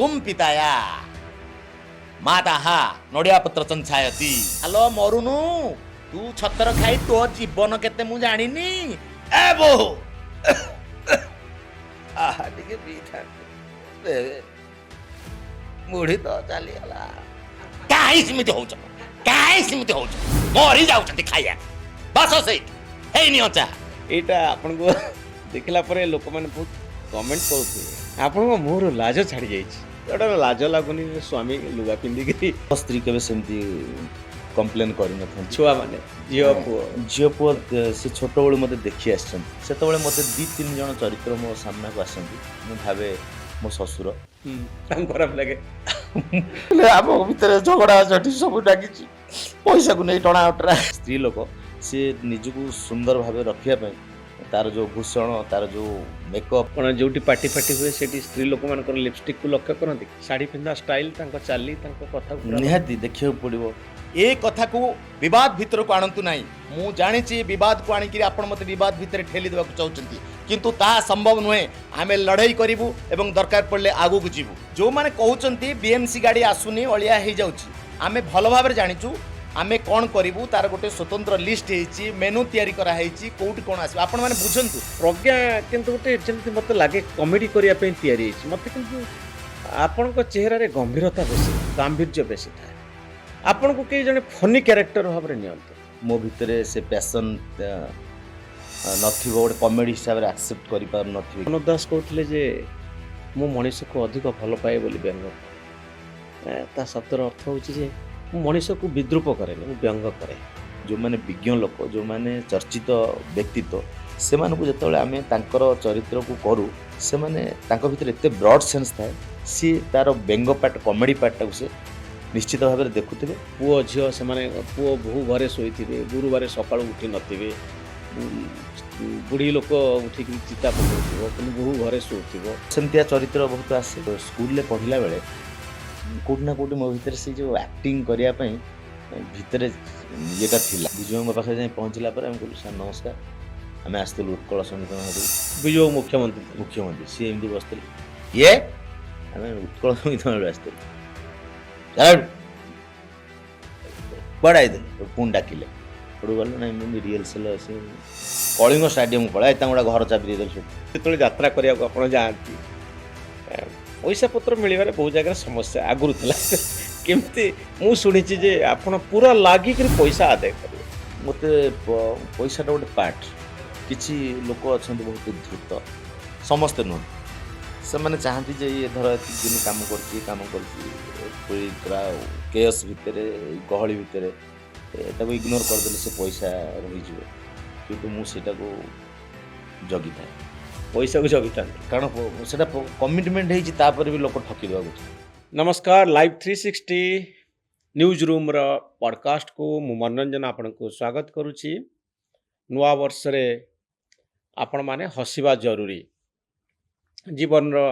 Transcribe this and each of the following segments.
तुम पिताया माता नड़िया पत्र चंचायती हलो मरुनु तू छतर खाई तो जीवन केते मु जानिनी ए बोहू आहा टिके पीथा मुढ़ी तो चली गला काहे सिमिति होउछ मरी जाउछंती खाइया बस से हे नियचा एटा आपन को देखला परे लोक माने बहुत कमेंट करथि आपन को मोर लाज छाड़ी जाईछि एटा लाज लागुनी स्वामी लुगा पिंदी स्त्री केबे सेमती कंप्लेन करि न छुआ माने झील पुआ से छोट बेलू मत देखी आसन से मत दी तीन जन चरित्र मो सामना को आसती मु भावे मो ससुर खराब लगे आम भर झगड़ा झटी सब डाकी पैसा को नहीं टणा उटरा स्त्री लोक सी निजको सुंदर भाव रखा तार जो भूषण तार जो मेकअप कौन जो पार्टी फाटी हुए से स्त्री लोक मान लिपस्टिक को लक्ष्य करती शाढ़ी पिंधा स्टाइल चली कथा निहाती देखा पड़ो ए कथा को विवाद भीतर को आणतु नहीं मु जानी विवाद को आणिक आपण मत विवाद भितर ठेली देवा चाहते किंतु ता संभव नुहे आमे लड़ाई करूँ एवं दरकार पड़े आगू को जीवु जो माने कहउचंती बीएमसी गाड़ी आसुनी अलिया हो जाउची आमे भल भाव जानिचु आमे कौन करूँ तार गोटे स्वतंत्र लिस्ट होती मेनू तैयारी करा होती कौटी कौन आस आपण मैंने बुझंतु प्रज्ञा किंतु गोटे जमी मत लगे कमेडी करने तैयारी मत कि आपण चेहरा गंभीरता बेसी गांभीर्य बेसी था आपण को कई जने फनी कैरेक्टर भाव में नियंतु मो भितर से पैशन नथिबो गोटे कॉमेडी हिसाब से एक्सेप्ट करि पार नथिबो मनोज दास कहते जे मु मनीष को अधिक भल पाए बोली व्यंग ता शब्दर अर्थ होची जे मु मनीष को विद्रूप करे मु व्यंग करे जो माने विज्ञ लोक जो माने चर्चित व्यक्तित्व से माने को जतले आमे तांकर चरित्र को करू से माने तांको भितर एते ब्रॉड सेंस थाए सी तार व्यंग पार्ट कॉमेडी पार्ट को से निश्चित भाव में देखुवे पुओ झील से पुओ बहु घरे शोथे गुरुवार सका उठी नथिबे बुढ़ी लोक उठिक चिता पकाउथिबो कि बहु घरे शोथिबो सेमतिया चरित्र बहुत आसे स्कूल ले पढ़िला बेले कोड ना कोड मो भीतर से जो एक्टिंग करिया पई भीतर येटा थिला विजय मो पाखे जाय पहुंचला पर हम कहलु सर नमस्कार आमे आस्तलु उत्कल समिति विजय मुख्यमंत्री सी एमडी बसतले ये आमे उत्कल समिति आस्तलु चल बड़ाई दे पुण डाकिले पड़ू गल ना एमती रिहर्सल से कलिंग स्टाडियम पड़ा गोटे घर चाबी देदेल सब जो यात्रा करने को आप जाती पैसा पत्र मिलवे बहुत जगह समस्या आगुरी था केमती मु शुणी जे आप पूरा लागिक पैसा आदाय करेंगे मत पैसा गोटे पार्ट किसी लोक अच्छा बहुत द्रुत समस्ते नुह से मैंने चाहती जे ये धर दिन काम कर पूरा केयस भितर गहली भितर इग्नोर करदे से पैसा रही कि मुझे जगी था पैसा को जगी था कारण से कमिटमेंट होपर भी लोक ठकी देवा नमस्कार लाइव 360 न्यूज रूम रो पॉडकास्ट को मु मनोरंजन आपण को स्वागत करुच्ची नुआ वर्ष रे आपण माने हसिबा जरूरी जीवन रो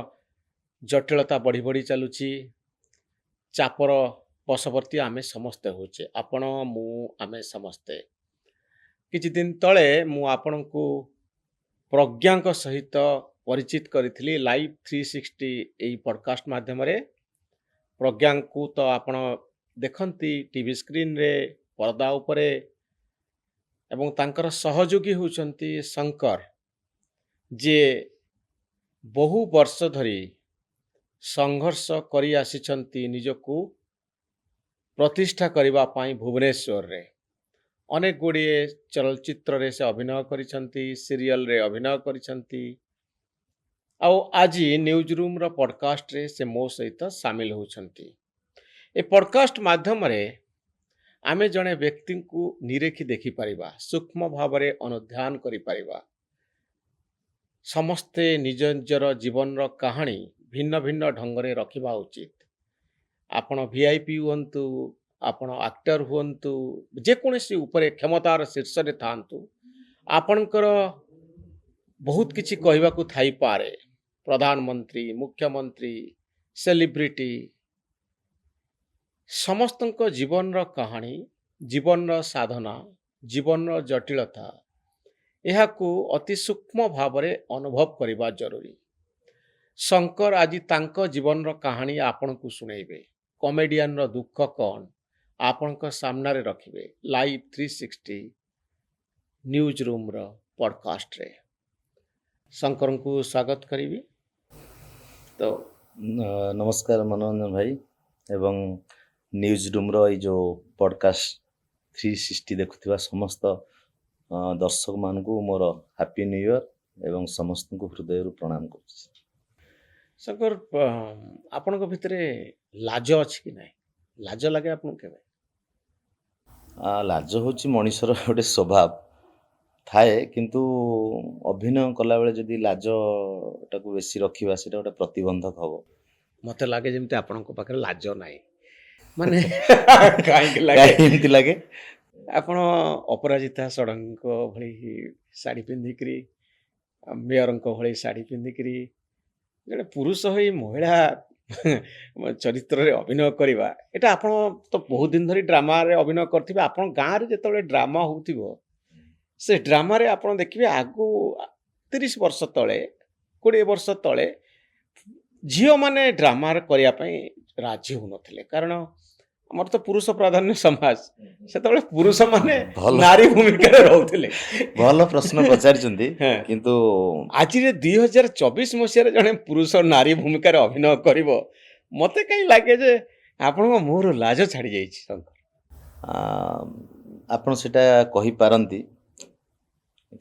जटिलता बढ़ी बढ़ी चलुची चापर पशवर्ती आमे समस्ते होचे आपण मु आमे समस्ते किछि दिन तले मु आपण को प्रज्ञा सहित परिचित करी लाइव 360 यही पॉडकास्ट माध्यम रे प्रज्ञा को तो आपण देखंती टीवी स्क्रीन रे पर्दा उपरे एवं तांकर सहयोगी होचंती शंकर जे बहु वर्ष धरी संघर्ष करी आसिछंती निजको प्रतिष्ठा करिबा पाई भुवनेश्वर रे अनेक गुड़िए चलचित्र रे से अभिनय करिछंती सीरियल रे अभिनय करिछंती आ आज न्यूज रूम रो पॉडकास्ट रे से मो सहित शामिल होछंती ए पॉडकास्ट माध्यम रे आमे जने व्यक्ति को निरेखी देखि परिबा सूक्ष्म भाव रे अनुध्यान करि परिबा समस्ते निज निजर जीवन रो कहानी भिन्न भिन्न ढंग रे रखिबा उचित आपण वीआईपी हुंतु आपण एक्टर हुंतु जे कोनसी ऊपर क्षमतार शीर्ष रे थांतु आपणकर बहुत किछि कहबा को थाई पारे प्रधानमंत्री मुख्यमंत्री सेलिब्रिटी समस्तक जीवन रो कहानी जीवन रो साधना जीवन रो जटिलता यह को अति सूक्ष्म भाव रे अनुभव करिबा जरूरी ଶଙ୍କର ଆଜି ତାଙ୍କ ଜୀବନର କାହାଣୀ ଆପଣଙ୍କୁ ଶୁଣେଇବେ। କମେଡିଆନର ଦୁଃଖ କ'ଣ ଆପଣଙ୍କ ସାମ୍ନାରେ ରଖିବେ ଲାଇଭ୍ 360 ନ୍ୟୁଜ୍ ରୁମ୍ର ପଡ଼କାଷ୍ଟରେ। ଶଙ୍କରଙ୍କୁ ସ୍ୱାଗତ କରିବି। ତ ନମସ୍କାର ମନୋରଞ୍ଜନ ଭାଇ ଏବଂ ନ୍ୟୁଜ୍ ରୁମ୍ର ଏଇ ଯେଉଁ ପଡ଼କାଷ୍ଟ 360 ଦେଖୁଥିବା ସମସ୍ତ ଦର୍ଶକମାନଙ୍କୁ ମୋର ହାପି ନ୍ୟୁ ଇୟର୍ ଏବଂ ସମସ୍ତଙ୍କୁ ହୃଦୟରୁ ପ୍ରଣାମ କରୁଛି। ଶଙ୍କର, ଆପଣଙ୍କ ଭିତରେ ଲାଜ ଅଛି କି ନାହିଁ? ଲାଜ ଲାଗେ ଆପଣଙ୍କୁ କେବେ? ଲାଜ ହେଉଛି ମଣିଷର ଗୋଟେ ସ୍ୱଭାବ ଥାଏ, କିନ୍ତୁ ଅଭିନୟ କଲାବେଳେ ଯଦି ଲାଜଟାକୁ ବେଶୀ ରଖିବା ସେଇଟା ଗୋଟେ ପ୍ରତିବନ୍ଧକ ହେବ। ମତେ ଲାଗେ ଯେମିତି ଆପଣଙ୍କ ପାଖରେ ଲାଜ ନାହିଁ। ମାନେ କାହିଁକି ଲାଗେ? କାହିଁ ଏମିତି ଲାଗେ? ଆପଣ ଅପରାଜିତା ଷଡ଼ଙ୍ଗୀଙ୍କ ଭଳି ଶାଢ଼ୀ ପିନ୍ଧିକିରି, ମେୟରଙ୍କ ଭଳି ଶାଢ଼ୀ ପିନ୍ଧିକିରି ଜଣେ ପୁରୁଷ ହୋଇ ମହିଳା ଚରିତ୍ରରେ ଅଭିନୟ କରିବା, ଏଇଟା ଆପଣ ତ ବହୁତ ଦିନ ଧରି ଡ୍ରାମାରେ ଅଭିନୟ କରିଥିବେ। ଆପଣ ଗାଁରେ ଯେତେବେଳେ ଡ୍ରାମା ହେଉଥିବ, ସେ ଡ୍ରାମାରେ ଆପଣ ଦେଖିବେ ଆଗକୁ 30 ବର୍ଷ ତଳେ, 20 ବର୍ଷ ତଳେ ଝିଅମାନେ ଡ୍ରାମାରେ କରିବା ପାଇଁ ରାଜି ହେଉନଥିଲେ। କାରଣ ଆମର ତ ପୁରୁଷ ପ୍ରାଧାନ୍ୟ ସମାଜ, ସେତେବେଳେ ପୁରୁଷମାନେ ନାରୀ ଭୂମିକାରେ ରହୁଥିଲେ। ଭଲ ପ୍ରଶ୍ନ ପଚାରିଛନ୍ତି। କିନ୍ତୁ ଆଜିରେ 2024 ମସିହାରେ ଜଣେ ପୁରୁଷ ନାରୀ ଭୂମିକାରେ ଅଭିନୟ କରିବ, ମତେ କାହିଁ ଲାଗେ ଯେ ଆପଣଙ୍କ ମୁହଁରୁ ଲାଜ ଛାଡ଼ି ଯାଇଛି। ଆପଣ ସେଟା କହିପାରନ୍ତି,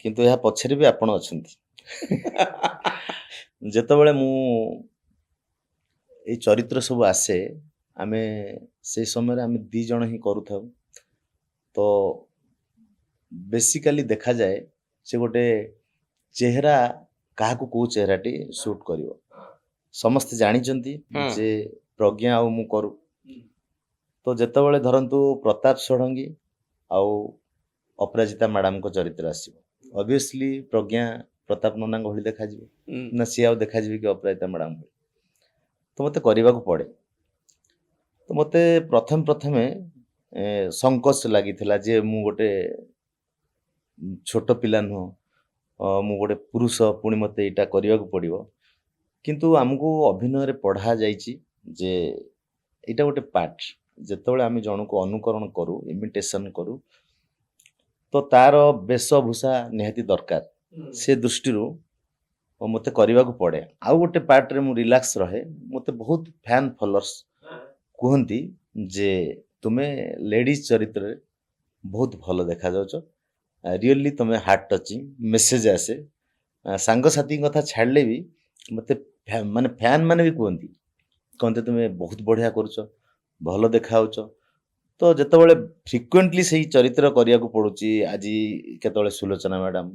କିନ୍ତୁ ଏହା ପଛରେ ବି ଆପଣ ଅଛନ୍ତି। ଯେତେବେଳେ ମୁଁ ଏଇ ଚରିତ୍ର ସବୁ ଆସେ, ଆମେ ସେଇ ସମୟରେ ଆମେ 2 ଜଣ ହିଁ କରୁଥାଉ। ତ ବେସିକାଲି ଦେଖାଯାଏ ସେ ଗୋଟେ ଚେହେରା କାହାକୁ କେଉଁ ଚେହେରାଟି ସୁଟ୍ କରିବ। ସମସ୍ତେ ଜାଣିଛନ୍ତି ଯେ ପ୍ରଜ୍ଞା ଆଉ ମୁଁ କରୁ। ତ ଯେତେବେଳେ ଧରନ୍ତୁ ପ୍ରତାପ ଷଡ଼ଙ୍ଗୀ ଆଉ ଅପରାଜିତା ମ୍ୟାଡ଼ାମଙ୍କ ଚରିତ୍ର ଆସିବ, ଅବଭିୟସଲି ପ୍ରଜ୍ଞା ପ୍ରତାପ ନନାଙ୍କ ଭଳି ଦେଖାଯିବ ନା ସିଏ ଆଉ ଦେଖାଯିବେ କି ଅପରାଜିତା ମ୍ୟାଡ଼ାମ ଭଳି? ତ ମୋତେ କରିବାକୁ ପଡ଼େ। ତ ମୋତେ ପ୍ରଥମେ ସଂକୋଚ ଲାଗିଥିଲା ଯେ ମୁଁ ଗୋଟେ ଛୋଟ ପିଲା ନୁହଁ, ମୁଁ ଗୋଟେ ପୁରୁଷ, ପୁଣି ମୋତେ ଏଇଟା କରିବାକୁ ପଡ଼ିବ। କିନ୍ତୁ ଆମକୁ ଅଭିନୟରେ ପଢ଼ା ଯାଇଛି ଯେ ଏଇଟା ଗୋଟେ ପାର୍ଟ। ଯେତେବେଳେ ଆମେ ଜଣକୁ ଅନୁକରଣ କରୁ, ଇମିଟେସନ୍ କରୁ, ତ ତାର ବେଶଭୂଷା ନିହାତି ଦରକାର। ସେ ଦୃଷ୍ଟିରୁ ମୋତେ କରିବାକୁ ପଡ଼େ। ଆଉ ଗୋଟେ ପାର୍ଟରେ ମୁଁ ରିଲାକ୍ସ ରହେ। ମୋତେ ବହୁତ ଫ୍ୟାନ୍ ଫଲୋଅର୍ସ କୁହନ୍ତି ଯେ ତୁମେ ଲେଡ଼ିଜ୍ ଚରିତ୍ରରେ ବହୁତ ଭଲ ଦେଖାଯାଉଛ, ରିଅଲି ତୁମେ ହାର୍ଟ ଟଚିଂ ମେସେଜ ଆସେ। ସାଙ୍ଗସାଥୀଙ୍କ କଥା ଛାଡ଼ିଲେ ବି ମୋତେ ମାନେ ଫ୍ୟାନ୍ ମାନେ ବି କହନ୍ତି ତୁମେ ବହୁତ ବଢ଼ିଆ କରୁଛ, ଭଲ ଦେଖାଯାଉଛ। ତ ଯେତେବେଳେ ଫ୍ରିକ୍ୱେଣ୍ଟଲି ସେଇ ଚରିତ୍ର କରିବାକୁ ପଡ଼ୁଛି, ଆଜି କେତେବେଳେ ସୁଲୋଚନା ମ୍ୟାଡ଼ାମ,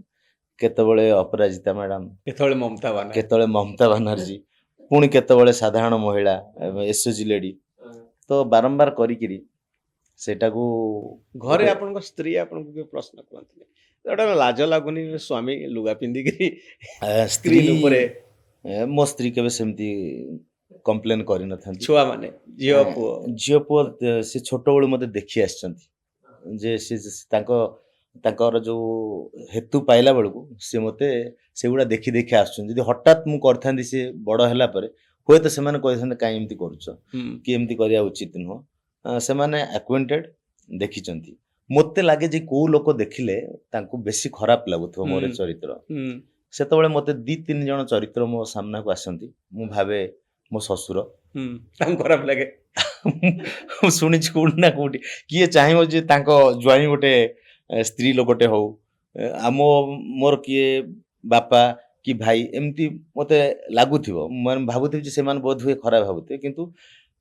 କେତେବେଳେ ଅପରାଜିତା ମ୍ୟାଡ଼ାମ, କେତେବେଳେ ମମତା ବାନାର୍ଜୀ, ପୁଣି କେତେବେଳେ ସାଧାରଣ ମହିଳା ଏସଓଜି ଲେଡି, ତ ବାରମ୍ବାର କରିକିରି ସେଇଟାକୁ ଘରେ ଆପଣଙ୍କ ସ୍ତ୍ରୀ ଆପଣଙ୍କୁ କେବେ ପ୍ରଶ୍ନ କରନ୍ତିନି ଗୋଟେ ଲାଜ ଲାଗୁନି ସ୍ୱାମୀ ଲୁଗା ପିନ୍ଧିକିରି ସ୍କ୍ରିନ୍ ଉପରେ? ମୋ ସ୍ତ୍ରୀ କେବେ ସେମିତି କମ୍ପ୍ଲେନ୍ କରିନଥାନ୍ତି। ଛୁଆମାନେ ଝିଅ ପୁଅ ସେ ଛୋଟବେଳୁ ମୋତେ ଦେଖି ଆସିଛନ୍ତି ଯେ ସେ ତାଙ୍କର ଯେଉଁ ହେତୁ ପାଇଲା ବେଳକୁ ସେ ମୋତେ ସେଗୁଡ଼ା ଦେଖି ଆସୁଛନ୍ତି। ଯଦି ହଠାତ୍ ମୁଁ କରିଥାନ୍ତି, ସେ ବଡ଼ ହେଲା ପରେ ହୁଏତ ସେମାନେ କହିଥାନ୍ତେ କାହିଁ ଏମିତି କରୁଛ କି ଏମିତି କରିବା ଉଚିତ ନୁହଁ। ସେମାନେ ଆକ୍ୱେଣ୍ଟେଡ୍, ଦେଖିଛନ୍ତି। ମୋତେ ଲାଗେ ଯେ କେଉଁ ଲୋକ ଦେଖିଲେ ତାଙ୍କୁ ବେଶୀ ଖରାପ ଲାଗୁଥିବ ମୋର ଚରିତ୍ର, ସେତେବେଳେ ମୋତେ 2-3 ଜଣ ଚରିତ୍ର ମୋ ସାମ୍ନାକୁ ଆସନ୍ତି। ମୁଁ ଭାବେ ମୋ ଶ୍ୱଶୁର, ତାଙ୍କୁ ଖରାପ ଲାଗେ। ମୁଁ ଶୁଣିଛି କୋଉଠି ନା କୋଉଠି କିଏ ଚାହିଁବ ଯେ ତାଙ୍କ ଜ୍ୱାଇଁ ଗୋଟେ ସ୍ତ୍ରୀ ଲୋକଟେ ହଉ, ମୋର କିଏ ବାପା କି ଭାଇ, ଏମିତି ମୋତେ ଲାଗୁଥିବ। ମାନେ ଭାବୁଥିବି ଯେ ସେମାନେ ବୋଧ ହୁଏ ଖରାପ ଭାବୁଥିବେ। କିନ୍ତୁ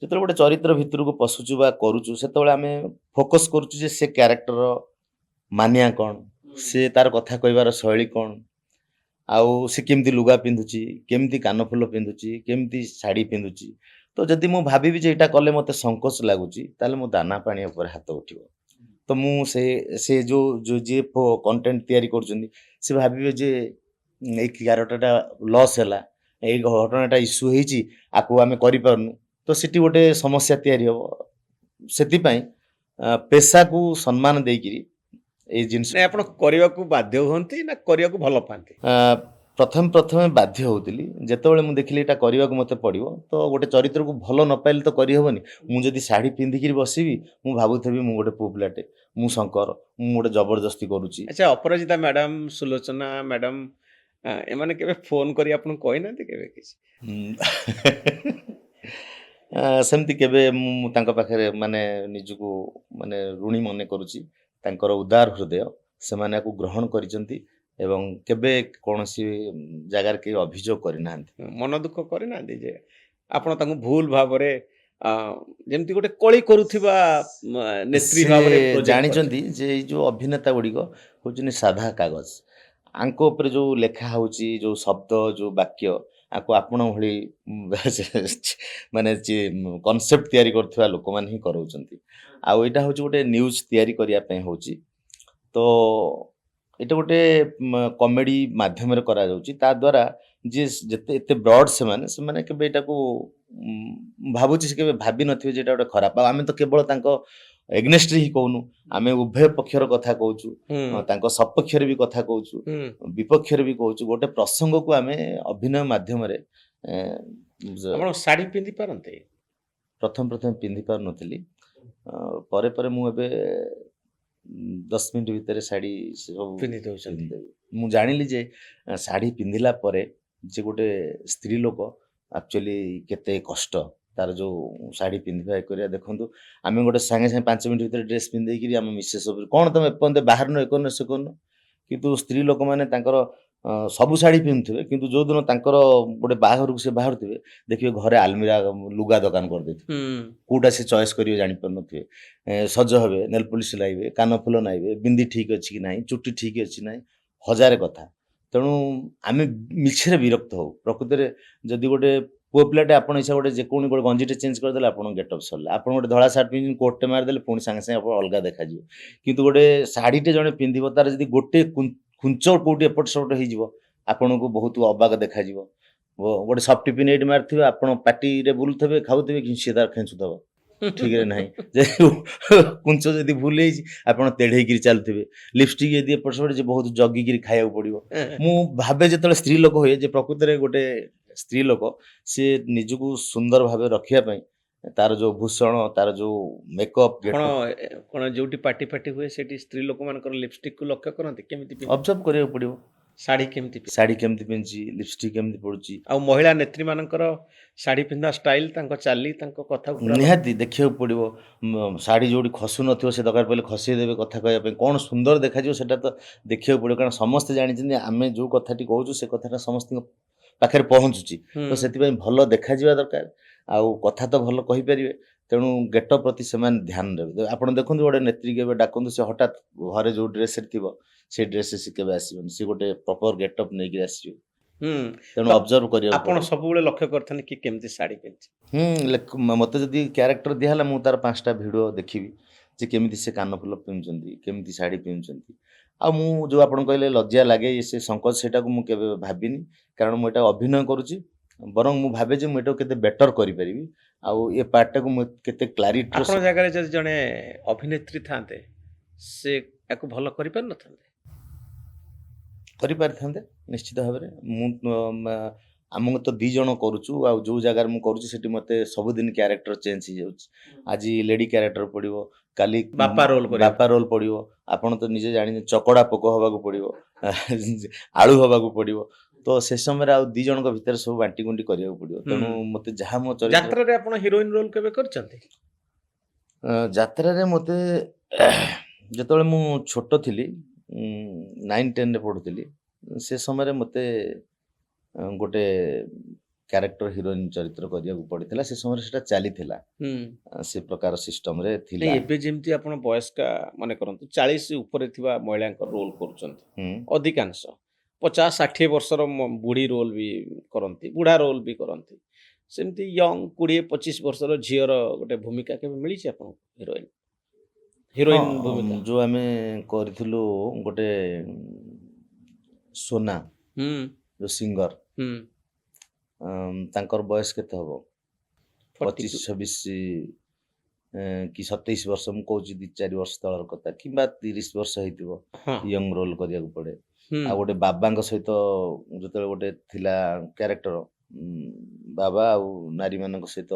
ଯେତେବେଳେ ଗୋଟେ ଚରିତ୍ର ଭିତରକୁ ପଶୁଛୁ ବା କରୁଛୁ, ସେତେବେଳେ ଆମେ ଫୋକସ୍ କରୁଛୁ ଯେ ସେ କ୍ୟାରେକ୍ଟର ମାନିଆ କ'ଣ, ସେ ତାର କଥା କହିବାର ଶୈଳୀ କ'ଣ, ଆଉ ସେ କେମିତି ଲୁଗା ପିନ୍ଧୁଛି, କେମିତି କାନଫୁଲ ପିନ୍ଧୁଛି, କେମିତି ଶାଢ଼ୀ ପିନ୍ଧୁଛି। ତ ଯଦି ମୁଁ ଭାବିବି ଯେ ଏଇଟା କଲେ ମୋତେ ସଂକୋଚ ଲାଗୁଛି, ତାହେଲେ ମୋ ଦାନା ପାଣି ଉପରେ ହାତ ଉଠିବ। ତ ମୁଁ ସେ ଯିଏ କଣ୍ଟେଣ୍ଟ ତିଆରି କରୁଛନ୍ତି, ସେ ଭାବିବେ ଯେ ଏଇ କ୍ୟାରେକ୍ଟରଟା ଲସ୍ ହେଲା, ଏଇ ଘଟଣାଟା ଇସ୍ୟୁ ହେଇଛି, ଆକୁ ଆମେ କରିପାରୁନୁ, ତ ସେଠି ଗୋଟେ ସମସ୍ୟା ତିଆରି ହେବ। ସେଥିପାଇଁ ପେସାକୁ ସମ୍ମାନ ଦେଇକିରି ଏଇ ଜିନିଷ ଆପଣ କରିବାକୁ ବାଧ୍ୟ ହୁଅନ୍ତି ନା କରିବାକୁ ଭଲ ପାଆନ୍ତି? ପ୍ରଥମେ ପ୍ରଥମେ ବାଧ୍ୟ ହଉଥିଲି ଯେତେବେଳେ ମୁଁ ଦେଖିଲି ଏଇଟା କରିବାକୁ ମୋତେ ପଡ଼ିବ ତ ଗୋଟେ ଚରିତ୍ରକୁ ଭଲ ନ ପାଇଲେ ତ କରିହେବନି। ମୁଁ ଯଦି ଶାଢ଼ୀ ପିନ୍ଧିକିରି ବସିବି ମୁଁ ଭାବୁଥିବି ମୁଁ ଗୋଟେ ପୁଅ ପିଲାଟେ, ମୁଁ ଶଙ୍କର, ମୁଁ ଗୋଟେ ଜବରଦସ୍ତି କରୁଛି। ଆଚ୍ଛା ଅପରାଜିତା ମ୍ୟାଡାମ, ସୁଲୋଚନା ମ୍ୟାଡାମ ଏମାନେ କେବେ ଫୋନ କରି ଆପଣଙ୍କୁ କହିନାହାନ୍ତି କେବେ କିଛି? ସେମିତି କେବେ ମୁଁ ତାଙ୍କ ପାଖରେ ମାନେ ନିଜକୁ ମାନେ ଋଣୀ ମନେ କରୁଛି। ତାଙ୍କର ଉଦାର ହୃଦୟ, ସେମାନେ ଆକୁ ଗ୍ରହଣ କରିଛନ୍ତି ଏବଂ କେବେ କୌଣସି ଜାଗାରେ କେହି ଅଭିଯୋଗ କରିନାହାନ୍ତି। ମନ ଦୁଃଖ କରିନାହାନ୍ତି ଯେ ଆପଣ ତାଙ୍କୁ ଭୁଲ ଭାବରେ ଆ, ଯେମିତି ଗୋଟେ କଳି କରୁଥିବା ନେତ୍ରୀ ସେ ଭାବରେ ପ୍ରୋଜେକ୍ଟ ଜାଣିଛନ୍ତି କରିଛନ୍ତି? ଯେ ଏଇ ଯୋଉ ଅଭିନେତା ଗୁଡ଼ିକ ହଉଛନ୍ତି ସାଧା କାଗଜ। ଆଙ୍କ ଉପରେ ଯୋଉ ଲେଖା ହଉଛି ଯୋଉ ଶବ୍ଦ ଯୋଉ ବାକ୍ୟ ଆକୁ ଆପଣ ଭଳି ମାନେ କନସେପ୍ଟ ତିଆରି କରୁଥିବା ଲୋକମାନେ ହିଁ କରାଉଛନ୍ତି। ଆଉ ଏଇଟା ହଉଛି ଗୋଟେ ନ୍ୟୁଜ ତିଆରି କରିବା ପାଇଁ ହଉଛି। ତ ଏଇଟା ଗୋଟେ କମେଡି ମାଧ୍ୟମରେ କରାଯାଉଛି। ତା ଦ୍ୱାରା ଯିଏ ଯେତେ ଏତେ ବ୍ରଡ ସେମାନେ ସେମାନେ କେବେ ଏଇଟାକୁ ଭାବୁଛି ସେ କେବେ ଭାବି ନଥିବେ ଯେ ଏଇଟା ଗୋଟେ ଖରାପ। ଆଉ ଆମେ ତ କେବଳ ତାଙ୍କ ଏଗନେଷ୍ଟରେ ହିଁ କହୁନୁ, ଆମେ ଉଭୟ ପକ୍ଷର କଥା କହୁଛୁ, ହୁଁ ତାଙ୍କ ସପକ୍ଷରେ ବି କଥା କହୁଛୁ, ହୁଁ ବିପକ୍ଷରେ ବି କହୁଛୁ। ଗୋଟେ ପ୍ରସଙ୍ଗକୁ ଆମେ ଅଭିନୟ ମାଧ୍ୟମରେ ଏ, ଆପଣ ଶାଢ଼ୀ ପିନ୍ଧି ପାରନ୍ତି? ପ୍ରଥମେ ପ୍ରଥମେ ପିନ୍ଧି ପାରୁନଥିଲି। ପରେ ପରେ ମୁଁ ଏବେ 10 ମିନିଟ୍ ଭିତରେ ଶାଢ଼ୀ ସବୁ ପିନ୍ଧି ଦଉଛନ୍ତି। ପିନ୍ଧିଦେବି। ମୁଁ ଜାଣିଲି ଯେ ଶାଢ଼ୀ ପିନ୍ଧିଲା ପରେ ଯେ ଗୋଟେ ସ୍ତ୍ରୀ ଲୋକ ଆକ୍ଚୁଆଲି କେତେ କଷ୍ଟ ତାର ଯୋଉ ଶାଢ଼ୀ ପିନ୍ଧିବା ଇଏ କରିବା। ଦେଖନ୍ତୁ ଆମେ ଗୋଟେ ସାଙ୍ଗେ ସାଙ୍ଗେ 5 ମିନିଟ୍ ଭିତରେ ଡ୍ରେସ୍ ପିନ୍ଧିଦେଇକିରି ଆମ ମିସେସ୍ ଉପରେ କ'ଣ ତମେ ଏପର୍ଯ୍ୟନ୍ତ ବାହାରୁନ ଏ କରୁନ ସେ କରୁନ। କିନ୍ତୁ ସ୍ତ୍ରୀ ଲୋକମାନେ ତାଙ୍କର ସବୁ ଶାଢ଼ୀ ପିନ୍ଧୁଥିବେ କିନ୍ତୁ ଯୋଉଦିନ ତାଙ୍କର ଗୋଟେ ବାହାଘରକୁ ସେ ବାହାରୁଥିବେ ଦେଖିବେ ଘରେ ଆଲମିରା ଲୁଗା ଦୋକାନ କରିଦେଇଥିବେ। ହୁଁ କୋଉଟା ସେ ଚଏସ୍ କରିବେ ଜାଣିପାରୁନଥିବେ। ସଜ ହେବେ, ନେଲ୍ ପଲିସ୍ ଲାଗିବେ, କାନଫୁଲ ନାଇବେ, ବିନ୍ଦି ଠିକ୍ ଅଛି କି ନାହିଁ, ଚୁଟି ଠିକ୍ ଅଛି କି ନାହିଁ, ହଜାରେ କଥା। ତେଣୁ ଆମେ ମିଛରେ ବିରକ୍ତ ହଉ। ପ୍ରକୃତରେ ଯଦି ଗୋଟେ ପୁଅ ପିଲାଟେ ଆପଣ ଇଚ୍ଛା ଗୋଟେ ଯେକୌଣସି ଗୋଟେ ଗଞ୍ଜିଟେ ଚେଞ୍ଜ କରିଦେଲେ ଆପଣଙ୍କ ଗେଟଅପ୍ ସରିଲା। ଆପଣ ଗୋଟେ ଧଳା ସାର୍ଟ ପିନ୍ଧି କୋଟ୍ଟେ ମାରିଦେଲେ ପୁଣି ସାଙ୍ଗେ ସାଙ୍ଗେ ଆପଣ ଅଲଗା ଦେଖାଯିବ। କିନ୍ତୁ ଗୋଟେ ଶାଢ଼ୀଟେ ଜଣେ ପିନ୍ଧିବ ତାର ଯଦି ଗୋଟେ କୁଞ୍ଚ କୋଉଠି ଏପଟ ସେପଟ ହେଇଯିବ ଆପଣଙ୍କୁ ବହୁତ ଅବାକ ଦେଖାଯିବ। ଗୋଟେ ସଫ୍ଟ ପିନ୍ ଏଇଠି ମାରିଥିବେ ଆପଣ ପାଟିରେ ବୁଲୁଥିବେ ଖାଉଥିବେ କିନ୍ତୁ ସିଏ ତାର ଖେଞ୍ଚୁଥିବ। ଠିକରେ ନାହିଁ ଯେ କୁଞ୍ଚ ଯଦି ଭୁଲ ହେଇଛି ଆପଣ ତେଢେଇକିରି ଚାଲୁଥିବେ। ଲିପଷ୍ଟିକ୍ ଯଦି ଏପଟ ସେପଟ ଯେ ବହୁତ ଜଗିକିରି ଖାଇବାକୁ ପଡ଼ିବ। ମୁଁ ଭାବେ ଯେତେବେଳେ ସ୍ତ୍ରୀ ଲୋକ ହୁଏ ଯେ ପ୍ରକୃତରେ ଗୋଟେ ସ୍ତ୍ରୀ ଲୋକ ସିଏ ନିଜକୁ ସୁନ୍ଦର ଭାବେ ରଖିବା ପାଇଁ ତାର ଯୋଉ ଭୂଷଣ ତାର ଯୋଉ ମେକଅପ୍ ଆପଣ ଗେଟଅପ୍ କଣ ଯୋଉଠି ପାର୍ଟି ଫାର୍ଟି ହୁଏ ସେଠି ସ୍ତ୍ରୀ ଲୋକମାନଙ୍କର ଲିପଷ୍ଟିକକୁ ଲକ୍ଷ୍ୟ କରନ୍ତି କେମିତି ପିନ୍ଧନ୍ତି? ଅବଜର୍ଭ କରିବାକୁ ପଡ଼ିବ। ଶାଢ଼ୀ କେମିତି ପିନ୍ଧନ୍ତି? ଶାଢ଼ୀ କେମିତି ପିନ୍ଧିଛି, ଲିପଷ୍ଟିକ୍ କେମିତି ପଡୁଛି, ଆଉ ମହିଳା ନେତ୍ରୀମାନଙ୍କର ଶାଢ଼ୀ ପିନ୍ଧା ଷ୍ଟାଇଲ, ତାଙ୍କ ଚାଲି, ତାଙ୍କ କଥାକୁ ପୁରା ନିହାତି ଦେଖିବାକୁ ପଡ଼ିବ। ଶାଢ଼ୀ ଯୋଉଠି ଖସୁ ନଥିବ ସେ ଦରକାର ପଡ଼ିଲେ ଖସେଇ ଦେବେ କଥା କହିବା ପାଇଁ। କ'ଣ ସୁନ୍ଦର ଦେଖାଯିବ ସେଟା ତ ଦେଖିବାକୁ ପଡ଼ିବ। କାରଣ ସମସ୍ତେ ଜାଣିଛନ୍ତି ଆମେ ଯୋଉ କଥାଟି କହୁଛୁ ସେ କଥାଟା ସମସ୍ତଙ୍କ ପାଖରେ ପହଞ୍ଚୁଛି। ହୁଁ ତ ସେଥିପାଇଁ ଭଲ ଦେଖାଯିବା ଦରକାର। ଆଉ କଥା ତ ଭଲ କହିପାରିବେ। ତେଣୁ ଗେଟଅପ୍ ପ୍ରତି ସେମାନେ ଧ୍ୟାନ ଦେବେ। ଆପଣ ଦେଖନ୍ତୁ ଗୋଟେ ନେତ୍ରୀ କେବେ ଡାକନ୍ତୁ ସେ ହଠାତ୍ ଘରେ ଯୋଉ ଡ୍ରେସରେ ଥିବ ସେ ଡ୍ରେସରେ ସେ କେବେ ଆସିବନି। ସେ ଗୋଟେ ପ୍ରପର ଗେଟଅପ୍ ନେଇକି ଆସିବ। ହୁଁ। ତେଣୁ ତ ଅବଜର୍ଭ କରିବାକୁ ଆପଣ ପଡ଼ିବ। ସବୁବେଳେ ଲକ୍ଷ୍ୟ କରିଥାନ୍ତି କି କେମିତି ଶାଢ଼ୀ ପିନ୍ଧିଛି? ମୋତେ ଯଦି କ୍ୟାରେକ୍ଟର ଦିଆହେଲା ମୁଁ ତାର 5ଟା ଭିଡ଼ିଓ ଦେଖିବି ଯେ କେମିତି ସେ କାନଫୁଲ ପିନ୍ଧୁଛନ୍ତି, କେମିତି ଶାଢ଼ୀ ପିନ୍ଧୁଛନ୍ତି। ଆଉ ମୁଁ ଯୋଉ ଆପଣ କହିଲେ ଲଜ୍ଜା ଲାଗେ ସେ ସଙ୍କୋଚ ସେଇଟାକୁ ମୁଁ କେବେ ଭାବିନି। କାରଣ ମୁଁ ଏଇଟା ଅଭିନୟ କରୁଛି। ବରଂ ମୁଁ ଭାବେ ଯେ ମୁଁ ଏଟାକୁ କେତେ ବେଟର କରିପାରିବି। ଆଉ ଏ ପାର୍ଟଟାକୁ ମୁଁ କେତେ କ୍ଲାରିଟିର ଆପଣଙ୍କ ଜାଗାରେ ଯଦି ଜଣେ ଅଭିନେତ୍ରୀ ଥାନ୍ତେ ସେ ୟାକୁ ଭଲ କରିପାରିନଥାନ୍ତେ? କରିପାରିଥାନ୍ତେ ନିଶ୍ଚିତ ଭାବରେ। ଆମକୁ ତ 2 ଜଣ କରୁଛୁ ଆଉ ଯୋଉ ଜାଗାରେ ମୁଁ କରୁଛି ସେଠି ମୋତେ ସବୁଦିନ କ୍ୟାରେକ୍ଟର ଚେଞ୍ଜ ହେଇଯାଉଛି। ଆଜି ଲେଡି କ୍ୟାରେକ୍ଟର ପଡ଼ିବ, କାଲି ବାପା ରୋଲ୍ କରିବାକୁ ବାପା ରୋଲ ପଡ଼ିବ। ଆପଣ ତ ନିଜେ ଜାଣିଛନ୍ତି ଚକଡ଼ା ପୋକ ହବାକୁ ପଡ଼ିବ, ଆଳୁ ହବାକୁ ପଡ଼ିବ। ତ ସେ ସମୟରେ ଆଉ 2 ଜଣଙ୍କ ଭିତରେ ସବୁ ବାଣ୍ଟି କୁଣ୍ଟି କରିବାକୁ ପଡ଼ିବ। ତେଣୁ ମୋତେ ଯାହା ମୋ ଚରିତ୍ର ଯାତ୍ରାରେ ଆପଣ ହିରୋଇନ ରୋଲ କେବେ କରିଛନ୍ତି? ଯାତ୍ରାରେ ମୋତେ ଯେତେବେଳେ ମୁଁ ଛୋଟ ଥିଲି 9-10ରେ ପଢ଼ୁଥିଲି ସେ ସମୟରେ ମୋତେ ଗୋଟେ କ୍ୟାରେକ୍ଟର ହିରୋଇନ ଚରିତ୍ର କରିବାକୁ ପଡ଼ିଥିଲା। ସେ ସମୟରେ ସେଟା ଚାଲିଥିଲା। ହୁଁ। ସେ ପ୍ରକାର ସିଷ୍ଟମରେ ନାଇଁ ଥିଲା। ଏବେ ଯେମିତି ଆପଣ ବୟସ୍କା ମନେ କରନ୍ତୁ 40 ଉପରେ ଥିବା ମହିଳାଙ୍କ ରୋଲ କରୁଛନ୍ତି ହୁଁ। ଅଧିକାଂଶ 50-60 ବର୍ଷର ବୁଢ଼ୀ ରୋଲ ବି କରନ୍ତି, ବୁଢ଼ା ରୋଲ ବି କରନ୍ତି। ସେମିତି ୟଙ୍ଗ 20-25 ବର୍ଷର ଝିଅର ଗୋଟେ ଭୂମିକା କେବେ ମିଳିଛି ଆପଣଙ୍କୁ ହିରୋଇନ ହଁ, ଭୂମିକା? ଯୋଉ ଆମେ କରିଥିଲୁ ଗୋଟେ ସୋନା ହୁଁ ଯୋଉ ସିଙ୍ଗର ହୁଁ। ତାଙ୍କର ବୟସ କେତେ ହବ? 42 25-26 କି 27 ବର୍ଷ। ମୁଁ କହୁଛି 2-4 ବର୍ଷ ତଳର କଥା କିମ୍ବା 30 ବର୍ଷ ହେଇଥିବ। ହଁ। ୟଙ୍ଗ ରୋଲ କରିବାକୁ ପଡ଼େ। ହୁଁ ଆଉ ଗୋଟେ ବାବାଙ୍କ ସହିତ ଯେତେବେଳେ ଗୋଟେ ଥିଲା କ୍ୟାରେକ୍ଟର ବାବା ଆଉ ନାରୀମାନଙ୍କ ସହିତ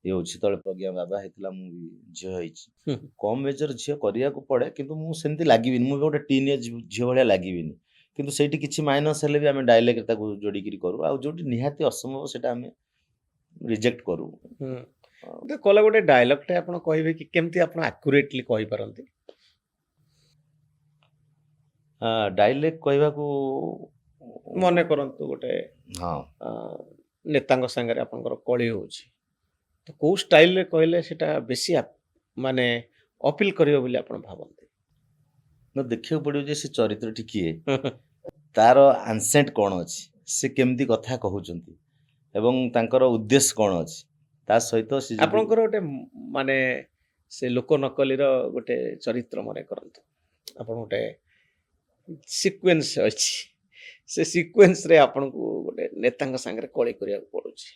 ଇଏ ହଉଛି ସେତେବେଳେ ପ୍ରଜ୍ଞା ବାବା ହେଇଥିଲା ମୁଁ ବି ଝିଅ ହେଇଛି ହୁଁ କମ୍ ଏଜର ଝିଅ କରିବାକୁ ପଡ଼େ କିନ୍ତୁ ମୁଁ ସେମିତି ଲାଗିବିନି ମୁଁ ବି ଗୋଟେ ଟିନ୍ ଏଜ୍ ଝିଅ ଭଳିଆ ଲାଗିବିନି କିନ୍ତୁ ସେଇଠି କିଛି ମାଇନସ୍ ହେଲେ ବି ଆମେ ଡାଇଲେକ୍ଟ ତାକୁ ଯୋଡ଼ିକିରି କରୁ ଆଉ ଯୋଉଠି ନିହାତି ଅସମ୍ଭବ ସେଟା ଆମେ ରିଜେକ୍ଟ କରୁ ହୁଁ ତ କଲେ ଗୋଟେ ଡାଇଲଗଟେ ଆପଣ କହିବେ କି କେମିତି ଆପଣ ଆକ୍ୟୁରେଟଲି କହିପାରନ୍ତି? ଡାଇଲେକ୍ଟ କହିବାକୁ ମନେ କରନ୍ତୁ ଗୋଟେ ହଁ ଆ, ନେତାଙ୍କ ସାଙ୍ଗରେ ଆପଣଙ୍କର କଳି ହଉଛି, ତ କୋଉ ଷ୍ଟାଇଲରେ କହିଲେ ସେଟା ବେଶୀ ମାନେ ଅପିଲ କରିବ ବୋଲି ଆପଣ ଭାବନ୍ତି? ନା ଦେଖିବାକୁ ପଡ଼ିବ ଯେ ସେ ଚରିତ୍ରଟି କିଏ ତାର ଆନସେଣ୍ଟ କ'ଣ ଅଛି ସେ କେମିତି କଥା କହୁଛନ୍ତି ଏବଂ ତାଙ୍କର ଉଦ୍ଦେଶ୍ୟ କ'ଣ ଅଛି ତା ସହିତ ସେ ଯଦି ଆପଣଙ୍କର ଗୋଟେ ମାନେ ସେ ଲୋକ ନକଲିର ଗୋଟେ ଚରିତ୍ର ମନେ କରନ୍ତୁ, ଆପଣ ଗୋଟେ ସିକ୍ୱେନ୍ସ ଅଛି, ସେ ସିକ୍ୱେନ୍ସରେ ଆପଣଙ୍କୁ ଗୋଟେ ନେତାଙ୍କ ସାଙ୍ଗରେ କଳି କରିବାକୁ ପଡୁଛି,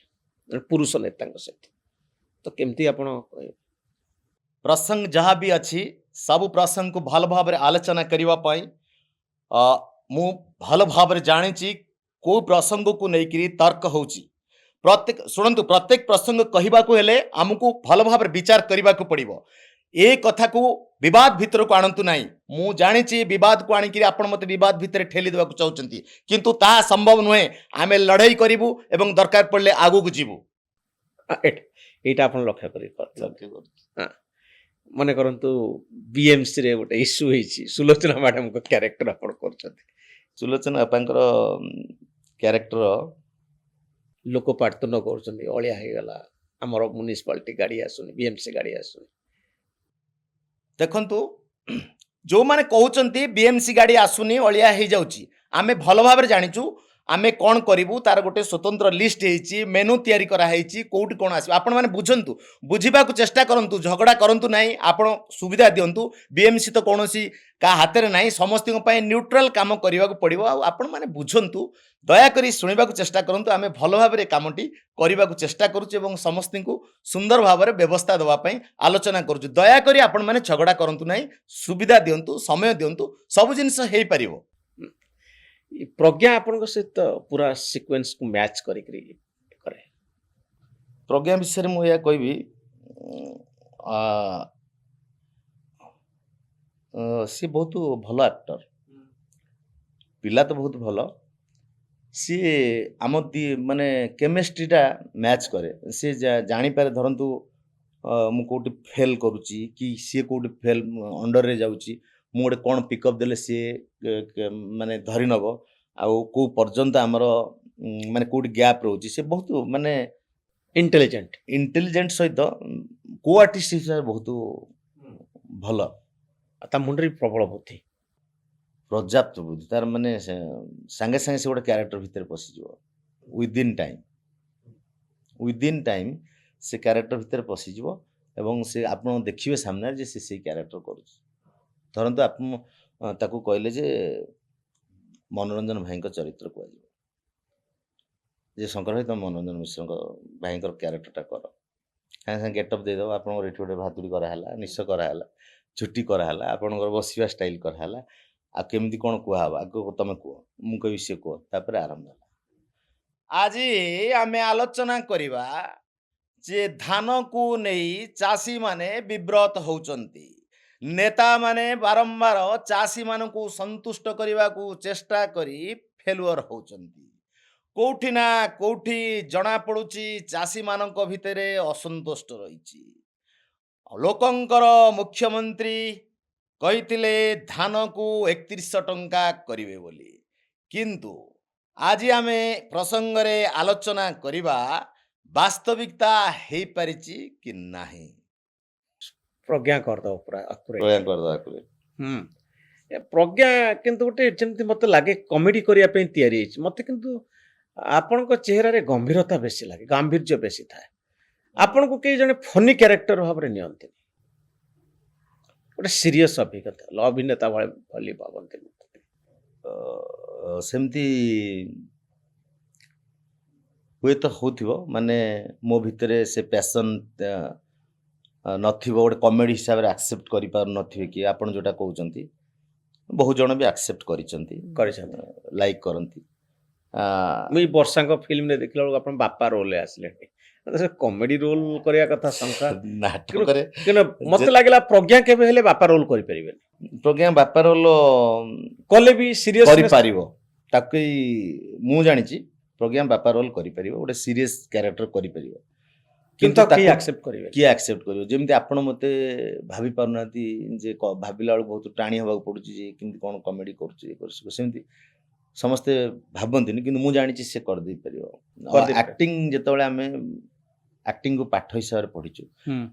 ଜଣେ ପୁରୁଷ ନେତାଙ୍କ ସହିତ, ତ କେମିତି ଆପଣ କହିବେ? ପ୍ରସଙ୍ଗ ଯାହା ବି ଅଛି ସବୁ ପ୍ରସଙ୍ଗକୁ ଭଲ ଭାବରେ ଆଲୋଚନା କରିବା ପାଇଁ ମୁଁ ଭଲ ଭାବରେ ଜାଣିଛି କେଉଁ ପ୍ରସଙ୍ଗକୁ ନେଇକିରି ତର୍କ ହେଉଛି ପ୍ରତ୍ୟେକ ଶୁଣନ୍ତୁ ପ୍ରତ୍ୟେକ ପ୍ରସଙ୍ଗ କହିବାକୁ ହେଲେ ଆମକୁ ଭଲ ଭାବରେ ବିଚାର କରିବାକୁ ପଡ଼ିବ ଏ କଥାକୁ ବିବାଦ ଭିତରକୁ ଆଣନ୍ତୁ ନାହିଁ ମୁଁ ଜାଣିଛି ବିବାଦକୁ ଆଣିକିରି ଆପଣ ମୋତେ ବିବାଦ ଭିତରେ ଠେଲି ଦେବାକୁ ଚାହୁଁଛନ୍ତି କିନ୍ତୁ ତାହା ସମ୍ଭବ ନୁହେଁ ଆମେ ଲଢ଼େଇ କରିବୁ ଏବଂ ଦରକାର ପଡ଼ିଲେ ଆଗକୁ ଯିବୁ ଏଇଟା ଆପଣ ଲକ୍ଷ୍ୟ କରି ପାରୁଛନ୍ତି। ହଁ, ମନେ କରନ୍ତୁ ବିଏମସିରେ ଗୋଟେ ଇସ୍ୟୁ ହେଇଛି, ସୁଲୋଚନା ମ୍ୟାଡାମଙ୍କ କ୍ୟାରେକ୍ଟର ଆପଣ କରୁଛନ୍ତି, ସୁଲୋଚନା ବାପାଙ୍କର କ୍ୟାରେକ୍ଟର ଲୋକ ପାର୍ଟନ କରୁଛନ୍ତି ଅଳିଆ ହେଇଗଲା, ଆମର ମ୍ୟୁନିସିପାଲିଟି ଗାଡ଼ି ଆସୁନି, ବିଏମସି ଗାଡ଼ି ଆସୁନି। ଦେଖନ୍ତୁ ଯେଉଁମାନେ କହୁଛନ୍ତି ବିଏମସି ଗାଡ଼ି ଆସୁନି ଅଳିଆ ହେଇଯାଉଛି ଆମେ ଭଲ ଭାବରେ ଜାଣିଛୁ ଆମେ କ'ଣ କରିବୁ ତାର ଗୋଟେ ସ୍ୱତନ୍ତ୍ର ଲିଷ୍ଟ ହେଇଛି ମେନୁ ତିଆରି କରାହେଇଛି କେଉଁଠି କ'ଣ ଆସିବ ଆପଣମାନେ ବୁଝନ୍ତୁ ବୁଝିବାକୁ ଚେଷ୍ଟା କରନ୍ତୁ ଝଗଡ଼ା କରନ୍ତୁ ନାହିଁ ଆପଣ ସୁବିଧା ଦିଅନ୍ତୁ ବିଏମସି ତ କୌଣସି କାହା ହାତରେ ନାହିଁ ସମସ୍ତଙ୍କ ପାଇଁ ନ୍ୟୁଟ୍ରାଲ କାମ କରିବାକୁ ପଡ଼ିବ ଆଉ ଆପଣମାନେ ବୁଝନ୍ତୁ ଦୟାକରି ଶୁଣିବାକୁ ଚେଷ୍ଟା କରନ୍ତୁ ଆମେ ଭଲ ଭାବରେ କାମଟି କରିବାକୁ ଚେଷ୍ଟା କରୁଛୁ ଏବଂ ସମସ୍ତଙ୍କୁ ସୁନ୍ଦର ଭାବରେ ବ୍ୟବସ୍ଥା ଦେବା ପାଇଁ ଆଲୋଚନା କରୁଛୁ ଦୟାକରି ଆପଣମାନେ ଝଗଡ଼ା କରନ୍ତୁ ନାହିଁ ସୁବିଧା ଦିଅନ୍ତୁ ସମୟ ଦିଅନ୍ତୁ ସବୁ ଜିନିଷ ହେଇପାରିବ। ପ୍ରଜ୍ଞା ଆପଣଙ୍କ ସହିତ ପୁରା ସିକ୍ୱେନ୍ସକୁ ମ୍ୟାଚ୍ କରିକିରି କରେ। ପ୍ରଜ୍ଞା ବିଷୟରେ ମୁଁ ଏହା କହିବି ସିଏ ବହୁତ ଭଲ ଆକ୍ଟର ପିଲା ତ ବହୁତ ଭଲ ସିଏ ଆମ ମାନେ କେମିଷ୍ଟ୍ରିଟା ମ୍ୟାଚ୍ କରେ ସିଏ ଜାଣିପାରେ ଧରନ୍ତୁ ମୁଁ କେଉଁଠି ଫେଲ୍ କରୁଛି କି ସିଏ କେଉଁଠି ଫେଲ୍ ଅଣ୍ଡରରେ ଯାଉଛି ମୁଁ ଗୋଟେ କ'ଣ ପିକଅପ୍ ଦେଲେ ସିଏ ମାନେ ଧରି ନେବ ଆଉ କେଉଁ ପର୍ଯ୍ୟନ୍ତ ଆମର ମାନେ କେଉଁଠି ଗ୍ୟାପ୍ ରହୁଛି ସେ ବହୁତ ମାନେ ଇଣ୍ଟେଲିଜେଣ୍ଟ ସହିତ କୋ ଆର୍ଟିଷ୍ଟ ହିସାବରେ ବହୁତ ଭଲ ତା ମୁଣ୍ଡରେ ପ୍ରବଳ ବୁଦ୍ଧି ପର୍ଯ୍ୟାପ୍ତ ବୁଦ୍ଧି ତାର ମାନେ ସାଙ୍ଗେ ସାଙ୍ଗେ ସେ ଗୋଟେ କ୍ୟାରେକ୍ଟର ଭିତରେ ପଶିଯିବ ୱିଦିନ୍ ଟାଇମ୍ ସେ କ୍ୟାରେକ୍ଟର ଭିତରେ ପଶିଯିବ ଏବଂ ସେ ଆପଣ ଦେଖିବେ ସାମ୍ନାରେ ଯେ ସେ ସେଇ କ୍ୟାରେକ୍ଟର କରୁଛି ଧରନ୍ତୁ ଆପଣ ତାକୁ କହିଲେ ଯେ ମନୋରଞ୍ଜନ ଭାଇଙ୍କ ଚରିତ୍ର କୁହାଯିବ ଯେ ଶଙ୍କର ଭାଇ ତମେ ମନୋରଞ୍ଜନ ମିଶ୍ରଙ୍କ ଭାଇଙ୍କର କ୍ୟାରେକ୍ଟରଟା କର ସାଙ୍ଗେ ସାଙ୍ଗେ ଗେଟଅପ୍ ଦେଇଦେବ ଆପଣଙ୍କର ଏଠି ଗୋଟେ ଭାତୁଡ଼ି କରାହେଲା ନିଶ କରାହେଲା ଛୁଟି କରାହେଲା ଆପଣଙ୍କର ବସିବା ଷ୍ଟାଇଲ୍ କରାହେଲା ଆଉ କେମିତି କ'ଣ କୁହାହେବ ଆଗକୁ ତମେ କୁହ ମୁଁ କହିବି ସିଏ କୁହ ତାପରେ ଆରମ୍ଭ ହେଲା। ଆଜି ଆମେ ଆଲୋଚନା କରିବା ଯେ ଧାନକୁ ନେଇ ଚାଷୀମାନେ ବିବ୍ରତ ହେଉଛନ୍ତି ନେତାମାନେ ବାରମ୍ବାର ଚାଷୀମାନଙ୍କୁ ସନ୍ତୁଷ୍ଟ କରିବାକୁ ଚେଷ୍ଟା କରି ଫେଲୁଅର ହେଉଛନ୍ତି କେଉଁଠି ନା କେଉଁଠି ଜଣାପଡ଼ୁଛି ଚାଷୀମାନଙ୍କ ଭିତରେ ଅସନ୍ତୁଷ୍ଟ ରହିଛି ଲୋକଙ୍କର ମୁଖ୍ୟମନ୍ତ୍ରୀ କହିଥିଲେ ଧାନକୁ 3100 ଟଙ୍କା କରିବେ ବୋଲି କିନ୍ତୁ ଆଜି ଆମେ ପ୍ରସଙ୍ଗରେ ଆଲୋଚନା କରିବା ବାସ୍ତବିକତା ହେଇପାରିଛି କି ନାହିଁ। ପ୍ରଜ୍ଞା କରିଦେବ ପୁରା କରିଦେବା ପ୍ରଜ୍ଞା କିନ୍ତୁ ଗୋଟେ ଯେମିତି ମୋତେ ଲାଗେ କମେଡି କରିବା ପାଇଁ ତିଆରି ହେଇଛି ମୋତେ କିନ୍ତୁ ଆପଣଙ୍କ ଚେହେରାରେ ଗମ୍ଭୀରତା ବେଶୀ ଲାଗେ ଗାମ୍ଭୀର୍ଯ୍ୟ ବେଶୀ ଥାଏ ଆପଣଙ୍କୁ କେହି ଜଣେ ଫନି କ୍ୟାରେକ୍ଟର ଭାବରେ ନିଅନ୍ତିନି ଗୋଟେ ସିରିୟସ୍ ଅଭିଜ୍ଞତା ଅଭିନେତା ଭଳି ଭାବନ୍ତିନି ସେମିତି ହୁଏତ ହେଉଥିବ ମାନେ ମୋ ଭିତରେ ସେ ପ୍ୟାସନ୍ ନଥିବ ଗୋଟେ କମେଡ଼ି ହିସାବରେ ଆକ୍ସେପ୍ଟ କରିପାରୁନଥିବେ କି ଆପଣ ଯେଉଁଟା କହୁଛନ୍ତି ବହୁତ ଜଣ ବି ଆକ୍ସେପ୍ଟ କରିଛନ୍ତି କରିଛନ୍ତି। ଲାଇକ୍ କରନ୍ତି। ମୁଁ ଏଇ ବର୍ଷାଙ୍କ ଫିଲ୍ମରେ ଦେଖିଲା ବେଳକୁ ଆପଣ ବାପା ରୋଲରେ ଆସିଲେଣି କମେଡି ରୋଲ କରିବା କଥା ଶଙ୍କା ନାଟକରେ କିନ୍ତୁ ମତେ ଲାଗିଲା ପ୍ରଜ୍ଞା କେବେ ହେଲେ ବାପା ରୋଲ କରିପାରିବେନି ପ୍ରଜ୍ଞା ବାପା ରୋଲ କଲେ ବି ସିରିୟସ୍ କରିପାରିବ ତାକୁ ମୁଁ ଜାଣିଛି ପ୍ରଜ୍ଞା ବାପା ରୋଲ କରିପାରିବ ଗୋଟେ ସିରିୟସ୍ କ୍ୟାରେକ୍ଟର କରିପାରିବ କିନ୍ତୁ କେହି ତାକୁ ଆକ୍ସେପ୍ଟ କରିବେ କିଏ ଆକ୍ସେପ୍ଟ କରିବ ଯେମିତି ଆପଣ ମତେ ଭାବି ପାରୁନାହାନ୍ତି ଯେ ଭାବିଲା ବେଳକୁ ବହୁତ ଟାଣି ହେବାକୁ ପଡୁଛି ଯେ କେମିତି କଣ କମେଡି କରୁଛି ଇଏ କରୁଛି ସେମିତି ସମସ୍ତେ ଭାବନ୍ତିନି କିନ୍ତୁ ମୁଁ ଜାଣିଛି ସେ କରିଦେଇ ପାରିବ ଆକ୍ଟିଂ ଯେତେବେଳେ ଆମେ ଆକ୍ଟିଂକୁ ପାଠ ହିସାବରେ ପଢିଛୁ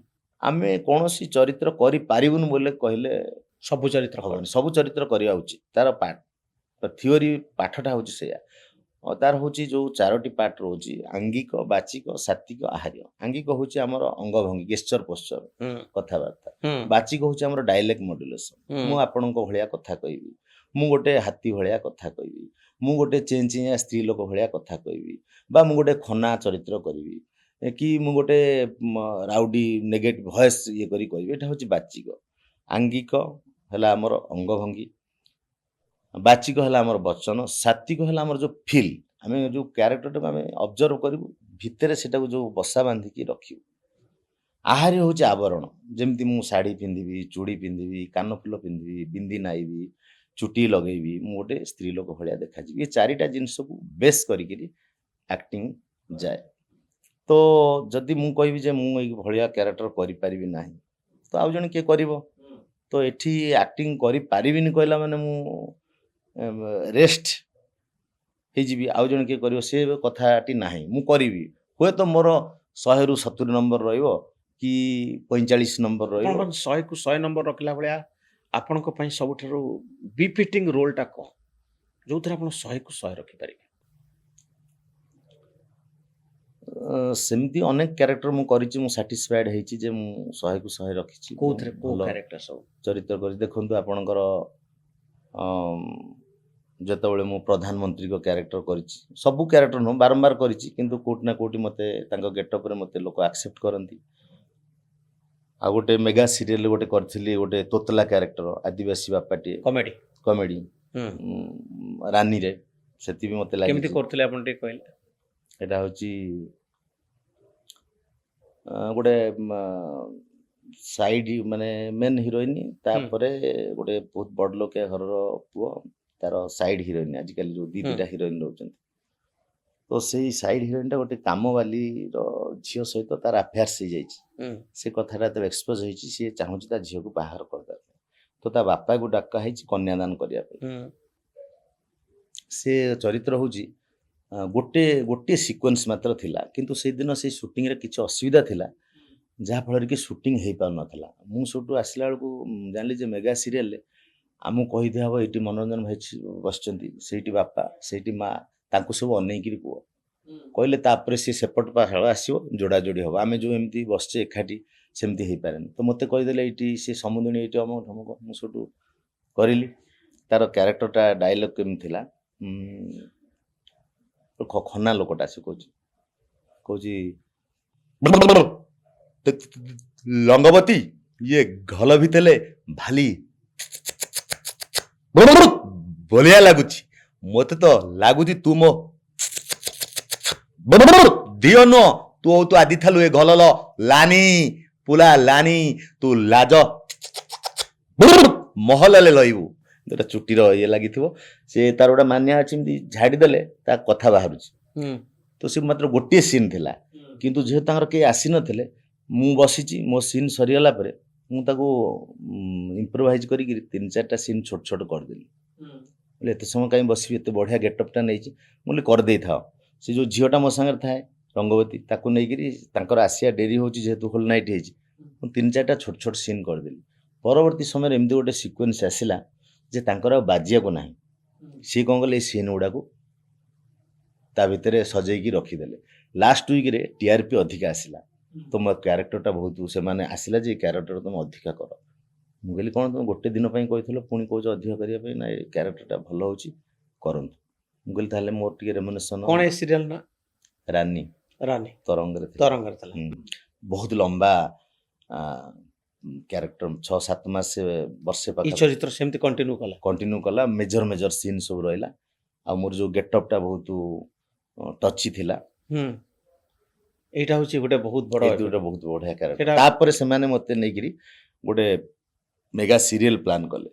ଆମେ କୌଣସି ଚରିତ୍ର କରିପାରିବୁନି ବୋଲି କହିଲେ ସବୁ ଚରିତ୍ର ହବନି ସବୁ ଚରିତ୍ର କରିବା ଉଚିତ ତାର ଥିଓରି ପାଠଟା ହଉଛି ସେଇଆ ତାର ହଉଛି ଯୋଉ 4ଟି ପାର୍ଟ ରହୁଛି ଆଙ୍ଗିକ ବାଚିକ ସାତ୍ଵିକ ଆହାର୍ୟ ଆଙ୍ଗିକ ହଉଛି ଆମର ଅଙ୍ଗଭଙ୍ଗୀ ଗେସ୍ଚର ପୋସ୍ଚର କଥାବାର୍ତ୍ତା ବାଚିକ ହଉଛି ଆମର ଡାଇଲେକ୍ଟ ମଡୁଲେସନ ମୁଁ ଆପଣଙ୍କ ଭଳିଆ କଥା କହିବି ମୁଁ ଗୋଟେ ହାତୀ ଭଳିଆ କଥା କହିବି ମୁଁ ଗୋଟେ ଚେଞ୍ଚିଆ ସ୍ତ୍ରୀ ଲୋକ ଭଳିଆ କଥା କହିବି ବା ମୁଁ ଗୋଟେ ଖନା ଚରିତ୍ର କରିବି କି ମୁଁ ଗୋଟେ ରାଉଡି ନେଗେଟିଭ ଭଏସ ଇଏ କରି କହିବି ଏଟା ହଉଛି ବାଚିକ ଆଙ୍ଗିକ ହେଲା ଆମର ଅଙ୍ଗଭଙ୍ଗୀ ବାଚିକ ହେଲା ଆମର ବଚନ ସାତ୍ଵିକ ହେଲା ଆମର ଯୋଉ ଫିଲ୍ ଆମେ ଯୋଉ କ୍ୟାରେକ୍ଟରଟାକୁ ଆମେ ଅବଜର୍ଭ କରିବୁ ଭିତରେ ସେଟାକୁ ଯୋଉ ବସା ବାନ୍ଧିକି ରଖିବୁ ଆହାର୍ୟ ହଉଛି ଆବରଣ ଯେମିତି ମୁଁ ଶାଢ଼ୀ ପିନ୍ଧିବି ଚୁଡ଼ି ପିନ୍ଧିବି କାନଫୁଲ ପିନ୍ଧିବି ବିନ୍ଦି ନାଇବି ଚୁଟି ଲଗେଇବି ମୁଁ ଗୋଟେ ସ୍ତ୍ରୀ ଲୋକ ଭଳିଆ ଦେଖାଯିବି ଏ 4ଟା ଜିନିଷକୁ ବେସ୍ କରିକିରି ଆକ୍ଟିଂ ଯାଏ ତ ଯଦି ମୁଁ କହିବି ଯେ ମୁଁ ଏଇ ଭଳିଆ କ୍ୟାରେକ୍ଟର କରିପାରିବି ନାହିଁ ତ ଆଉ ଜଣେ କିଏ କରିବ ତ ଏଠି ଆକ୍ଟିଂ କରିପାରିବିନି କହିଲା ମାନେ ମୁଁ ରେଷ୍ଟ ହେଇଯିବି ଆଉ ଜଣେ କିଏ କରିବ ସେ କଥାଟି ନାହିଁ ମୁଁ କରିବି ହୁଏତ ମୋର 100ରୁ 70 ନମ୍ବର ରହିବ କି 45 ନମ୍ବର ରହିବ 100କୁ 100 ନମ୍ବର ରଖିଲା ଭଳିଆ ଆପଣଙ୍କ ପାଇଁ ସବୁଠାରୁ ବିଫିଟିଂ ରୋଲଟା କଣ ଯୋଉଥିରେ ଆପଣ 100କୁ 100 ରଖିପାରିବେ ସେମିତି ଅନେକ କ୍ୟାରେକ୍ଟର ମୁଁ କରିଛି ମୁଁ ସାଟିସ୍ଫାଏଡ ହେଇଛି ଯେ ମୁଁ 100କୁ 100 ରଖିଛି କୋଉଥିରେ କୋଉ କ୍ୟାରେକ୍ଟର ସବୁ ଚରିତ୍ର କରିଛି ଦେଖନ୍ତୁ ଆପଣଙ୍କର ଯେତେବେଳେ ମୁଁ ପ୍ରଧାନମନ୍ତ୍ରୀଙ୍କ କ୍ୟାରେକ୍ଟର କରିଛି ସବୁ କ୍ୟାରେକ୍ଟର ନୁହଁ ବାରମ୍ବାର କରିଛି କିନ୍ତୁ କୋଉଠି ନା କୋଉଠି ମତେ ତାଙ୍କ ଗେଟଅପରେ ମତେ ଲୋକ ଆକ୍ସେପ୍ଟ କରନ୍ତି ଆଉ ଗୋଟେ ମେଗା ସିରିଏଲ ଗୋଟେ କରିଥିଲି ଗୋଟେ ତୋତଲା କ୍ୟାରେକ୍ଟର ଆଦିବାସୀ ବାପାଟିଏ କମେଡି ରାନୀରେ ସେଠି ବି ମତେ ଲାଗିଛି କେମିତି କରୁଥିଲେ ଆପଣ ଟିକେ କହିଲେ ଏଟା ହଉଛି ଗୋଟେ ସାଇଡ ମାନେ ମେନ୍ ହିରୋଇନ ତାପରେ ଗୋଟେ ବହୁତ ବଡ ଲୋକିଆ ଘରର ପୁଅ ତାର ସାଇଡ ହିରୋଇନ ଆଜିକାଲି ଯୋଉ ଦିଟା ହିରୋଇନ ରହୁଛନ୍ତି ତ ସେଇ ସାଇଡ ହିରୋଇନଟା ଗୋଟେ କାମବାଲିର ଝିଅ ସହିତ ତାର ଆଫେୟାର୍ସ ହେଇଯାଇଛି ସେ କଥାଟା ଯେତେବେଳେ ଏକ୍ସପୋଜ ହେଇଛି ସିଏ ଚାହୁଁଛି ତା ଝିଅକୁ ବାହାର କରିଦେବା ପାଇଁ ତ ତା ବାପାକୁ ଡାକା ହେଇଛି କନ୍ୟାଦାନ କରିବା ପାଇଁ ସେ ଚରିତ୍ର ହଉଛି ଗୋଟିଏ ସିକ୍ୱେନ୍ସ ମାତ୍ର ଥିଲା କିନ୍ତୁ ସେଇଦିନ ସେଇ ସୁଟିଂରେ କିଛି ଅସୁବିଧା ଥିଲା ଯାହାଫଳରେ କି ସୁଟିଂ ହେଇପାରୁନଥିଲା ମୁଁ ସେଠୁ ଆସିଲା ବେଳକୁ ଜାଣିଲି ଯେ ମେଗା ସିରିଏଲରେ ଆମକୁ କହିଦିଆ ହବ ଏଇଠି ମନୋରଞ୍ଜନ ଭାଇ ବସିଛନ୍ତି ସେଇଠି ବାପା ସେଇଠି ମା ତାଙ୍କୁ ସବୁ ଅନେଇକିରି କୁହ କହିଲେ ତାପରେ ସିଏ ସେପଟ ପାଖ ଆସିବ ଯୋଡ଼ା ଯୋଡ଼ି ହବ ଆମେ ଯୋଉ ଏମିତି ବସିଛେ ଏକାଠି ସେମିତି ହେଇପାରେନି ତ ମତେ କହିଦେଲେ ଏଇଠି ସେ ସମୁଦ୍ରୀ ଏଇଠି ଅମକ ଢମକ ମୁଁ ସେଠୁ କରିଲି ତାର କ୍ୟାରେକ୍ଟରଟା ଡାଇଲଗ କେମିତି ଥିଲା ଖନା ଲୋକଟା ସେ କହୁଛି ଲଙ୍ଗବତୀ ଇଏ ଘଲ ଭିତରେ ଭାଲି ବଳିଆ ଲାଗୁଛି ମତେ ତ ଲାଗୁଛି ତୁ ମୋ ଦିଅ ନୁହ ତୁ ତୁ ଆଦି ଥାଲୁ ଏ ଘଲଲ ଲାନି ପୁଲା ଲାନି ତୁ ଲାଜ ମହଲରେ ଲଇବୁ ଗୋଟେ ଚୁଟିର ଇଏ ଲାଗିଥିବ ସେ ତାର ଗୋଟେ ମାନ୍ୟା ଅଛି ଏମିତି ଝାଡ଼ିଦେଲେ ତା କଥା ବାହାରୁଛି ତ ସେ ମାତ୍ର ଗୋଟିଏ ସିନ୍ ଥିଲା କିନ୍ତୁ ଯେହେତୁ ତାଙ୍କର କେହି ଆସିନଥିଲେ ମୁଁ ବସିଛି ମୋ ସିନ୍ ସରିଗଲା ପରେ ମୁଁ ତାକୁ ଇମ୍ପ୍ରୋଭାଇଜ କରିକି 3-4ଟା ସିନ୍ ଛୋଟ ଛୋଟ କରିଦେଲି ବୋଲେ ଏତେ ସମୟ କାହିଁ ବସିବି ଏତେ ବଢିଆ ଗେଟଅପଟା ନେଇଛି ମୁଁ କହିଲି କରିଦେଇଥାଅ ସେ ଯୋଉ ଝିଅଟା ମୋ ସାଙ୍ଗରେ ଥାଏ ରଙ୍ଗବତୀ ତାକୁ ନେଇକିରି ତାଙ୍କର ଆସିବା ଡେରି ହଉଛି ଯେହେତୁ ହୋଲ ନାଇଟ୍ ହେଇଛି ମୁଁ 3-4ଟା ଛୋଟ ଛୋଟ ସିନ୍ କରିଦେଲି ପରବର୍ତ୍ତୀ ସମୟରେ ଏମିତି ଗୋଟେ ସିକ୍ୱେନ୍ସ ଆସିଲା ଯେ ତାଙ୍କର ଆଉ ବାଜିବାକୁ ନାହିଁ ସିଏ କଣ କଲେ ଏଇ ସିନ୍ ଗୁଡାକୁ ତା ଭିତରେ ସଜେଇକି ରଖିଦେଲେ ଲାଷ୍ଟ ୱିକରେ ଟିଆରପି ଅଧିକା ଆସିଲା ତ ମୋ କ୍ୟାରେକ୍ଟରଟା ବହୁତ ସେମାନେ ଆସିଲା ଯେ କ୍ୟାରେକ୍ଟର ତମେ ଅଧିକା କର ମୁଁ କହିଲି କଣ ତମେ ଗୋଟେ ଦିନ ପାଇଁ କହିଥିଲ ପୁଣି କହୁଛ ଅଧିକ କରିବା ପାଇଁ ନା ଏ କ୍ୟାରେକ୍ଟରଟା ଭଲ ହଉଛି କରନ୍ତୁ ମୁଁ କହିଲି ତାହେଲେ ମୋର ଟିକେ ରେମୁନେସନ କଣ ଏ ସିରିଏଲ ନା ରାନୀ ରାନୀ ତରଙ୍ଗରେ ଥିଲା ବହୁତ ଲମ୍ବା କ୍ୟାରେକ୍ଟର 6-7 ମାସ ବର୍ଷେ ଏଇ ପାଖାପାଖି ଚରିତ୍ର ସେମିତି କଣ୍ଟିନ୍ୟୁ କଲା। କଣ୍ଟିନ୍ୟୁ କଲା। ମେଜର ସିନ୍ ସବୁ ରହିଲା। ଆଉ ମୋର ଯୋଉ ଗେଟଅପ୍ଟା ବହୁତ ଟଚି ଥିଲା। ଏଇଟା ହଉଛି ଗୋଟେ ବହୁତ ବଡ ଏଇ ଦୁଇଟା ବହୁତ ବଢିଆ କ୍ୟାରେକ୍ଟର। ସେଇଟା- ତାପରେ ସେମାନେ ମତେ ନେଇକିରି ଗୋଟେ ମେଗା ସିରିଏଲ ପ୍ଲାନ୍ କଲେ,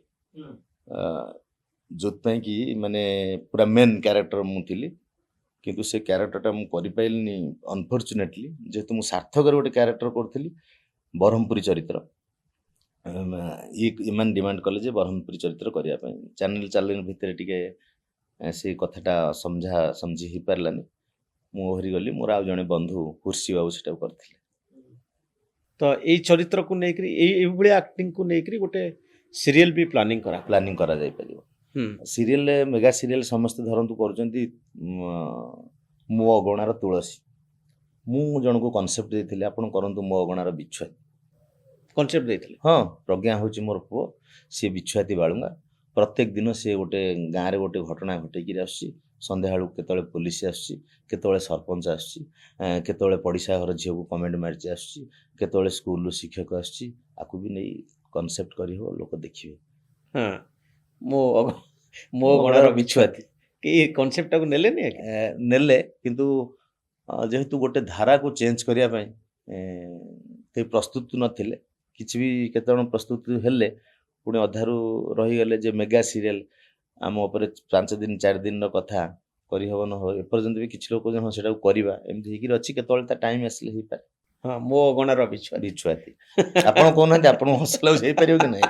ଯୋଉଥିପାଇଁ କି ମାନେ ପୁରା ମେନ୍ କ୍ୟାରେକ୍ଟର ମୁଁ ଥିଲି। କିନ୍ତୁ ସେ କ୍ୟାରେକ୍ଟରଟା ମୁଁ କରିପାରିଲିନି ଅନଫର୍ଚୁନେଟଲି, ଯେହେତୁ ମୁଁ ସାର୍ଥକରେ ଗୋଟେ କ୍ୟାରେକ୍ଟର କରୁଥିଲି ବ୍ରହ୍ମପୁରୀ ଚରିତ୍ର। ଏମାନେ ଡିମାଣ୍ଡ କଲେ ଯେ ବ୍ରହ୍ମପୁରୀ ଚରିତ୍ର କରିବା ପାଇଁ। ଚ୍ୟାନେଲ ଭିତରେ ଟିକେ ସେ କଥାଟା ସମଝି ହେଇପାରିଲାନି। ମୁଁ ଓହରିଗଲି। ମୋର ଆଉ ଜଣେ ବନ୍ଧୁ ହୁର୍ସି ବାବୁ ସେଟାକୁ କରିଥିଲେ। ତ ଏଇ ଚରିତ୍ରକୁ ନେଇକରି ଏଇଭଳିଆ ଆକ୍ଟିଂକୁ ନେଇକରି ଗୋଟେ ସିରିଏଲ ବି ପ୍ଲାନିଂ କରା। ପ୍ଲାନିଂ କରାଯାଇପାରିବ। ହୁଁ ସିରିଏଲ ମେଗା ସିରିଏଲ ସମସ୍ତେ ଧରନ୍ତୁ କରୁଛନ୍ତି। ମୋ ଅଗଣାର ତୁଳସୀ, ମୁଁ ଜଣକୁ କନସେପ୍ଟ ଦେଇଥିଲି, ଆପଣ କରନ୍ତୁ ମୋ ଅଗଣାର ବିଛୁଆତି। କନସେପ୍ଟ ଦେଇଥିଲେ। ହଁ, ପ୍ରଜ୍ଞା ହେଉଛି ମୋର ପୁଅ, ସିଏ ବିଛୁଆତି ବାଳୁଙ୍ଗା। ପ୍ରତ୍ୟେକ ଦିନ ସିଏ ଗୋଟେ ଗାଁରେ ଗୋଟେ ଘଟଣା ଘଟେଇକିରି ଆସୁଛି। ସନ୍ଧ୍ୟାବେଳକୁ କେତେବେଳେ ପୋଲିସ ଆସୁଛି, କେତେବେଳେ ସରପଞ୍ଚ ଆସୁଛି, କେତେବେଳେ ପଡ଼ିଶା ଘର ଝିଅକୁ କମେଣ୍ଟ ମାରିଛି ଆସୁଛି, କେତେବେଳେ ସ୍କୁଲରୁ ଶିକ୍ଷକ ଆସୁଛି। ଆକୁ ବି ନେଇ କନସେପ୍ଟ କରିହେବ, ଲୋକ ଦେଖିବେ। ହଁ, ମୋ ଗଣାର ବିଛୁଆତି ଏଇ କନସେପ୍ଟଟାକୁ ନେଲେନି ଆଜ୍ଞା? ନେଲେ, କିନ୍ତୁ ଯେହେତୁ ଗୋଟେ ଧାରାକୁ ଚେଞ୍ଜ କରିବା ପାଇଁ କେହି ପ୍ରସ୍ତୁତ ନଥିଲେ। କିଛି ବି କେତେଜଣ ପ୍ରସ୍ତୁତ ହେଲେ, ପୁଣି ଅଧାରୁ ରହିଗଲେ ଯେ ମେଗା ସିରିଏଲ ଆମ ଉପରେ 5 ଦିନ 4 ଦିନର କଥା, କରିହେବ ନ ହେବ। ଏପର୍ଯ୍ୟନ୍ତ ବି କିଛି ଲୋକ ହଁ ସେଟାକୁ କରିବା ଏମିତି ହେଇକିରି ଅଛି। କେତେବେଳେ ତା ଟାଇମ୍ ଆସିଲେ ହେଇପାରେ। ହଁ, ମୋ ଗଣାର ବିଛୁଆତି। ବିଛୁଆତି ଆପଣ କହୁନାହାନ୍ତି, ଆପଣଙ୍କୁ ହସ ଲାଗୁଛି, ହେଇପାରିବ କି ନାହିଁ?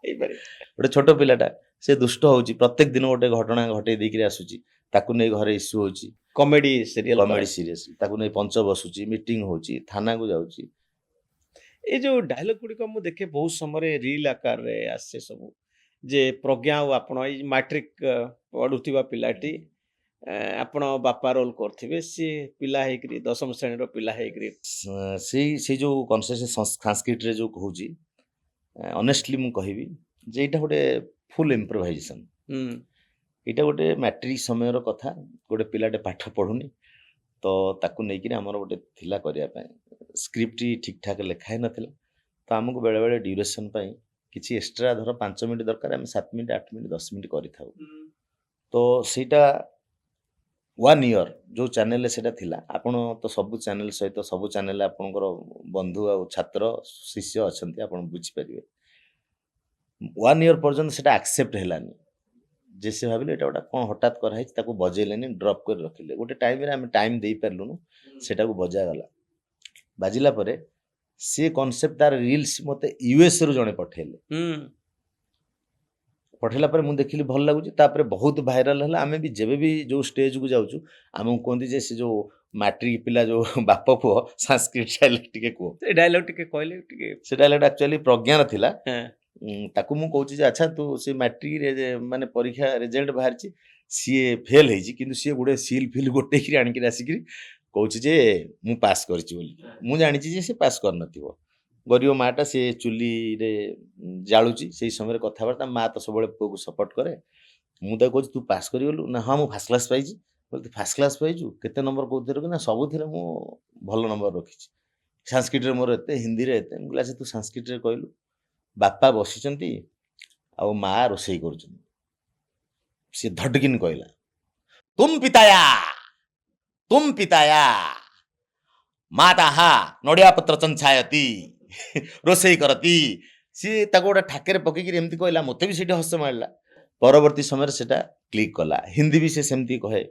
ହେଇପାରିବ। ଗୋଟେ ଛୋଟ ପିଲାଟା, ସେ ଦୁଷ୍ଟ ହଉଛି, ପ୍ରତ୍ୟେକ ଦିନ ଗୋଟେ ଘଟଣା ଘଟେଇ ଦେଇକିରି ଆସୁଛି। ତାକୁ ନେଇ ଘରେ ଇସ୍ୟୁ ହଉଛି, କମେଡି ସିରିଏଲ। Comedy serious. ତାକୁ ନେଇ ପଞ୍ଚ ବସୁଛି, ମିଟିଂ ହଉଛି, ଥାନାକୁ ଯାଉଛି। ଏଇ ଯୋଉ ଡାଇଲଗ ଗୁଡିକ ମୁଁ ଦେଖେ ବହୁତ ସମୟରେ ରିଲ ଆକାରରେ ଆସେ ସବୁ, ଯେ ପ୍ରଜ୍ଞା ଆଉ ଆପଣ ଏଇ ମାଟ୍ରିକ ପଢୁଥିବା ପିଲାଟି, ଆପଣ ବାପା ରୋଲ କରିଥିବେ, ସିଏ ପିଲା ହେଇକରି 10ମ ଶ୍ରେଣୀର ପିଲା ହେଇକରି। ସେଇ ଯୋଉ କନସେପ୍ଟ ସାଂସ୍କ୍ରିଟରେ ଯୋଉ କହୁଛି, ଅନେଷ୍ଟଲି ମୁଁ କହିବି ଯେ ଏଇଟା ଗୋଟେ ଫୁଲ ଇମ୍ପ୍ରୋଭାଇଜେସନ। ଏଇଟା ଗୋଟେ ମାଟ୍ରିକ ସମୟର କଥା। ଗୋଟେ ପିଲାଟେ ପାଠ ପଢୁନି, ତ ତାକୁ ନେଇକିରି ଆମର ଗୋଟେ ଥିଲା କରିବା ପାଇଁ। ସ୍କ୍ରିପ୍ଟ ଠିକ୍ ଠାକ୍ ଲେଖା ହେଇନଥିଲା, ତ ଆମକୁ ବେଳେବେଳେ ଡ୍ୟୁରେସନ୍ ପାଇଁ କିଛି ଏକ୍ସଟ୍ରା, ଧର 5 ମିନିଟ୍ ଦରକାର, ଆମେ 7 ମିନିଟ୍ 8 ମିନିଟ୍ 10 ମିନିଟ୍ କରିଥାଉ। ତ ସେଇଟା 1 ଇୟର ଯେଉଁ ଚ୍ୟାନେଲରେ ସେଇଟା ଥିଲା, ଆପଣ ତ ସବୁ ଚ୍ୟାନେଲ ସହିତ ସବୁ ଚ୍ୟାନେଲରେ ଆପଣଙ୍କର ବନ୍ଧୁ ଆଉ ଛାତ୍ର ଶିଷ୍ୟ ଅଛନ୍ତି, ଆପଣ ବୁଝିପାରିବେ। 1 ଇୟର ପର୍ଯ୍ୟନ୍ତ ସେଇଟା ଆକ୍ସେପ୍ଟ ହେଲାନି। ଯେ ସେ ଭାବିଲେ ଏଇଟା ଗୋଟେ କ'ଣ ହଠାତ୍ କରାହେଇଛି, ତାକୁ ବଜେଇଲେନି, ଡ୍ରପ୍ କରି ରଖିଲେ। ଗୋଟେ ଟାଇମରେ ଆମେ ଟାଇମ୍ ଦେଇପାରିଲୁନୁ, ସେଟାକୁ ବଜାଗଲା। ବାଜିଲା ପରେ ସେ କନସେପ୍ଟ, ତାର ରିଲ୍ସ ମୋତେ ୟୁଏସ୍ରୁ ଜଣେ ପଠେଇଲେ। ପଠେଇଲା ପରେ ମୁଁ ଦେଖିଲି ଭଲ ଲାଗୁଛି। ତାପରେ ବହୁତ ଭାଇରାଲ ହେଲା। ଆମେ ବି ଯେବେ ବି ଯେଉଁ ଷ୍ଟେଜକୁ ଯାଉଛୁ, ଆମକୁ କୁହନ୍ତି ଯେ ସେ ଯେଉଁ ମାଟ୍ରିକ ପିଲା ଯେଉଁ ବାପ ପୁଅ ସାଂସ୍କ୍ରିଟ ଡାଇଲଗ ଟିକେ କୁହ। ସେ ଡାଇଲଗ ଟିକେ କହିଲେ ଟିକେ। ସେ ଡାଇଲଗଟା ଆକ୍ଚୁଆଲି ପ୍ରଜ୍ଞାର ଥିଲା। ହଁ। ତାକୁ ମୁଁ କହୁଛି ଯେ ଆଚ୍ଛା, ତୁ ସେ ମାଟ୍ରିକ ମାନେ ପରୀକ୍ଷା ରେଜଲ୍ଟ ବାହାରିଛି, ସିଏ ଫେଲ୍ ହେଇଛି, କିନ୍ତୁ ସିଏ ଗୋଟେ ସିଲ୍ ଫିଲ୍ ଗୋଟେଇକିରି ଆଣିକିରି ଆସିକିରି କହୁଛି ଯେ ମୁଁ ପାସ୍ କରିଛି ବୋଲି। ମୁଁ ଜାଣିଛି ଯେ ସେ ପାସ୍ କରିନଥିବ। ଗରିବ ମାଆଟା, ସେ ଚୁଲିରେ ଜାଳୁଛି, ସେଇ ସମୟରେ କଥାବାର୍ତ୍ତା। ମା ତ ସବୁବେଳେ ପୁଅକୁ ସପୋର୍ଟ କରେ। ମୁଁ ତାକୁ କହୁଛି ତୁ ପାସ୍ କରିଗଲୁ ନା? ହଁ, ମୁଁ ଫାର୍ଷ୍ଟ କ୍ଲାସ୍ ପାଇଛି। ତୁ ଫାର୍ଷ୍ଟ କ୍ଲାସ୍ ପାଇଛୁ? କେତେ ନମ୍ବର କେଉଁଥିରେ ରଖି? ନା ସବୁଥିରେ ମୁଁ ଭଲ ନମ୍ବର ରଖିଛି। ସାଂସ୍କ୍ରିଟରେ ମୋର ଏତେ, ହିନ୍ଦୀରେ ଏତେ। ମୁଁ କହିଲି ତୁ ସାଂସ୍କ୍ରିଟରେ କହିଲୁ। ବାପା ବସିଛନ୍ତି ଆଉ ମା ରୋଷେଇ କରୁଛନ୍ତି। ସେ ଧଡ଼କିନି କହିଲା, ତୁମ ପିତାୟା ମାତାହା ନଡ଼ିଆ ପତ୍ର ଚଞ୍ଛାୟତି ରୋଷେଇ କରତି। ସିଏ ତାକୁ ଗୋଟେ ଠାକେରେ ପକେଇକିରି ଏମିତି କହିଲା। ମୋତେ ବି ସେଇଠି ହସ ମାରିଲା। ପରବର୍ତ୍ତୀ ସମୟରେ ସେଟା କ୍ଲିକ୍ କଲା। ହିନ୍ଦୀ ବି ସେ ସେମିତି କହେ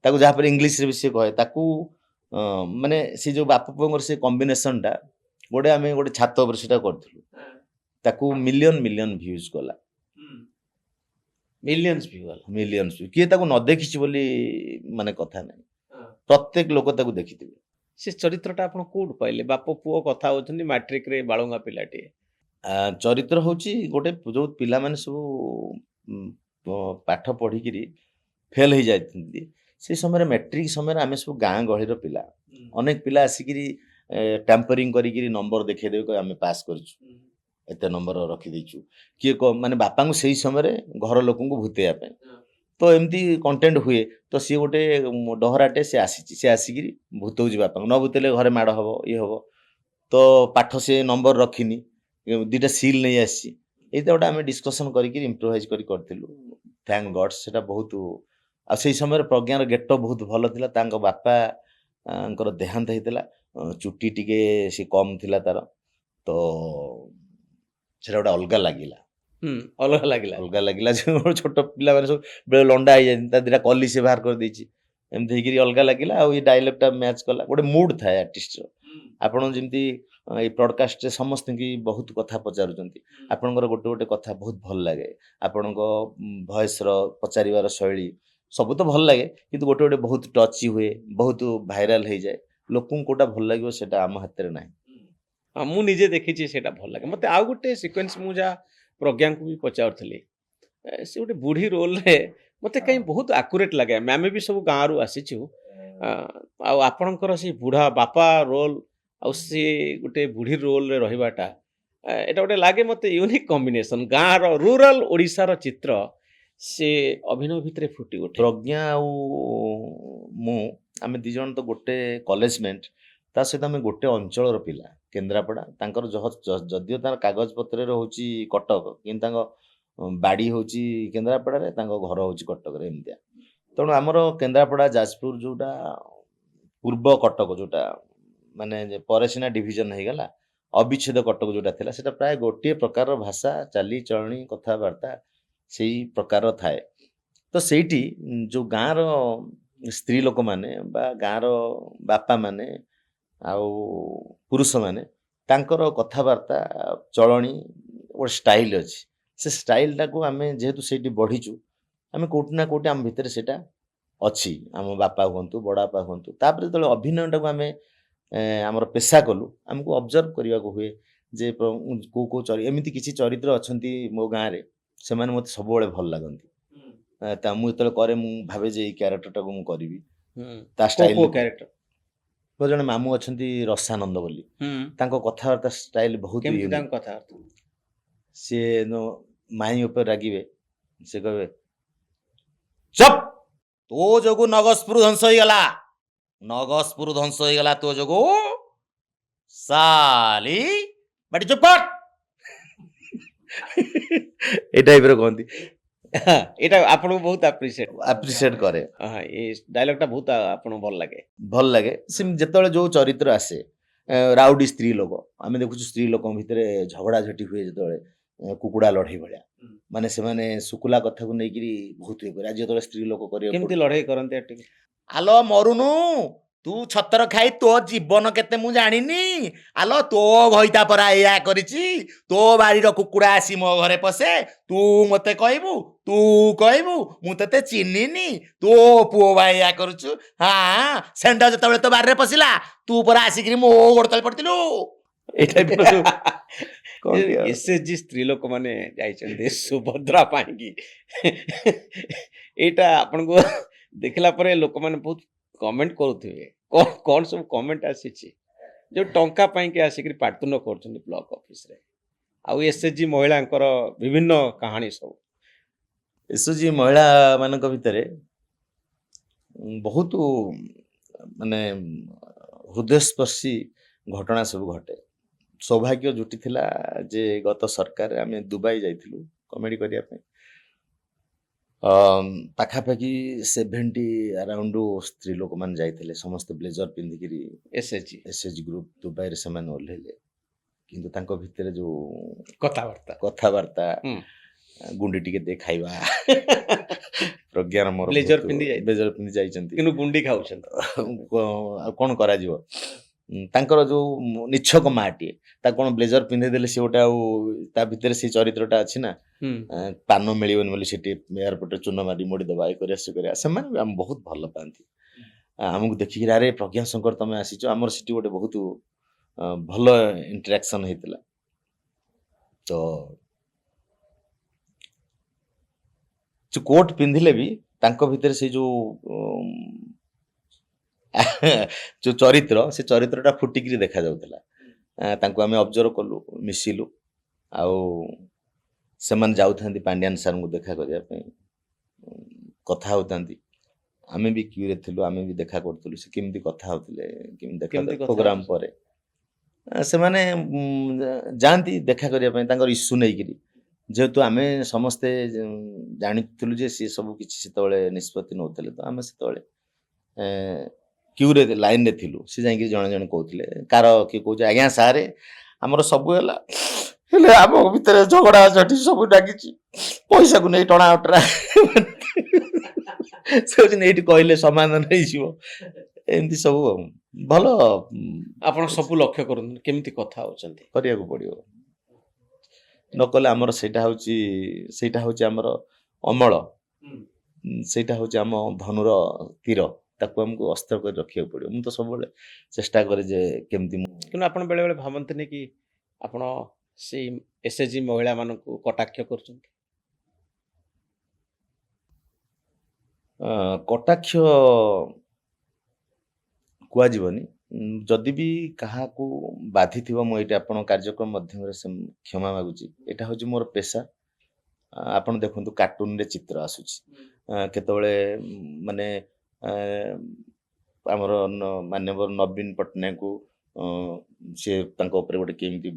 ତାକୁ, ଯାହାପରେ ଇଂଲିଶରେ ବି ସେ କହେ ତାକୁ। ମାନେ ସେ ଯେଉଁ ବାପ ପୁଅଙ୍କର ସେ କମ୍ବିନେସନଟା, ଆମେ ଗୋଟେ ଛାତ ଉପରେ ସେଟା କରିଥିଲୁ। ତାକୁ ମିଲିୟନ ଭ୍ୟୁଜ୍ ଗଲା। ମିଲିୟନ୍ସ ଭ୍ୟୁ ଗଲା। Millions view. କିଏ ତାକୁ ନ ଦେଖିଛି ବୋଲି ମାନେ କଥା ନାହିଁ। ପ୍ରତ୍ୟେକ ଲୋକ ତାକୁ ଦେଖିଥିବେ। ସେ ଚରିତ୍ରଟା ଆପଣ କୋଉଠୁ ପାଇଲେ? ବାପ ପୁଅ କଥା ହଉଛନ୍ତି, ମାଟ୍ରିକରେ ବାଳୁଙ୍ଗା ପିଲାଟିଏ। ଚରିତ୍ର ହେଉଛି ଗୋଟେ, ଯେଉଁ ପିଲାମାନେ ସବୁ ପାଠ ପଢ଼ିକିରି ଫେଲ୍ ହେଇଯାଇଛନ୍ତି, ସେ ସମୟରେ ମାଟ୍ରିକ ସମୟରେ ଆମେ ସବୁ ଗାଁ ଗହଳିର ପିଲା। ଅନେକ ପିଲା ଆସିକିରି ଟ୍ୟାମ୍ପରିଂ କରିକିରି ନମ୍ବର ଦେଖେଇଦେବେ, କହିବେ ଆମେ ପାସ୍ କରିଛୁ, ଏତେ ନମ୍ବର ରଖିଦେଇଛୁ। କିଏ ମାନେ ବାପାଙ୍କୁ ସେଇ ସମୟରେ ଘର ଲୋକଙ୍କୁ ଭୂତେଇବା ପାଇଁ। ତ ଏମିତି କଣ୍ଟେଣ୍ଟ ହୁଏ। ତ ସିଏ ଗୋଟେ ଡହରାଟେ, ସେ ଆସିଛି, ସେ ଆସିକିରି ଭୂତଉଛି ବାପାଙ୍କୁ। ନ ଭୂତେଇଲେ ଘରେ ମାଡ଼ ହେବ, ଇଏ ହେବ। ତ ପାଠ ସେ ନମ୍ବର ରଖିନି, ଦୁଇଟା ସିଲ୍ ନେଇ ଆସିଛି। ଏଇଟା ଗୋଟେ ଆମେ ଡିସ୍କସନ୍ କରିକି ଇମ୍ପ୍ରୋଭାଇଜ୍ କରିଥିଲୁ। ଥ୍ୟାଙ୍କ ଗଡ୍ସ ସେଟା ବହୁତ। ଆଉ ସେଇ ସମୟରେ ପ୍ରଜ୍ଞାର ଗେଟଅପ୍ ବହୁତ ଭଲ ଥିଲା। ତାଙ୍କ ବାପା ଙ୍କର ଦେହାନ୍ତ ହେଇଥିଲା। ଚୁଟି ଟିକେ ସେ କମ୍ ଥିଲା ତାର, ତ ସେଟା ଗୋଟେ ଅଲଗା ଲାଗିଲା। ଅଲଗା ଲାଗିଲା। ଅଲଗା ଲାଗିଲା ଯେ ଛୋଟ ପିଲାମାନେ ସବୁ ବେଳେ ଲଣ୍ଡା ହେଇଯାଇଛନ୍ତି, ତା ଦିଟା କଲି ସେ ବାହାର କରିଦେଇଛି, ଏମିତି ହେଇକିରି ଅଲଗା ଲାଗିଲା। ଆଉ ଏଇ ଡାଇଲଗଟା ମ୍ୟାଚ୍ କଲା। ଗୋଟେ ମୁଡ୍ ଥାଏ ଆର୍ଟିଷ୍ଟର। ଆପଣ ଯେମିତି ଏଇ ପ୍ରଡକାଷ୍ଟରେ ସମସ୍ତଙ୍କୁ ବହୁତ କଥା ପଚାରୁଛନ୍ତି, ଆପଣଙ୍କର ଗୋଟେ ଗୋଟେ କଥା ବହୁତ ଭଲ ଲାଗେ। ଆପଣଙ୍କ ଭଏସ୍ର ପଚାରିବାର ଶୈଳୀ ସବୁ ତ ଭଲ ଲାଗେ, କିନ୍ତୁ ଗୋଟେ ଗୋଟେ ବହୁତ ଟଚି ହୁଏ, ବହୁତ ଭାଇରାଲ ହେଇଯାଏ। ଲୋକଙ୍କୁ କୋଉଟା ଭଲ ଲାଗିବ ସେଟା ଆମ ହାତରେ ନାହିଁ। ହଁ, ମୁଁ ନିଜେ ଦେଖିଛି ସେଇଟା ଭଲ ଲାଗେ ମୋତେ। ଆଉ ଗୋଟେ ସିକ୍ୱେନ୍ସ ମୁଁ ଯାହା ପ୍ରଜ୍ଞାଙ୍କୁ ବି ପଚାରୁଥିଲି, ସେ ଗୋଟେ ବୁଢ଼ୀ ରୋଲରେ ମୋତେ କାହିଁ ବହୁତ ଆକୁରେଟ୍ ଲାଗେ। ଆମେ ବି ସବୁ ଗାଁରୁ ଆସିଛୁ, ଆଉ ଆପଣଙ୍କର ସେଇ ବୁଢ଼ା ବାପା ରୋଲ୍ ଆଉ ସେ ଗୋଟେ ବୁଢ଼ୀ ରୋଲ୍ରେ ରହିବାଟା, ଏଇଟା ଗୋଟେ ଲାଗେ ମୋତେ ୟୁନିକ୍ କମ୍ବିନେସନ୍। ଗାଁର ରୁରାଲ ଓଡ଼ିଶାର ଚିତ୍ର ସେ ଅଭିନୟ ଭିତରେ ଫୁଟି ଉଠେ। ପ୍ରଜ୍ଞା ଆଉ ମୁଁ, ଆମେ ଦି ଜଣ ତ ଗୋଟେ କଲେଜମେଟ୍, ତା ସହିତ ଆମେ ଗୋଟେ ଅଞ୍ଚଳର ପିଲା, କେନ୍ଦ୍ରାପଡ଼ା। ତାଙ୍କର ଯଦିଓ ତାର କାଗଜପତ୍ରରେ ହେଉଛି କଟକ, କିନ୍ତୁ ତାଙ୍କ ବାଡ଼ି ହେଉଛି କେନ୍ଦ୍ରାପଡ଼ାରେ, ତାଙ୍କ ଘର ହେଉଛି କଟକରେ, ଏମିତିଆ। ତେଣୁ ଆମର କେନ୍ଦ୍ରାପଡ଼ା ଯାଜପୁର ଯେଉଁଟା ପୂର୍ବ କଟକ, ଯେଉଁଟା ମାନେ ପରେ ସିନା ଡିଭିଜନ ହେଇଗଲା, ଅବିଚ୍ଛେଦ କଟକ ଯେଉଁଟା ଥିଲା, ସେଟା ପ୍ରାୟ ଗୋଟିଏ ପ୍ରକାରର ଭାଷା, ଚାଲିଚଳଣି, କଥାବାର୍ତ୍ତା ସେଇ ପ୍ରକାରର ଥାଏ। ତ ସେଇଠି ଯେଉଁ ଗାଁର ସ୍ତ୍ରୀ ଲୋକମାନେ ବା ଗାଁର ବାପାମାନେ ଆଉ ପୁରୁଷମାନେ, ତାଙ୍କର କଥାବାର୍ତ୍ତା ଚଳଣି ଗୋଟେ ଷ୍ଟାଇଲ୍ ଅଛି। ସେ ଷ୍ଟାଇଲ୍ଟାକୁ ଆମେ ଯେହେତୁ ସେଇଠି ବଢ଼ିଛୁ, ଆମେ କୋଉଠି ନା କୋଉଠି ଆମ ଭିତରେ ସେଇଟା ଅଛି। ଆମ ବାପା ହୁଅନ୍ତୁ, ବଡ଼ ବାପା ହୁଅନ୍ତୁ। ତାପରେ ଯେତେବେଳେ ଅଭିନୟଟାକୁ ଆମେ ଆମର ପେଶା କଲୁ, ଆମକୁ ଅବଜର୍ଭ କରିବାକୁ ହୁଏ ଯେ କୋଉ କୋଉ ଏମିତି କିଛି ଚରିତ୍ର ଅଛନ୍ତି ମୋ ଗାଁରେ, ସେମାନେ ମୋତେ ସବୁବେଳେ ଭଲ ଲାଗନ୍ତି। ତା ମୁଁ ଯେତେବେଳେ କରେ, ମୁଁ ଭାବେ ଯେ ଏଇ କ୍ୟାରେକ୍ଟରଟାକୁ ମୁଁ କରିବି। ତା ଷ୍ଟାଇଲ୍ କ୍ୟାରେକ୍ଟର ମୋର ଜଣେ ମାମୁଁ ଅଛନ୍ତି ରସାନନ୍ଦ ବୋଲି, ତାଙ୍କ କଥାବାର୍ତ୍ତା ଷ୍ଟାଇଲ୍ ବହୁତ କେମିତି ୟୁନିକ୍। ତାଙ୍କ କଥାବାର୍ତ୍ତା? ସିଏ ମାଇଁ ଉପରେ ରାଗିବେ, ସେ କହିବେ ଚୁପ୍, ତୋ ଯୋଗୁ ନଗଜପୁର ଧ୍ୱଂସ ହେଇଗଲା, ନଗଜପୁର ଧ୍ୱଂସ ହେଇଗଲା ତୋ ଯୋଗୁ, ସାଲି ବାଟି ଚୁପ୍ କର। ଏଇ ଟାଇପର କହନ୍ତି। ଏଇଟା ଆପଣଙ୍କୁ ବହୁତ ଆପ୍ରିସିଏଟ୍ କରେ, ଏ ଡାଇଲଗଟା ବହୁତ ଆପଣଙ୍କୁ ଭଲ ଲାଗେ। ଭଲ ଲାଗେ। ସେମିତି ଯେତେବେଳେ ଯୋଉ ଚରିତ୍ର ଆସେ, ରାଉଡି ସ୍ତ୍ରୀ ଲୋକ, ଆମେ ଦେଖୁଛୁ ସ୍ତ୍ରୀ ଲୋକଙ୍କ ଭିତରେ ଝଗଡ଼ା ଝଟି ହୁଏ ଯେତେବେଳେ, କୁକୁଡ଼ା ଲଢ଼େଇ ଭଳିଆ, ମାନେ ସେମାନେ ଶୁକୁଲା କଥାକୁ ନେଇକିରି ବହୁତ ଇଏ କରେ। ଆଜି ଯେତେବେଳେ ସ୍ତ୍ରୀ ଲୋକ କରିବାକୁ କେମିତି ଲଢ଼େଇ କରନ୍ତି ଟିକେ? ଆଲୋ ମରୁନୁ, ତୁ ଛତର ଖାଇ ତୋ ଜୀବନ କେତେ ମୁଁ ଜାଣିନି। ଆଲୋ ତୋ ଘଇତା ପରା ଏଇଆ କରିଛି, ତୋ ବାଡ଼ିର କୁକୁଡ଼ା ଆସି ମୋ ଘରେ ପଶେ, ତୁ ମୋତେ କହିବୁ, ତୁ କହିବୁ ମୁଁ ତତେ ଚିହ୍ନିନି, ତୋ ପୁଅ ବା ଏଇଆ କରୁଛୁ। ହଁ, ଷେଣ୍ଢ ଯେତେବେଳେ ତୋ ବାଡ଼ିରେ ପଶିଲା, ତୁ ପରା ଆସିକିରି ମୋ ଗୋଡ଼ ତଳେ ପଡ଼ିଥିଲୁ। ଏଇ ଟାଇପର ସବୁ କହନ୍ତି ଆଉ। ଏସ୍ଏଚଜି ସ୍ତ୍ରୀ ଲୋକମାନେ ଯାଇଛନ୍ତି ସୁଭଦ୍ରା ପାଇଁକି। ଏଇଟା ଆପଣଙ୍କୁ ଦେଖିଲା ପରେ ଲୋକମାନେ ବହୁତ କମେଣ୍ଟ କରୁଥିବେ। କ'ଣ ସବୁ କମେଣ୍ଟ ଆସିଛି ଯୋଉ ଟଙ୍କା ପାଇଁକି ଆସିକିରି ପାଟିତୁଣ୍ଡ କରୁଛନ୍ତି ବ୍ଲକ ଅଫିସରେ, ଆଉ ଏସ୍ଏଚଜି ମହିଳାଙ୍କର ବିଭିନ୍ନ କାହାଣୀ ସବୁ? ଏସ୍ଏଚଜି ମହିଳା ମାନଙ୍କ ଭିତରେ ବହୁତ ମାନେ ହୃଦୟସ୍ପର୍ଶୀ ଘଟଣା ସବୁ ଘଟେ। ସୌଭାଗ୍ୟ ଜୁଟିଥିଲା ଯେ ଗତ ସରକାରରେ ଆମେ ଦୁବାଇ ଯାଇଥିଲୁ କମେଡି କରିବା ପାଇଁ। ପାଖାପାଖି 70 ଆରାଉଣ୍ଡ ସ୍ତ୍ରୀ ଲୋକମାନେ ଯାଇଥିଲେ, ସମସ୍ତେ ବ୍ଲେଜର ପିନ୍ଧିକିରି। ଏସ୍ଏଚଜି ଗ୍ରୁପ ଦୁବାଇରେ ସେମାନେ ଓହ୍ଲେଇଲେ, କିନ୍ତୁ ତାଙ୍କ ଭିତରେ ଯୋଉ କଥାବାର୍ତ୍ତା, ଗୁଣ୍ଡି ଟିକେ ଦେ ଖାଇବା, ପ୍ରଜ୍ଞାର ମୋର ବ୍ଲେଜର ପିନ୍ଧି ଯାଇଛନ୍ତି, କିନ୍ତୁ ଗୁଣ୍ଡି ଖାଉଛନ୍ତି। ଆଉ କ'ଣ କରାଯିବ। ତାଙ୍କର ଯୋଉ ନିଛକ ମାଟିଏ, ତାକୁ କ'ଣ ବ୍ଲେଜର ପିନ୍ଧେଇ ଦେଲେ ସେ ଗୋଟେ, ଆଉ ତା ଭିତରେ ସେ ଚରିତ୍ରଟା ଅଛି ନା, ପାନ ମିଳିବନି ବୋଲି ସେଠି ଏୟାରପୋର୍ଟରେ ଚୂନ ମାରି ମୋଡ଼ିଦେବା, ଏ କରିବା ସେ କରିବା। ସେମାନେ ବି ଆମକୁ ବହୁତ ଭଲ ପାଆନ୍ତି। ଆମକୁ ଦେଖିକିରି ଆରେ ପ୍ରଜ୍ଞା ଶଙ୍କର ତମେ ଆସିଛ, ଆମର ସେଠି ଗୋଟେ ବହୁତ ଭଲ ଇଣ୍ଟରାକ୍ସନ ହେଇଥିଲା। ତ କୋଟ୍ ପିନ୍ଧିଲେ ବି ତାଙ୍କ ଭିତରେ ସେ ଯୋଉ ଚରିତ୍ର, ସେ ଚରିତ୍ରଟା ଫୁଟିକିରି ଦେଖାଯାଉଥିଲା। ତାଙ୍କୁ ଆମେ ଅବଜର୍ଭ କଲୁ, ମିଶିଲୁ, ଆଉ ସେମାନେ ଯାଉଥାନ୍ତି ପାଣ୍ଡିଆନ ସାର୍ଙ୍କୁ ଦେଖା କରିବା ପାଇଁ, କଥା ହେଉଥାନ୍ତି। ଆମେ ବି କ୍ୟୁରେ ଥିଲୁ, ଆମେ ବି ଦେଖା କରୁଥିଲୁ ସେ କେମିତି କଥା ହେଉଥିଲେ, କେମିତି ଦେଖା ପ୍ରୋଗ୍ରାମ ପରେ। ସେମାନେ ଯାଆନ୍ତି ଦେଖା କରିବା ପାଇଁ ତାଙ୍କର ଇସ୍ୟୁ ନେଇକିରି, ଯେହେତୁ ଆମେ ସମସ୍ତେ ଜାଣିଥିଲୁ ଯେ ସିଏ ସବୁ କିଛି ସେତେବେଳେ ନିଷ୍ପତ୍ତି ନେଉଥିଲେ, ତ ଆମେ ସେତେବେଳେ କ୍ୟୁରେ ଲାଇନରେ ଥିଲୁ। ସେ ଯାଇକି ଜଣେ ଜଣେ କହୁଥିଲେ, କାର କିଏ କହୁଛି ଆଜ୍ଞା ସାରେ ଆମର ସବୁ ହେଲା, ହେଲେ ଆମ ଭିତରେ ଝଗଡ଼ା ଝାଟି ସବୁ ଲାଗିଛି, ପଇସାକୁ ନେଇ ଟଣା ଅଟରା ସେ କହୁଛନ୍ତି ଏଇଠି କହିଲେ ସମାଧାନ ହେଇଯିବ, ଏମିତି ସବୁ ଆଉ। ଭଲ ଆପଣ ସବୁ ଲକ୍ଷ୍ୟ କରନ୍ତୁ କେମିତି କଥା ହଉଛନ୍ତି। କରିବାକୁ ପଡ଼ିବ, ନକଲେ ଆମର ସେଇଟା ହଉଛି ଆମର ଅମଳ, ସେଇଟା ହଉଛି ଆମ ଧନୁର ତୀର, ତାକୁ ଆମକୁ ଅସ୍ତ୍ର କରି ରଖିବାକୁ ପଡ଼ିବ। ମୁଁ ତ ସବୁବେଳେ ଚେଷ୍ଟା କରେ ଯେ କେମିତି କିନ୍ତୁ ଆପଣ ବେଳେ ବେଳେ ଭାବନ୍ତିନି କି ଆପଣ ସେଇ ଏସ୍ଏଚଜି ମହିଳାମାନଙ୍କୁ କଟାକ୍ଷ କରୁଛନ୍ତି? କଟାକ୍ଷ କୁହାଯିବନି, ଯଦି ବି କାହାକୁ ବାଧିଥିବ ମୁଁ ଏଇଟା ଆପଣଙ୍କ କାର୍ଯ୍ୟକ୍ରମ ମାଧ୍ୟମରେ କ୍ଷମା ମାଗୁଛି। ଏଇଟା ହଉଛି ମୋର ପେଶା। ଆପଣ ଦେଖନ୍ତୁ କାର୍ଟୁନରେ ଚିତ୍ର ଆସୁଛି, କେତେବେଳେ ମାନେ ଆମର ମାନ୍ୟବର ନବୀନ ପଟ୍ଟନାୟକକୁ ସେ ତାଙ୍କ ଉପରେ ଗୋଟେ କେମିତି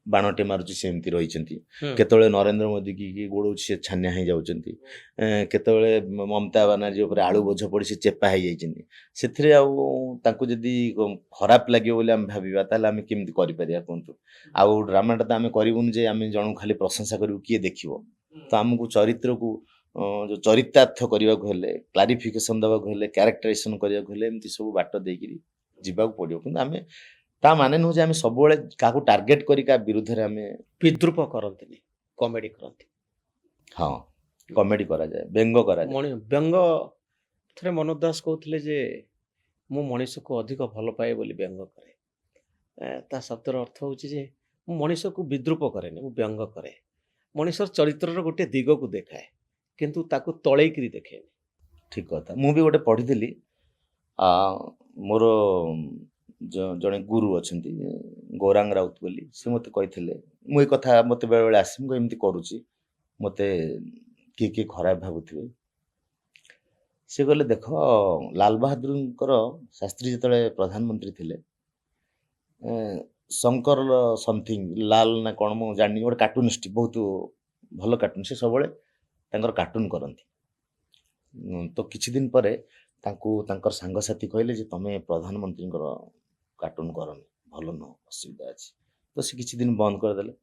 ବାଣଟେ ମାରୁଛି ସେମିତି ରହିଛନ୍ତି, କେତେବେଳେ ନରେନ୍ଦ୍ର ମୋଦୀ କି ଗୋଡ଼ଉଛି ସେ ଛାନିଆ ହେଇଯାଉଛନ୍ତି, କେତେବେଳେ ମମତା ବାନାର୍ଜୀ ଉପରେ ଆଳୁ ବୋଝ ପଡ଼ି ସେ ଚେପା ହେଇଯାଇଛନ୍ତି। ସେଥିରେ ଆଉ ତାଙ୍କୁ ଯଦି ଖରାପ ଲାଗିବ ବୋଲି ଆମେ ଭାବିବା, ତାହେଲେ ଆମେ କେମିତି କରିପାରିବା କୁହନ୍ତୁ? ଆଉ ଡ୍ରାମାଟା ତ ଆମେ କରିବୁନି ଯେ ଆମେ ଜଣକୁ ଖାଲି ପ୍ରଶଂସା କରିବୁ, କିଏ ଦେଖିବ? ତ ଆମକୁ ଚରିତ୍ରକୁ ଯେଉଁ ଚରିତାର୍ଥ କରିବାକୁ ହେଲେ, କ୍ଲାରିଫିକେସନ ଦେବାକୁ ହେଲେ, କ୍ୟାରେକ୍ଟରାଇଜେସନ କରିବାକୁ ହେଲେ ଏମିତି ସବୁ ବାଟ ଦେଇକିରି ଯିବାକୁ ପଡ଼ିବ। କିନ୍ତୁ ଆମେ ତା ମାନେ ନୁହେଁ ଯେ ଆମେ ସବୁବେଳେ କାହାକୁ ଟାର୍ଗେଟ କରି କାହା ବିରୁଦ୍ଧରେ ଆମେ ବିଦ୍ରୂପ କରନ୍ତିନି, କମେଡି କରନ୍ତି। ହଁ, କମେଡି କରାଯାଏ, ବ୍ୟଙ୍ଗ କରାଯାଏ। ବ୍ୟଙ୍ଗ ଥରେ ମନୋଜ ଦାସ କହୁଥିଲେ ଯେ ମୁଁ ମଣିଷକୁ ଅଧିକ ଭଲ ପାଏ ବୋଲି ବ୍ୟଙ୍ଗ କରେ। ତା ଶବ୍ଦର ଅର୍ଥ ହେଉଛି ଯେ ମୁଁ ମଣିଷକୁ ବିଦ୍ରୂପ କରେନି, ମୁଁ ବ୍ୟଙ୍ଗ କରେ। ମଣିଷର ଚରିତ୍ରର ଗୋଟେ ଦିଗକୁ ଦେଖାଏ, କିନ୍ତୁ ତାକୁ ତଳେଇକିରି ଦେଖେନି। ଠିକ କଥା। ମୁଁ ବି ଗୋଟେ ପଢ଼ିଥିଲି, ମୋର ଜଣେ ଗୁରୁ ଅଛନ୍ତି ଗୌରାଙ୍ଗ ରାଉତ ବୋଲି, ସେ ମୋତେ କହିଥିଲେ, ମୁଁ ଏ କଥା ମୋତେ ବେଳେବେଳେ ଆସି ମୁଁ ଏମିତି କରୁଛି, ମୋତେ କିଏ କିଏ ଖରାପ ଭାବୁଥିବେ। ସେ କହିଲେ ଦେଖ, ଲାଲ ବାହାଦୁରଙ୍କର ଶାସ୍ତ୍ରୀ ଯେତେବେଳେ ପ୍ରଧାନମନ୍ତ୍ରୀ ଥିଲେ, ଶଙ୍କର ସମଥିଙ୍ଗ ଲାଲ ନା କ'ଣ ମୁଁ ଜାଣିନି, ଗୋଟେ କାର୍ଟୁନିଷ୍ଟ, ବହୁତ ଭଲ କାର୍ଟୁନ, ସେ ସବୁବେଳେ ତାଙ୍କର କାର୍ଟୁନ କରନ୍ତି। ତ କିଛି ଦିନ ପରେ ତାଙ୍କୁ ତାଙ୍କର ସାଙ୍ଗସାଥି କହିଲେ ଯେ ତମେ ପ୍ରଧାନମନ୍ତ୍ରୀଙ୍କର କାର୍ଟୁନ କରନି, ଭଲ ନୁହଁ, ଅସୁବିଧା ଅଛି। ତ ସେ କିଛି ଦିନ ବନ୍ଦ କରିଦେଲେ।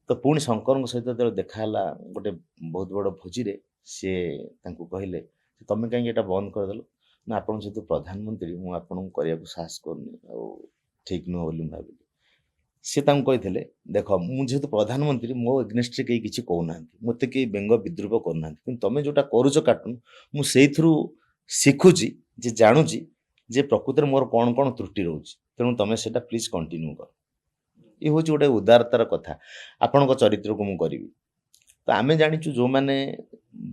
ତ ପୁଣି ଶଙ୍କରଙ୍କ ସହିତ ଯେତେବେଳେ ଦେଖା ହେଲା ଗୋଟେ ବହୁତ ବଡ଼ ଭୋଜିରେ, ସିଏ ତାଙ୍କୁ କହିଲେ ତମେ କାହିଁକି ଏଇଟା ବନ୍ଦ କରିଦେଲ? ନା ଆପଣ ଯେହେତୁ ପ୍ରଧାନମନ୍ତ୍ରୀ, ମୁଁ ଆପଣଙ୍କୁ କରିବାକୁ ସାହସ କରୁନି, ଆଉ ଠିକ ନୁହଁ ବୋଲି ମୁଁ ଭାବିଲି। ସେ ତାଙ୍କୁ କହିଥିଲେ ଦେଖ, ମୁଁ ଯେହେତୁ ପ୍ରଧାନମନ୍ତ୍ରୀ, ମୋ ଏଗ୍ନେଷ୍ଟରେ କେହି କିଛି କହୁନାହାନ୍ତି, ମୋତେ କେହି ବ୍ୟଙ୍ଗ ବିଦ୍ରୂପ କରୁନାହାନ୍ତି, କିନ୍ତୁ ତମେ ଯେଉଁଟା କରୁଛ କାର୍ଟୁନ, ମୁଁ ସେଇଥିରୁ ଶିଖୁଛି, ଯେ ଜାଣୁଛି ଯେ ପ୍ରକୃତରେ ମୋର କ'ଣ କ'ଣ ତ୍ରୁଟି ରହୁଛି, ତେଣୁ ତମେ ସେଇଟା ପ୍ଲିଜ୍ କଣ୍ଟିନ୍ୟୁ କର। ଏ ହେଉଛି ଗୋଟେ ଉଦାରତାର କଥା। ଆପଣଙ୍କ ଚରିତ୍ରକୁ ମୁଁ କରିବି। ତ ଆମେ ଜାଣିଛୁ ଯେଉଁମାନେ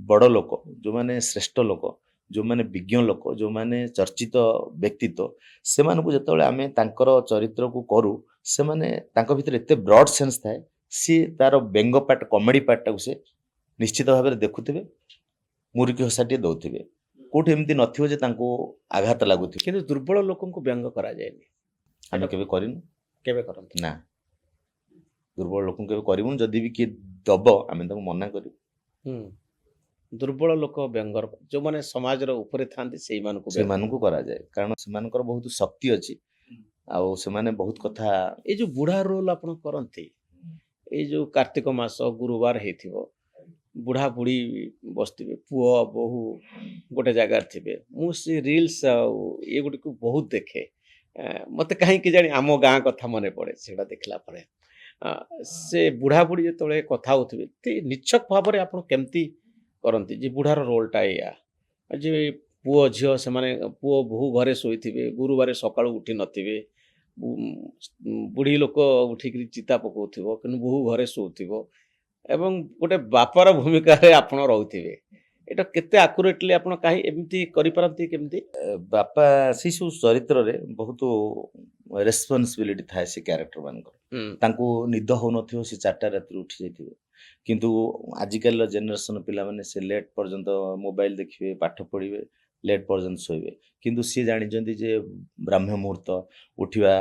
ବଡ଼ ଲୋକ, ଯେଉଁମାନେ ଶ୍ରେଷ୍ଠ ଲୋକ, ଯେଉଁମାନେ ବିଜ୍ଞ ଲୋକ, ଯେଉଁମାନେ ଚର୍ଚ୍ଚିତ ବ୍ୟକ୍ତିତ୍ୱ, ସେମାନଙ୍କୁ ଯେତେବେଳେ ଆମେ ତାଙ୍କର ଚରିତ୍ରକୁ କରୁ, ସେମାନେ ତାଙ୍କ ଭିତରେ ଏତେ ବ୍ରଡ୍ ସେନ୍ସ ଥାଏ, ସିଏ ତାର ବ୍ୟଙ୍ଗ ପାର୍ଟ, କମେଡ଼ି ପାର୍ଟଟାକୁ ସେ ନିଶ୍ଚିତ ଭାବରେ ଦେଖୁଥିବେ, ମୁରୁକି ହସାଟିଏ ଦେଉଥିବେ। କୋଉଠି ଏମିତି ନଥିବ ଯେ ତାଙ୍କୁ ଆଘାତ ଲାଗୁଥିବ। କିନ୍ତୁ ଦୁର୍ବଳ ଲୋକଙ୍କୁ ବ୍ୟଙ୍ଗ କରାଯାଏନି। ଆମେ କେବେ କରିନୁ, କେବେ କରନ୍ତି ନା, ଦୁର୍ବଳ ଲୋକଙ୍କୁ କେବେ କରିବୁନି। ଯଦି ବି କିଏ ଦବ, ଆମେ ତାକୁ ମନା କରିବୁ। ଦୁର୍ବଳ ଲୋକ ବ୍ୟଙ୍ଗର, ଯେଉଁମାନେ ସମାଜର ଉପରେ ଥାନ୍ତି ସେମାନଙ୍କୁ କରାଯାଏ, କାରଣ ସେମାନଙ୍କର ବହୁତ ଶକ୍ତି ଅଛି, ଆଉ ସେମାନେ ବହୁତ କଥା। ଏଇ ଯେଉଁ ବୁଢ଼ା ରୋଲ ଆପଣ କରନ୍ତି, ଏଇ ଯେଉଁ କାର୍ତ୍ତିକ ମାସ ଗୁରୁବାର ହେଇଥିବ, ବୁଢ଼ା ବୁଢ଼ୀ ବସିଥିବେ, ପୁଅ ବୋହୂ ଗୋଟେ ଜାଗାରେ ଥିବେ, ମୁଁ ସେ ରିଲ୍ସ ଆଉ ଏଗୁଡ଼ିକୁ ବହୁତ ଦେଖେ। ମୋତେ କାହିଁକି ଜାଣି ଆମ ଗାଁ କଥା ମନେ ପଡ଼େ ସେଟା ଦେଖିଲା ପରେ। ସେ ବୁଢ଼ା ବୁଢ଼ୀ ଯେତେବେଳେ କଥା ହେଉଥିବେ, ନିଚ୍ଛକ ଭାବରେ ଆପଣ କେମିତି କରନ୍ତି ଯେ ବୁଢ଼ାର ରୋଲଟା ଏଇଆ, ଯେ ପୁଅ ଝିଅ ସେମାନେ, ପୁଅ ବୋହୂ ଘରେ ଶୋଇଥିବେ, ଗୁରୁବାର ସକାଳୁ ଉଠି ନଥିବେ, ବୁଢ଼ୀ ଲୋକ ଉଠିକିରି ଚିତା ପକାଉଥିବ, କିନ୍ତୁ ବୋହୂ ଘରେ ଶୋଉଥିବ, ଏବଂ ଗୋଟେ ବାପର ଭୂମିକାରେ ଆପଣ ରହୁଥିବେ। ଏଇଟା କେତେ ଆକୁରେଟଲି ଆପଣ କାହିଁ ଏମିତି କରିପାରନ୍ତି? କେମିତି? ବାପା ସେଇ ସବୁ ଚରିତ୍ରରେ ବହୁତ ରେସ୍ପନ୍ସିବିଲିଟି ଥାଏ ସେ କ୍ୟାରେକ୍ଟର ମାନଙ୍କର। ତାଙ୍କୁ ନିଦ ହଉନଥିବ, ସେ 4ଟା ରାତିରୁ ଉଠି ଯାଇଥିବେ, କିନ୍ତୁ ଆଜିକାଲିର ଜେନେରେସନ ପିଲାମାନେ ସେ ଲେଟ୍ ପର୍ଯ୍ୟନ୍ତ ମୋବାଇଲ ଦେଖିବେ, ପାଠ ପଢ଼ିବେ, ଲେଟ୍ ପର୍ଯ୍ୟନ୍ତ ଶୋଇବେ କିନ୍ତୁ ସିଏ ଜାଣିଛନ୍ତି ଯେ ବ୍ରାହ୍ମ ମୁହୂର୍ତ୍ତ ଉଠିବା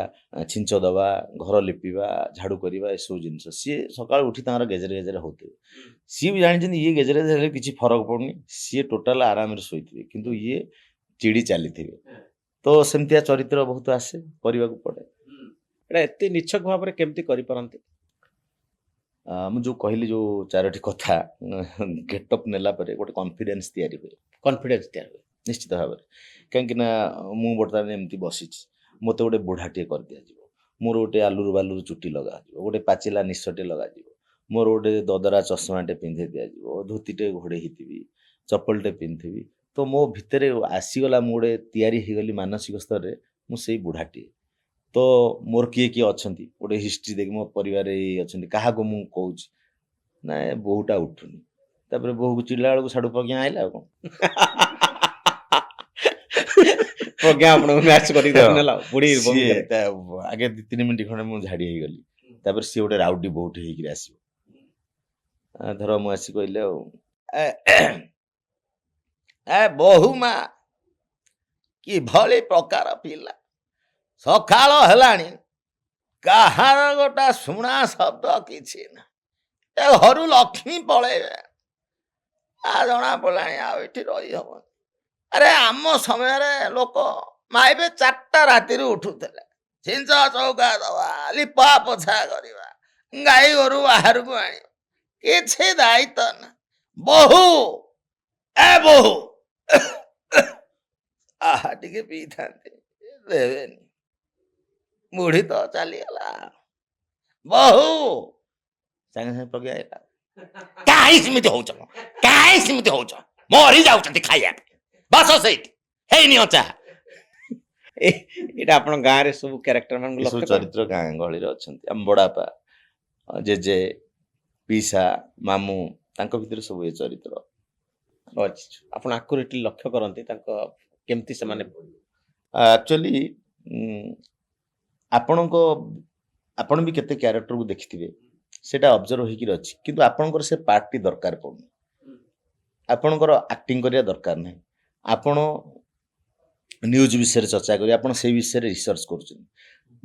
ଛିଞ୍ଚ ଦେବା ଘର ଲିପିବା ଝାଡ଼ୁ କରିବା ଏସବୁ ଜିନିଷ ସିଏ ସକାଳୁ ଉଠି ତାଙ୍କର ଗେଜରେ ଗେଜରେ ହେଉଥିବେ ସିଏ ବି ଜାଣିଛନ୍ତି ଇଏ ଗେଜରେ ଗେଜରେ କିଛି ଫରକ ପଡ଼ୁନି ସିଏ ଟୋଟାଲ ଆରାମରେ ଶୋଇଥିବେ କିନ୍ତୁ ଇଏ ଚିଡ଼ି ଚାଲିଥିବେ ତ ସେମିତିଆ ଚରିତ୍ର ବହୁତ ଆସେ କରିବାକୁ ପଡ଼େ। ଏଇଟା ଏତେ ନିଛକ ଭାବରେ କେମିତି କରିପାରନ୍ତି? ମୁଁ ଯେଉଁ କହିଲି ଯେଉଁ 4ଟି କଥା ଗେଟଅପ୍ ନେଲା ପରେ ଗୋଟେ କନଫିଡେନ୍ସ ତିଆରି ହୁଏ କନଫିଡେନ୍ସ ତିଆରି ହୁଏ। ନିଶ୍ଚିତ ଭାବରେ କାହିଁକି ନା ମୁଁ ବର୍ତ୍ତମାନ ଏମିତି ବସିଛି ମୋତେ ଗୋଟେ ବୁଢ଼ାଟିଏ କରିଦିଆଯିବ ମୋର ଗୋଟେ ଆଲୁରୁ ବାଲୁରୁ ଚୁଟି ଲଗାଯିବ ଗୋଟେ ପାଚିଲା ନିଶଟେ ଲଗାଯିବ ମୋର ଗୋଟେ ଦଦରା ଚଷମାଟେ ପିନ୍ଧେଇ ଦିଆଯିବ ଧୋତିଟେ ଘୋଡ଼େଇ ହେଇଥିବି ଚପଲଟେ ପିନ୍ଧିଥିବି ତ ମୋ ଭିତରେ ଆସିଗଲା ମୁଁ ଗୋଟେ ତିଆରି ହେଇଗଲି ମାନସିକ ସ୍ତରରେ ମୁଁ ସେଇ ବୁଢ଼ାଟିଏ ତ ମୋର କିଏ କିଏ ଅଛନ୍ତି ଗୋଟେ ହିଷ୍ଟ୍ରି ଦେଖି ମୋ ପରିବାରରେ ଏଇ ଅଛନ୍ତି କାହାକୁ ମୁଁ କହୁଛି ନା ବୋହୁଟା ଉଠୁନି ତାପରେ ବୋହୁକୁ ଚିଡ଼ିଲା ବେଳକୁ ସାଡ଼ୁ ପ୍ରଜ୍ଞା ଆଇଲା ଆଉ କ'ଣ ପ୍ରଜ୍ଞା ଆପଣଙ୍କୁ ମ୍ୟାଚ୍ କରିକି ନେଲା ବୁଢ଼ୀ ସିଏ ଆଗେ 2-3 ମିନିଟ୍ ଖଣ୍ଡେ ମୁଁ ଝାଡ଼ି ହେଇଗଲି ତାପରେ ସିଏ ଗୋଟେ ରାଉଡି ବୋହୁଟେ ହେଇକିରି ଆସିବ ଧର ମୁଁ ଆସି କହିଲେ ଆଉ ଏ ବୋହୁ ମା କିଭଳି ପ୍ରକାର ପିଲା ସକାଳ ହେଲାଣି କାହାର ଗୋଟା ଶୁଣା ଶବ୍ଦ କିଛି ନା ଏ ଘରୁ ଲକ୍ଷ୍ମୀ ପଳେଇବେ ଜଣା ପଡ଼ିଲାଣି ଆଉ ଏଠି ରହିହବନି ଆରେ ଆମ ସମୟରେ ଲୋକ ମାଇବେ 4ଟା ରାତିରୁ ଉଠୁଥିଲେ ଛିଞ୍ଚ ଚୌକା ଦବା ଲିପା ପୋଛା କରିବା ଗାଈ ଗୋରୁ ବାହାରକୁ ଆଣିବା କିଛି ଦାୟିତ୍ୱ ନା ବୋହୁ ଏ ବୋହୁ ଆହା ଟିକେ ପିଇଥାନ୍ତି ଦେବେନି ବୁଢ଼ୀ ତ ଚାଲିଗଲା ବୋହୁ ସାଙ୍ଗେ ସାଙ୍ଗେ ପ୍ରଜ୍ଞା ଆଇଲା କାହିଁ ସେମିତି ହଉଛ କାହିଁ ସେମିତି ହଉଛ ମରି ଯାଉଛନ୍ତି ଖାଇବା ବସ ସେଇଠି ହେଇନି ଅଚା ଏଇଟା ଆପଣ ଗାଁରେ ସବୁ କ୍ୟାରେକ୍ଟର ମାନଙ୍କୁ ଏସବୁ ଲକ୍ଷ୍ୟ ଚରିତ୍ର ଗାଁ ଗହଳିରେ ଅଛନ୍ତି ଆମ ବଡ଼ବାପା ଜେଜେ ପିସା ମାମୁଁ ତାଙ୍କ ଭିତରେ ସବୁ ଏ ଚରିତ୍ର ଅଛି ଆପଣ ଆକୁରେଟଲି ଲକ୍ଷ୍ୟ କରନ୍ତି ତାଙ୍କ କେମିତି ସେମାନେ ଆକ୍ଚୁଆଲି ଆପଣଙ୍କ ଆପଣ ବି କେତେ କ୍ୟାରେକ୍ଟରକୁ ଦେଖିଥିବେ ସେଇଟା ଅବଜର୍ଭ ହେଇକିରି ଅଛି କିନ୍ତୁ ଆପଣଙ୍କର ସେ ପାର୍ଟଟି ଦରକାର ପଡ଼ୁନି ଆପଣଙ୍କର ଆକ୍ଟିଂ କରିବା ଦରକାର ନାହିଁ ଆପଣ ନ୍ୟୁଜ୍ ବିଷୟରେ ଚର୍ଚ୍ଚା କରି ଆପଣ ସେଇ ବିଷୟରେ ରିସର୍ଚ୍ଚ କରୁଛନ୍ତି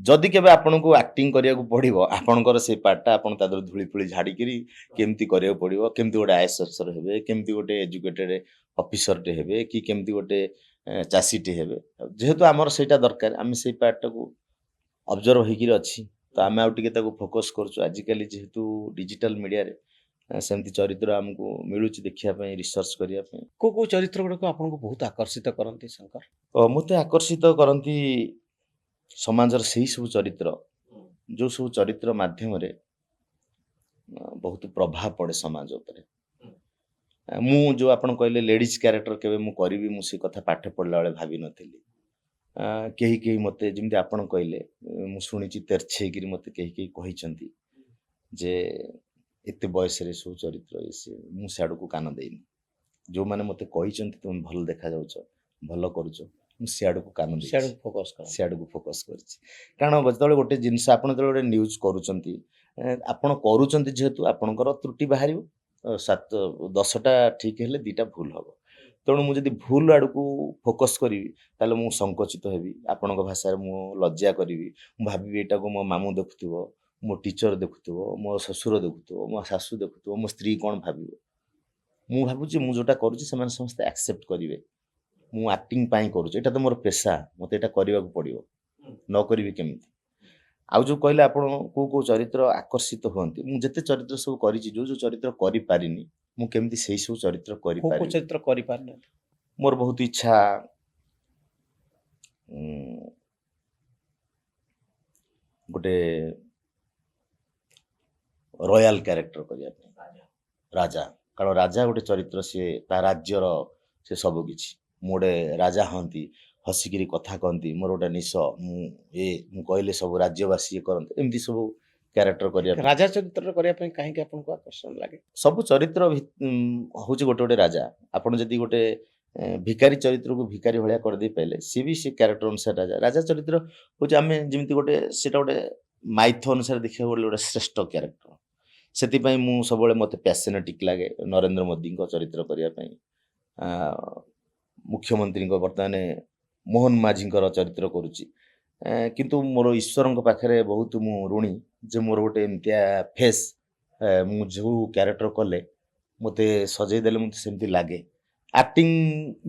ଯଦି କେବେ ଆପଣଙ୍କୁ ଆକ୍ଟିଂ କରିବାକୁ ପଡ଼ିବ ଆପଣଙ୍କର ସେଇ ପାର୍ଟଟା ଆପଣ ତା ଦେହରେ ଧୂଳି ଫୁଳି ଝାଡ଼ିକିରି କେମିତି କରିବାକୁ ପଡ଼ିବ କେମିତି ଗୋଟେ ଆଇଏଏସ୍ ଅଫିସର ହେବେ କେମିତି ଗୋଟେ ଏଜୁକେଟେଡ୍ ଅଫିସରଟେ ହେବେ କି କେମିତି ଗୋଟେ ଚାଷୀଟେ ହେବେ ଯେହେତୁ ଆମର ସେଇଟା ଦରକାର ଆମେ ସେଇ ପାର୍ଟଟାକୁ ଅବଜର୍ଭ ହେଇକିରି ଅଛି ତ ଆମେ ଆଉ ଟିକେ ତାକୁ ଫୋକସ୍ କରୁଛୁ ଆଜିକାଲି ଯେହେତୁ ଡିଜିଟାଲ ମିଡ଼ିଆରେ ସେମିତି ଚରିତ୍ର ଆମକୁ ମିଳୁଛି ଦେଖିବା ପାଇଁ ରିସର୍ଚ୍ଚ କରିବା ପାଇଁ କୋଉ ଚରିତ୍ର ଗୁଡାକ ଆପଣଙ୍କୁ ବହୁତ ଆକର୍ଷିତ କରନ୍ତି ଶଙ୍କର? ମୋତେ ଆକର୍ଷିତ କରନ୍ତି ସମାଜର ସେଇ ସବୁ ଚରିତ୍ର ଯେଉଁ ସବୁ ଚରିତ୍ର ମାଧ୍ୟମରେ ବହୁତ ପ୍ରଭାବ ପଡ଼େ ସମାଜ ଉପରେ ମୁଁ ଯେଉଁ ଆପଣ କହିଲେ ଲେଡ଼ିଜ୍ କ୍ୟାରେକ୍ଟର କେବେ ମୁଁ କରିବି ମୁଁ ସେ କଥା ପାଠ ପଢ଼ିଲା ବେଳେ ଭାବିନଥିଲି କେହି କେହି ମୋତେ ଯେମିତି ଆପଣ କହିଲେ ମୁଁ ଶୁଣିଛି ତେର୍ଛେଇକିରି ମୋତେ କେହି କେହି କହିଛନ୍ତି ଯେ ଏତେ ବୟସରେ ସବୁ ଚରିତ୍ର ମୁଁ ସିଆଡ଼କୁ କାନ ଦେଇନି ଯେଉଁମାନେ ମୋତେ କହିଛନ୍ତି ତୁମେ ଭଲ ଦେଖାଯାଉଛ ଭଲ କରୁଛ ମୁଁ ସିଆଡ଼କୁ କାନ ଦେଇଛି ସିଆଡ଼କୁ ଫୋକସ୍ କରିଛି କାରଣ ଯେତେବେଳେ ଗୋଟେ ଜିନିଷ ଆପଣ ଯେତେବେଳେ ଗୋଟେ ନ୍ୟୁଜ୍ କରୁଛନ୍ତି ଆପଣ କରୁଛନ୍ତି ଯେହେତୁ ଆପଣଙ୍କର ତ୍ରୁଟି ବାହାରିବ 10ଟା ଠିକ୍ ହେଲେ 2ଟା ଭୁଲ ହେବ ତେଣୁ ମୁଁ ଯଦି ଭୁଲ ଆଡ଼କୁ ଫୋକସ୍ କରିବି ତାହେଲେ ମୁଁ ସଙ୍କୋଚିତ ହେବି ଆପଣଙ୍କ ଭାଷାରେ ମୁଁ ଲଜ୍ଜା କରିବି ମୁଁ ଭାବିବି ଏଇଟାକୁ ମୋ ମାମୁଁ ଦେଖୁଥିବ ମୋ ଟିଚର ଦେଖୁଥିବ ମୋ ଶ୍ୱଶୁର ଦେଖୁଥିବ ମୋ ଶାଶୁ ଦେଖୁଥିବ ମୋ ସ୍ତ୍ରୀ କ'ଣ ଭାବିବ ମୁଁ ଭାବୁଛି ମୁଁ ଯେଉଁଟା କରୁଛି ସେମାନେ ସମସ୍ତେ ଆକ୍ସେପ୍ଟ କରିବେ ମୁଁ ଆକ୍ଟିଂ ପାଇଁ କରୁଛି ଏଇଟା ତ ମୋର ପେଶା ମୋତେ ଏଇଟା କରିବାକୁ ପଡ଼ିବ ନ କରିବି କେମିତି ଆଉ ଯେଉଁ କହିଲେ ଆପଣ କେଉଁ ଚରିତ୍ର ଆକର୍ଷିତ ହୁଅନ୍ତି ମୁଁ ଯେତେ ଚରିତ୍ର ସବୁ କରିଛି ଯେଉଁ ଚରିତ୍ର କରିପାରିନି ମୁଁ କେମିତି ସେଇ ସବୁ ଚରିତ୍ର କରିପାରିନି ମୋର ବହୁତ ଇଚ୍ଛା ଗୋଟେ ରୟାଲ କ୍ୟାରେକ୍ଟର କରିବା ପାଇଁ ରାଜା କାରଣ ରାଜା ଗୋଟେ ଚରିତ୍ର ସିଏ ତା ରାଜ୍ୟର ସେ ସବୁ କିଛି ମୁଁ ଗୋଟେ ରାଜା ହଅନ୍ତି ହସିକିରି କଥା କହନ୍ତି ମୋର ଗୋଟେ ନିଶ ମୁଁ କହିଲେ ସବୁ ରାଜ୍ୟବାସୀ କରନ୍ତି ଏମିତି ସବୁ କ୍ୟାରେକ୍ଟର କରିବା ପାଇଁ ରାଜା ଚରିତ୍ର କରିବା ପାଇଁ କାହିଁକି ଆପଣଙ୍କୁ ଆକର୍ଷଣ ଲାଗେ? ସବୁ ଚରିତ୍ର ହେଉଛି ଗୋଟେ ଗୋଟେ ରାଜା ଆପଣ ଯଦି ଗୋଟେ ଭିକାରୀ ଚରିତ୍ରକୁ ଭିକାରୀ ଭଳିଆ କରିଦେଇ ପାଇଲେ ସିଏ ବି ସେ କ୍ୟାରେକ୍ଟର ଅନୁସାରେ ରାଜା ଚରିତ୍ର ହେଉଛି ଆମେ ଯେମିତି ଗୋଟେ ସେଇଟା ଗୋଟେ ମାଇଥ ଅନୁସାରେ ଦେଖିବାକୁ ଗଲେ ଗୋଟେ ଶ୍ରେଷ୍ଠ କ୍ୟାରେକ୍ଟର ସେଥିପାଇଁ ମୁଁ ସବୁବେଳେ ମୋତେ ପ୍ୟାସନେଟିକ୍ ଲାଗେ ନରେନ୍ଦ୍ର ମୋଦିଙ୍କ ଚରିତ୍ର କରିବା ପାଇଁ ମୁଖ୍ୟମନ୍ତ୍ରୀଙ୍କ ବର୍ତ୍ତମାନ ମୋହନ ମାଝୀଙ୍କର ଚରିତ୍ର କରୁଛି। କିନ୍ତୁ ମୋର ଈଶ୍ୱରଙ୍କ ପାଖରେ ବହୁତ ମୁଁ ଋଣୀ ଯେ ମୋର ଗୋଟେ ଏମିତିଆ ଫେସ୍ ମୁଁ ଯେଉଁ କ୍ୟାରେକ୍ଟର କଲେ ମୋତେ ସଜେଇ ଦେଲେ ମୋତେ ସେମିତି ଲାଗେ। ଆକ୍ଟିଂ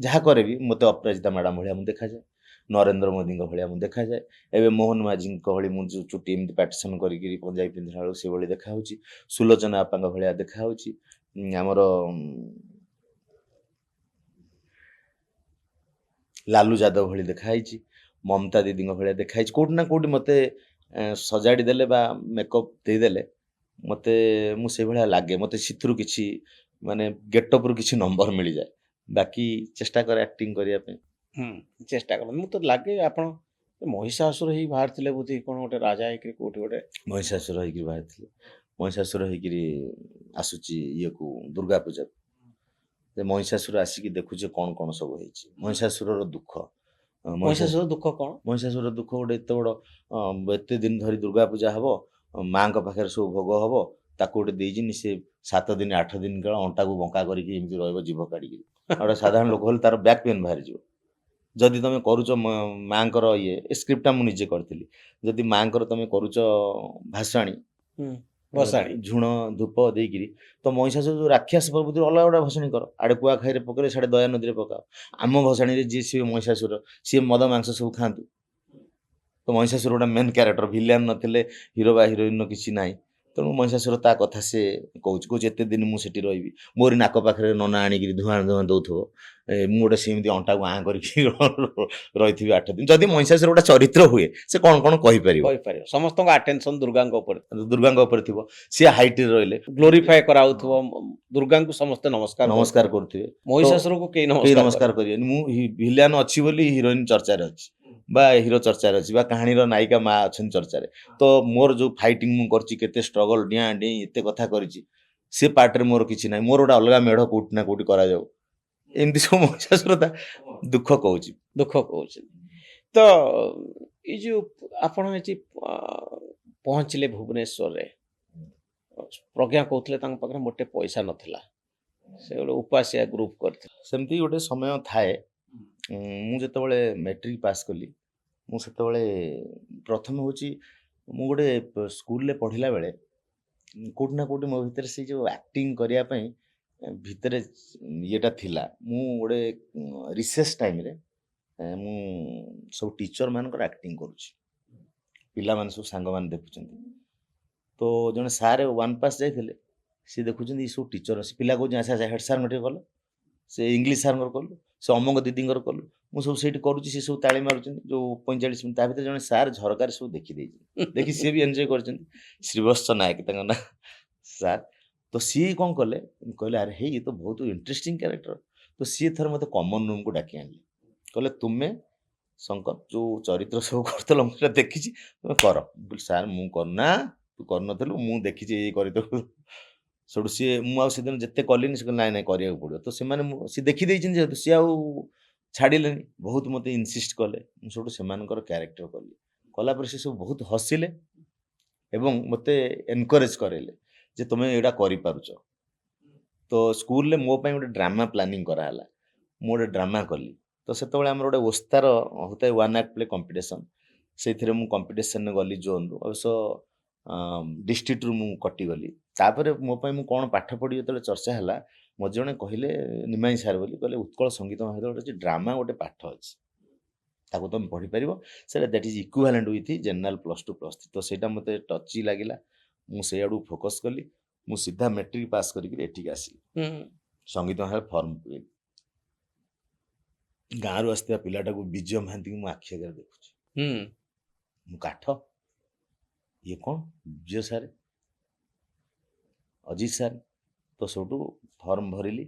ଯାହା କରେ ବି ମୋତେ ଅପରାଜିତା ମ୍ୟାଡ଼ାମ୍ ଭଳିଆ ମୁଁ ଦେଖାଯାଏ, ନରେନ୍ଦ୍ର ମୋଦିଙ୍କ ଭଳିଆ ମୁଁ ଦେଖାଯାଏ। ଏବେ ମୋହନ ମାଝୀଙ୍କ ଭଳି ମୁଁ ଯେଉଁ ଚୁଟି ଏମିତି ପାଟିସନ୍ କରିକି ପଞ୍ଜାବୀ ପିନ୍ଧିଲା ବେଳକୁ ସେଭଳି ଦେଖାହେଉଛି। ସୁଲୋଚନା ବାପାଙ୍କ ଭଳିଆ ଦେଖାହେଉଛି। ଆମର ଲାଲୁ ଯାଦବ ଭଳି ଦେଖାହେଇଛି, ମମତା ଦିଦିଙ୍କ ଭଳିଆ ଦେଖାହେଇଛି। କେଉଁଠି ନା କେଉଁଠି ମୋତେ ସଜାଡ଼ି ଦେଲେ ବା ମେକଅପ୍ ଦେଇଦେଲେ ମୋତେ ମୁଁ ସେଇଭଳିଆ ଲାଗେ। ମୋତେ ସେଥିରୁ କିଛି ମାନେ ଗେଟଅପ୍ରୁ କିଛି ନମ୍ବର ମିଳିଯାଏ। ବାକି ଚେଷ୍ଟା କରେ ଆକ୍ଟିଂ କରିବା ପାଇଁ। ଚେଷ୍ଟା କରନ୍ତୁ। ମୁଁ ତ ଲାଗେ ଆପଣ ମହିଷାସୁର ହେଇ ବାହାରିଥିଲେ ବୋଧେ କ'ଣ ଗୋଟେ ରାଜା ହେଇକିରି କୋଉଠି ଗୋଟେ ମହିଷାସୁର ହେଇକିରି ବାହାରିଥିଲେ। ମହିଷାସୁର ହେଇକିରି ଆସୁଛି ଇଏକୁ ଦୁର୍ଗା ପୂଜାକୁ। ଯେ ମହିଷାସୁର ଆସିକି ଦେଖୁଛି କ'ଣ କ'ଣ ସବୁ ହେଇଛି। ମହିଷାସୁରର ଦୁଃଖ। ମହିଷାସୁର ଦୁଃଖ କ'ଣ? ମହିଷାସୁର ଦୁଃଖ ଗୋଟେ ଏତେ ବଡ଼ ଏତେ ଦିନ ଧରି ଦୁର୍ଗା ପୂଜା ହବ, ମାଆଙ୍କ ପାଖରେ ସବୁ ଭୋଗ ହବ, ତାକୁ ଗୋଟେ ଦେଇଚିନି ସେ 7 ଦିନ 8 ଦିନ କାଳ ଅଣ୍ଟାକୁ ବଙ୍କା କରିକି ଏମିତି ରହିବ ଜିଭ କାଢ଼ିକିରି। ଗୋଟେ ସାଧାରଣ ଲୋକ ହେଲେ ତାର ବ୍ୟାକ୍ ପେନ୍ ବାହାରିଯିବ। ଯଦି ତମେ କରୁଛ ମାଆଙ୍କର ଇଏ ସ୍କ୍ରିପ୍ଟଟା ମୁଁ ନିଜେ କରିଥିଲି। ଯଦି ମାଆଙ୍କର ତମେ କରୁଛ ଭାସାଣୀ ଭସାଣୀ ଝୁଣ ଧୂପ ଦେଇକିରି, ତ ମହିଷାସୁର ଯେଉଁ ରାକ୍ଷସ ପ୍ରଭୃତିର ଅଲଗା ଗୋଟେ ଭସାଣୀ କର। ଆଡ଼େ କୁଆଖାଇରେ ପକେଇଲେ ସାଡ଼େ ଦୟା ନଦୀରେ ପକାଅ। ଆମ ଭସାଣୀରେ ଯିଏ ସିଏ ମହିଷାସୁର, ସିଏ ମଦ ମାଂସ ସବୁ ଖାଆନ୍ତୁ। ତ ମହିଷାସୁର ଗୋଟେ ମେନ୍ କ୍ୟାରେକ୍ଟର, ଭିଲିଆନ୍ ନଥିଲେ ହିରୋ ବା ହିରୋଇନ୍ର କିଛି ନାହିଁ। ତେଣୁ ମହିଷାସୁର ତା କଥା ସେ କହୁଛି ଏତେ ଦିନ ମୁଁ ସେଠି ରହିବି, ମୋରି ନାକ ପାଖରେ ନନା ଆଣିକିରି ଧୂଆଁ ଧୂଆଁ ଦେଉଥିବ, ମୁଁ ଗୋଟେ ସେମିତି ଅଣ୍ଟାକୁ ଆଁ କରିକି ରହିଥିବି 8 ଦିନ। ଯଦି ମହିଷାସୁର ଗୋଟେ ଚରିତ୍ର ହୁଏ ସେ କ'ଣ କ'ଣ କହିପାରିବ? ସମସ୍ତଙ୍କ ଆଟେନସନ୍ ଦୁର୍ଗାଙ୍କ ଉପରେ ଥିବ। ସିଏ ହାଇଟରେ ରହିଲେ ଗ୍ଲୋରିଫାଏ କରାଉଥିବ ଦୁର୍ଗାଙ୍କୁ, ସମସ୍ତେ ନମସ୍କାର କରୁଥିବେ। ମହିଷାସୁରକୁ କେହି କେହି ନମସ୍କାର ନମସ୍କାର କରିବେନି। ମୁଁ ଭିଲିଆନ୍ ଅଛି ବୋଲି ହିରୋଇନ୍ ଚର୍ଚ୍ଚାରେ ଅଛି ବା ହିରୋ ଚର୍ଚ୍ଚାରେ ଅଛି ବା କାହାଣୀର ନାୟିକା ମା ଅଛନ୍ତି ଚର୍ଚ୍ଚାରେ। ତ ମୋର ଯେଉଁ ଫାଇଟିଂ ମୁଁ କରିଛି, କେତେ ଷ୍ଟ୍ରଗଲ୍ ଡିଆଁ ଡେଇଁ ଏତେ କଥା କରିଛି, ସେ ପାର୍ଟରେ ମୋର କିଛି ନାହିଁ। ମୋର ଗୋଟେ ଅଲଗା ମେଢ଼ କେଉଁଠି ନା କେଉଁଠି କରାଯାଉ। ଏମିତି ସବୁ ମହିଷାସୁର ତା ଦୁଃଖ କହୁଛି। ତ ଏଇ ଯେଉଁ ଆପଣ ଏଠି ପହଞ୍ଚିଲେ ଭୁବନେଶ୍ୱରରେ, ପ୍ରଜ୍ଞା କହୁଥିଲେ ତାଙ୍କ ପାଖରେ ମୋଟେ ପଇସା ନଥିଲା, ସେ ଗୋଟେ ଉପାସିଆ ଗ୍ରୁପ୍ କରିଥିଲେ। ସେମିତି ଗୋଟେ ସମୟ ଥାଏ। ମୁଁ ଯେତେବେଳେ ମେଟ୍ରିକ୍ ପାସ୍ କଲି, ମୁଁ ସେତେବେଳେ ପ୍ରଥମେ ହେଉଛି ମୁଁ ଗୋଟେ ସ୍କୁଲରେ ପଢ଼ିଲା ବେଳେ କେଉଁଠି ନା କେଉଁଠି ମୋ ଭିତରେ ସେଇ ଯେଉଁ ଆକ୍ଟିଂ କରିବା ପାଇଁ ଭିତରେ ଇଏଟା ଥିଲା। ମୁଁ ଗୋଟେ ରିସେସ୍ ଟାଇମ୍ରେ ମୁଁ ସବୁ ଟିଚର୍ମାନଙ୍କର ଆକ୍ଟିଂ କରୁଛି, ପିଲାମାନେ ସବୁ ସାଙ୍ଗମାନେ ଦେଖୁଛନ୍ତି। ତ ଜଣେ ସାର୍ 1 ପାସ୍ ଯାଇଥିଲେ, ସିଏ ଦେଖୁଛନ୍ତି ଏଇ ସବୁ ଟିଚର୍ ଅଛି। ପିଲା କହୁଛନ୍ତି ଆଚ୍ଛା ଆଚ୍ଛା ହେଡ଼୍ ସାର୍ଙ୍କ ଟିକେ କଲ, ସେ ଇଂଲିଶ ସାର୍ଙ୍କର କଲୁ, ସେ ଅମକ ଦିଦିଙ୍କର କଲୁ। ମୁଁ ସବୁ ସେଇଠି କରୁଛି, ସେ ସବୁ ତାଳି ମାରୁଛନ୍ତି ଯେଉଁ 45 ମିନିଟ୍। ତା ଭିତରେ ଜଣେ ସାର୍ ଝରକାରେ ସବୁ ଦେଖିଦେଇଛନ୍ତି, ଦେଖି ସିଏ ବି ଏନ୍ଜୟ କରିଛନ୍ତି। ଶ୍ରୀବତ୍ସ ନାୟକ ତାଙ୍କ ନାଁ ସାର୍। ତ ସିଏ କ'ଣ କଲେ, କହିଲେ ଆରେ ହେଇ ଇଏ ତ ବହୁତ ଇଣ୍ଟରେଷ୍ଟିଂ କ୍ୟାରେକ୍ଟର। ତ ସିଏ ଥରେ ମୋତେ କମନ୍ ରୁମ୍କୁ ଡାକି ଆଣିଲେ, କହିଲେ ତୁମେ ଶଙ୍କର ଯେଉଁ ଚରିତ୍ର ସବୁ କରୁଥିଲ ମୁଁ ସେଟା ଦେଖିଛି, ତୁମେ କର। ମୁଁ କହିଲି ସାର୍ ମୁଁ କରୁନା, ତୁ କରିନଥିଲୁ, ମୁଁ ଦେଖିଛି ଏଇ କରିଥିଲୁ। ସେଠୁ ସିଏ ମୁଁ ଆଉ ସେଦିନ ଯେତେ କଲିନି, ସେ କହିଲେ ନାଇଁ ନାଇଁ କରିବାକୁ ପଡ଼ିବ। ତ ସେମାନେ ସିଏ ଦେଖିଦେଇଛନ୍ତି ଯେହେତୁ ସିଏ ଆଉ ଛାଡ଼ିଲେନି, ବହୁତ ମୋତେ ଇନସିଷ୍ଟ କଲେ। ମୁଁ ସେଠୁ ସେମାନଙ୍କର କ୍ୟାରେକ୍ଟର କଲି। କଲା ପରେ ସେ ସବୁ ବହୁତ ହସିଲେ ଏବଂ ମୋତେ ଏନକରେଜ୍ କରାଇଲେ ଯେ ତୁମେ ଏଇଟା କରିପାରୁଛ। ତ ସ୍କୁଲରେ ମୋ ପାଇଁ ଗୋଟେ ଡ୍ରାମା ପ୍ଲାନିଂ କରାହେଲା। ମୁଁ ଗୋଟେ ଡ୍ରାମା କଲି। ତ ସେତେବେଳେ ଆମର ଗୋଟେ ଓସ୍ତାର ହେଉଥାଏ 1 ଆକ୍ଟ ପ୍ଲେ କମ୍ପିଟିସନ୍। ସେଇଥିରେ ମୁଁ କମ୍ପିଟିସନ୍ରେ ଗଲି ଜୋନ୍ରୁ, ଅବଶ୍ୟ ଡିଷ୍ଟ୍ରିକ୍ଟରୁ ମୁଁ କଟିଗଲି। ତାପରେ ମୋ ପାଇଁ ମୁଁ କ'ଣ ପାଠ ପଢ଼ି ଯେତେବେଳେ ଚର୍ଚ୍ଚା ହେଲା, ମୋତେ ଜଣେ କହିଲେ ନିମାଇଁ ସାର୍ ବୋଲି, କହିଲେ ଉତ୍କଳ ସଙ୍ଗୀତ ମହାବିଦ୍ୟାଳୟରେ ଗୋଟେ ଡ୍ରାମା ଗୋଟେ ପାଠ ଅଛି, ତାକୁ ତୁମେ ପଢ଼ିପାରିବ। ସେଇଟା that is equivalent with general +2 +3। ତ ସେଇଟା ମୋତେ ଟଚି ଲାଗିଲା, ମୁଁ ସେଇଆଡ଼କୁ ଫୋକସ୍ କଲି। ମୁଁ ସିଧା ମେଟ୍ରିକ୍ ପାସ୍ କରିକି ଏଠିକି ଆସିଲି। ସଙ୍ଗୀତ ମହାବିଦ୍ୟାଳୟ ଫର୍ମ ପକେଇଲି। ଗାଁରୁ ଆସିଥିବା ପିଲାଟାକୁ ବିଜୟ ମହାନ୍ତିଙ୍କୁ ମୁଁ ଆଖି ଆଗରେ ଦେଖୁଛି। ମୁଁ କାଠ, ଇଏ କ'ଣ ବିଜୟ ସାର୍, ଅଜିତ ସାର୍। ତ ସେଇଠୁ ଫର୍ମ ଭରିଲି,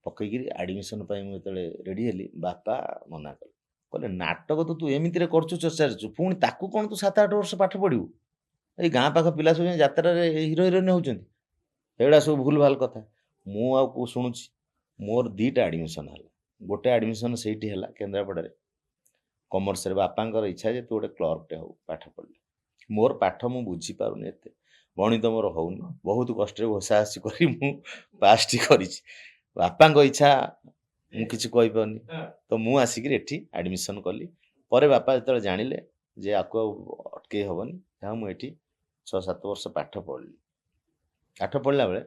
ପକେଇକିରି ଆଡ଼ମିସନ୍ ପାଇଁ ମୁଁ ଯେତେବେଳେ ରେଡ଼ି ହେଲି, ବାପା ମନା କଲେ, କହିଲେ ନାଟକ ତ ତୁ ଏମିତିରେ କରୁଛୁ, ଚର୍ଚ୍ଚାରୁଛୁ, ପୁଣି ତାକୁ କ'ଣ ତୁ 7-8 ବର୍ଷ ପାଠ ପଢ଼ିବୁ? ଏଇ ଗାଁ ପାଖ ପିଲା ସବୁ ଯାତ୍ରାରେ ହିରୋ ହିରୋଇନ୍ ହେଉଛନ୍ତି, ଏଗୁଡ଼ା ସବୁ ଭୁଲ ଭାଲ କଥା। ମୁଁ ଆଉ କେଉଁ ଶୁଣୁଛି। ମୋର 2ଟା ଆଡ଼ମିସନ୍ ହେଲା। ଗୋଟେ ଆଡ଼ମିସନ୍ ସେଇଠି ହେଲା କେନ୍ଦ୍ରାପଡ଼ାରେ କମର୍ସରେ। ବାପାଙ୍କର ଇଚ୍ଛା ଯେ ତୁ ଗୋଟେ କ୍ଲର୍କଟେ ହଉ, ପାଠ ପଢ଼ିଲେ। ମୋର ପାଠ ମୁଁ ବୁଝିପାରୁନି ଏତେ, ଗଣିତ ମୋର ହେଉନି, ବହୁତ କଷ୍ଟରେ ଘୋଷାଘୋଷି କରି ମୁଁ ପାସ୍ଟି କରିଛି। ବାପାଙ୍କ ଇଚ୍ଛା ମୁଁ କିଛି କହିପାରୁନି ତ ମୁଁ ଆସିକିରି ଏଠି ଆଡ଼ମିସନ୍ କଲି ପରେ ବାପା ଯେତେବେଳେ ଜାଣିଲେ ଯେ ଆକୁ ଆଉ ଅଟକେଇ ହେବନି ଯାହା ମୁଁ ଏଠି 6-7 ବର୍ଷ ପାଠ ପଢ଼ିଲି ପାଠ ପଢ଼ିଲା ବେଳେ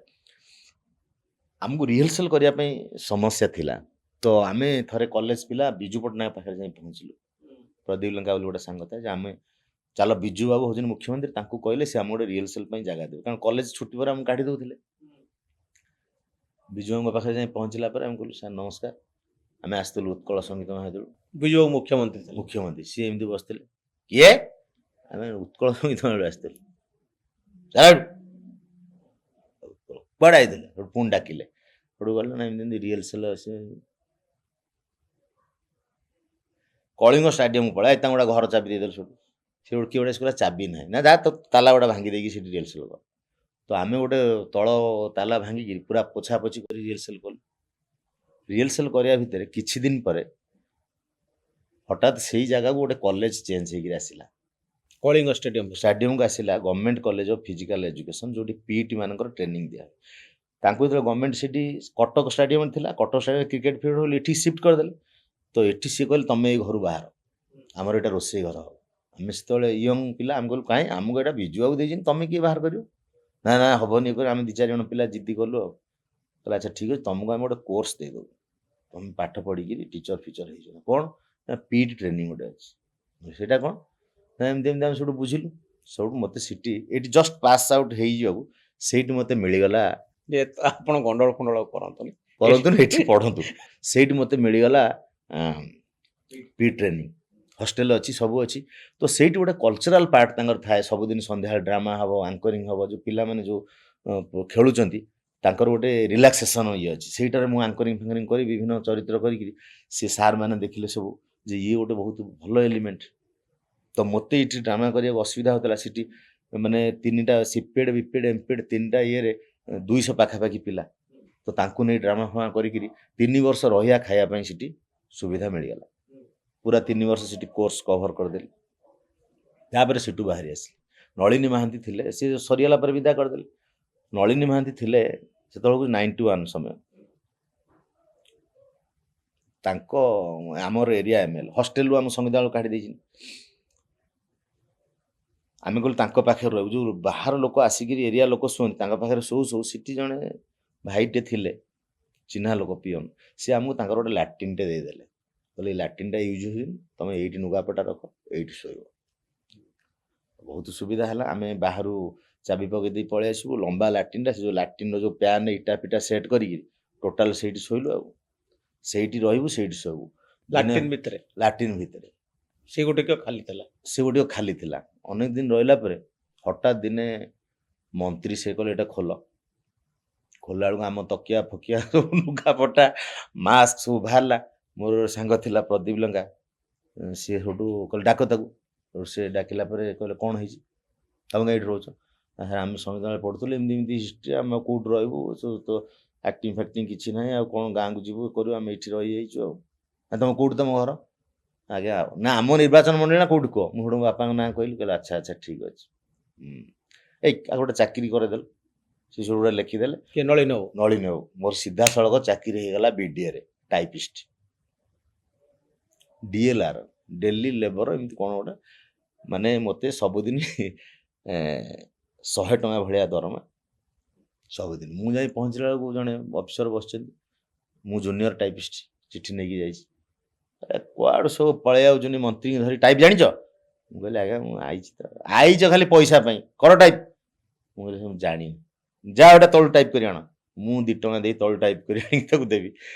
ଆମକୁ ରିହର୍ସାଲ୍ କରିବା ପାଇଁ ସମସ୍ୟା ଥିଲା ତ ଆମେ ଥରେ କଲେଜ ପିଲା ବିଜୁ ପଟ୍ଟନାୟକ ପାଖରେ ଯାଇ ପହଞ୍ଚିଲୁ ପ୍ରଦୀପ ଲଙ୍କା ବୋଲି ଗୋଟେ ସାଙ୍ଗ ଥାଏ ଯେ ଆମେ ଚାଲ ବିଜୁ ବାବୁ ହେଉଛନ୍ତି ମୁଖ୍ୟମନ୍ତ୍ରୀ ତାଙ୍କୁ କହିଲେ ସେ ଆମକୁ ଗୋଟେ ରିହର୍ସାଲ୍ ପାଇଁ ଜାଗା ଦେବେ କାରଣ କଲେଜ ଛୁଟି ପରେ ଆମକୁ କାଢ଼ି ଦେଉଥିଲେ ବିଜୁ ବାବୁଙ୍କ ପାଖରେ ଯାଇ ପହଞ୍ଚିଲା ପରେ ଆମେ କହିଲୁ ସାର୍ ନମସ୍କାର ଆମେ ଆସିଥିଲୁ ଉତ୍କଳ ସଙ୍ଗୀତ ମହାବିଦ୍ୟାଳୟ ବିଜୁ ବାବୁ ମୁଖ୍ୟମନ୍ତ୍ରୀ ଥିଲେ। ମୁଖ୍ୟମନ୍ତ୍ରୀ ସିଏ ଏମିତି ବସିଥିଲେ କିଏ ଆମେ ଉତ୍କଳ ସଙ୍ଗୀତ ମହାବିଦ୍ୟାଳୟ ଆସିଥିଲୁ ଚାଲ କୁଆଡ଼େ ଆଇଥିଲେ ସେଠୁ ପୁଣି ଡାକିଲେ ସେଠୁ ଗଲେ ନା ଏମିତି ରିହର୍ସାଲ୍ ଅଛି କଳିଙ୍ଗ ଷ୍ଟାଡିୟମ ପଳାଏ ତାଙ୍କୁ ଗୋଟେ ଘର ଚାବି ଦେଇଦେଲେ ସେଠୁ ସେ ଗୋଟେ କିଏ ଗୋଟେ କହିଲା ଚାବି ନାହିଁ ନା ଯା ତ ତାଲା ଗୋଟେ ଭାଙ୍ଗି ଦେଇକି ସେଠି ରିହର୍ସାଲ୍ କର ତ ଆମେ ଗୋଟେ ତଳ ତାଲା ଭାଙ୍ଗିକି ପୁରା ପୋଛାପୋଛି କରି ରିହର୍ସାଲ୍ କଲୁ ରିହର୍ସାଲ୍ କରିବା ଭିତରେ କିଛି ଦିନ ପରେ ହଠାତ୍ ସେଇ ଜାଗାକୁ ଗୋଟେ କଲେଜ ଚେଞ୍ଜ ହେଇକିରି ଆସିଲା କଳିଙ୍ଗ ଷ୍ଟାଡିୟମକୁ ଆସିଲା government college of physical education ଯୋଉଠି ପିଇଟି ମାନଙ୍କର ଟ୍ରେନିଂ ଦିଆ ତାଙ୍କୁ ଯେତେବେଳେ ଗଭର୍ଣ୍ଣମେଣ୍ଟ ସେଠି କଟକ ଷ୍ଟାଡିୟମ ଥିଲା କଟକ ଷ୍ଟାଡିୟମ କ୍ରିକେଟ ଫିଲ୍ଡ ବୋଲି ଏଠି ସିଫ୍ଟ କରିଦେଲେ ତ ଏଠି ସିଏ କହିଲେ ତମେ ଏଇ ଘରୁ ବାହାର ଆମର ଏଇଟା ରୋଷେଇ ଘର ହବ ଆମେ ସେତେବେଳେ ୟଙ୍ଗ ପିଲା ଆମେ କହିଲୁ କାହିଁ ଆମକୁ ଏଇଟା ବିଜୁ ବାବୁ ଦେଇଛନ୍ତି ତମେ କିଏ ବାହାର କରିବ ନା ନା ହବନି କରି ଆମେ 2-4 ଜଣ ପିଲା ଜିଦ୍ଦି କଲୁ ଆଉ କହିଲେ ଆଚ୍ଛା ଠିକ୍ ଅଛି ତମକୁ ଆମେ ଗୋଟେ କୋର୍ସ ଦେଇଦେବୁ ତମେ ପାଠ ପଢ଼ିକିରି ଟିଚର ଫିଚର ହେଇଯିବ କ'ଣ ନା ପିଇଟି ଟ୍ରେନିଂ ଗୋଟେ ଅଛି ସେଇଟା କ'ଣ ନା ଏମିତି ଏମିତି ଆମେ ସବୁଠୁ ବୁଝିଲୁ ସବୁଠୁ ମୋତେ ସିଟି ଏଇଠି ଜଷ୍ଟ ପାସ୍ ଆଉଟ୍ ହେଇଯିବାକୁ ସେଇଠି ମୋତେ ମିଳିଗଲା ଯେ ଆପଣ ଗଣ୍ଡଗୋଳ ଫଣ୍ଡଳ କରନ୍ତୁନି କରନ୍ତୁନି ଏଠି ପଢ଼ନ୍ତୁ ସେଇଠି ମୋତେ ମିଳିଗଲା ପି ଟ୍ରେନିଂ ହଷ୍ଟେଲ ଅଛି ସବୁ ଅଛି ତ ସେଇଠି ଗୋଟେ କଲଚରାଲ ପାର୍ଟ ତାଙ୍କର ଥାଏ ସବୁଦିନ ସନ୍ଧ୍ୟାବେଳେ ଡ୍ରାମା ହେବ ଆଙ୍କରିଂ ହେବ ଯେଉଁ ପିଲାମାନେ ଯେଉଁ ଖେଳୁଛନ୍ତି ତାଙ୍କର ଗୋଟେ ରିଲାକ୍ସେସନ୍ ଇଏ ଅଛି ସେଇଟାରେ ମୁଁ ଆଙ୍କରିଂ ଫାଙ୍କରିଂ କରି ବିଭିନ୍ନ ଚରିତ୍ର କରିକିରି ସେ ସାର୍ ମାନେ ଦେଖିଲେ ସବୁ ଯେ ଇଏ ଗୋଟେ ବହୁତ ଭଲ ଏଲିମେଣ୍ଟ ତ ମୋତେ ଏଇଠି ଡ୍ରାମା କରିବାକୁ ଅସୁବିଧା ହେଉଥିଲା ସେଠି ମାନେ 3ଟା ସିପେଡ୍ ବିପେଡ୍ ଏମ୍ପେଡ୍ 3ଟା ଇଏରେ 200 ପାଖାପାଖି ପିଲା ତ ତାଙ୍କୁ ନେଇ ଡ୍ରାମା ଫାମା କରିକିରି 3 ବର୍ଷ ରହିବା ଖାଇବା ପାଇଁ ସେଠି ସୁବିଧା ମିଳିଗଲା ପୁରା 3 ବର୍ଷ ସେଠି କୋର୍ସ କଭର କରିଦେଲି ତାପରେ ସେଠୁ ବାହାରି ଆସିଲି ନଳିନୀ ମହାନ୍ତି ଥିଲେ ସେ ସରିଗଲା ପରେ ବିଦା କରିଦେଲେ ନଳିନୀ ମହାନ୍ତି ଥିଲେ ସେତେବେଳକୁ 91 ସମୟ ତାଙ୍କ ଆମର ଏରିଆ ଏମଏଲ୍ ହଷ୍ଟେଲରୁ ଆମ ସଂବିଧାନ କାଢ଼ି ଦେଇଛନ୍ତି ଆମେ କହିଲୁ ତାଙ୍କ ପାଖରେ ରହିବୁ ଯେଉଁ ବାହାର ଲୋକ ଆସିକିରି ଏରିଆ ଲୋକ ଶୁଅନ୍ତି ତାଙ୍କ ପାଖରେ ଶୋଉ ସେଠି ଜଣେ ଭାଇଟେ ଥିଲେ ଚିହ୍ନା ଲୋକ ପିଅନ ସେ ଆମକୁ ତାଙ୍କର ଗୋଟେ ଲାଟ୍ରିନ୍ଟେ ଦେଇଦେଲେ କହିଲେ ଏଇ ଲାଟ୍ରିନ୍ଟା ୟୁଜ୍ ହୁଏନି ତମେ ଏଇଠି ଲୁଗାପଟା ରଖ ଏଇଠି ଶୋଇବ ବହୁତ ସୁବିଧା ହେଲା ଆମେ ବାହାରୁ ଚାବି ପକେଇ ଦେଇ ପଳେଇ ଆସିବୁ ଲମ୍ବା ଲାଟ୍ରିନ୍ଟା ସେ ଯେଉଁ ଲାଟ୍ରିନ୍ର ଯେଉଁ ପ୍ୟାନ୍ ଇଟା ପିଟା ସେଟ୍ କରିକି ଟୋଟାଲ ସେଇଠି ଶୋଇଲୁ ଆଉ ସେଇଠି ରହିବୁ ସେଇଠି ଶୋଇବୁ ଲାଟ୍ରିନ୍ ଭିତରେ ସେ ଗୋଟିକ ଖାଲି ଥିଲା ଅନେକ ଦିନ ରହିଲା ପରେ ହଠାତ୍ ଦିନେ ମନ୍ତ୍ରୀ ସେ କହିଲେ ଏଇଟା ଖୋଲା ବେଳକୁ ଆମ ତକିଆ ଫକିଆ ସବୁ ଲୁଗାପଟା ମାସ୍କ ସବୁ ବାହାରିଲା ମୋର ସାଙ୍ଗ ଥିଲା ପ୍ରଦୀପ ଲଙ୍କା ସିଏ ସେଠୁ କହିଲେ ଡାକ ତାକୁ ସେ ଡାକିଲା ପରେ କହିଲେ କ'ଣ ହେଇଛି ତମେ ଏଇଠି ରହୁଛ ଆମେ ସଂବିଧାନରେ ପଢ଼ୁଥିଲୁ ଏମିତି ହିଷ୍ଟ୍ରି ଆମେ କେଉଁଠି ରହିବୁ ତ ଆକ୍ଟିଂ ଫାକ୍ଟିଂ କିଛି ନାହିଁ ଆଉ କ'ଣ ଗାଁକୁ ଯିବୁ କରିବୁ ଆମେ ଏଇଠି ରହିଯାଇଛୁ ଆଉ ତମ କେଉଁଠି ତମ ଘର ଆଜ୍ଞା ନା ଆମ ନିର୍ବାଚନ ମଣ୍ଡଳୀ ନା କେଉଁଠି କୁହ ମୁଁ ସେଠୁ ବାପାଙ୍କ ନାଁ କହିଲି କହିଲେ ଆଚ୍ଛା ଆଚ୍ଛା ଠିକ୍ ଅଛି ଏଇ ଗୋଟେ ଚାକିରି କରେଇଦେଲେ ସେ ସବୁ ଗୋଟେ ଲେଖିଦେଲେ ନଳିନୀ ବାବୁ ମୋର ସିଧାସଳଖ ଚାକିରି ହେଇଗଲା ବିଡ଼ିଏରେ ଟାଇପିଷ୍ଟ DLR ଡେଲି ଲେବର ଏମିତି କ'ଣ ଗୋଟେ ମାନେ ମୋତେ ସବୁଦିନ 100 ଟଙ୍କା ଭଳିଆ ଦରମା ସବୁଦିନ ମୁଁ ଯାଇ ପହଞ୍ଚିଲା ବେଳକୁ ଜଣେ ଅଫିସର ବସିଛନ୍ତି ମୁଁ ଜୁନିୟର ଟାଇପିଷ୍ଟ ଚିଠି ନେଇକି ଯାଇଛି କୁଆଡ଼ୁ ସବୁ ପଳେଇ ଯାଉଛନ୍ତି ମନ୍ତ୍ରୀକି ଧରି ଟାଇପ୍ ଜାଣିଛ ମୁଁ କହିଲି ଆଜ୍ଞା ମୁଁ ଆଇଛି ତ ଆଇଛ ଖାଲି ପଇସା ପାଇଁ କର ଟାଇପ୍ ମୁଁ କହିଲି ମୁଁ ଜାଣିନି ଯା ଗୋଟେ ତଳୁ ଟାଇପ୍ କରି ଆଣ ମୁଁ 2 ଟଙ୍କା ଦେଇ ତଳୁ ଟାଇପ୍ କରି ଆଣିକି ତାକୁ ଦେବି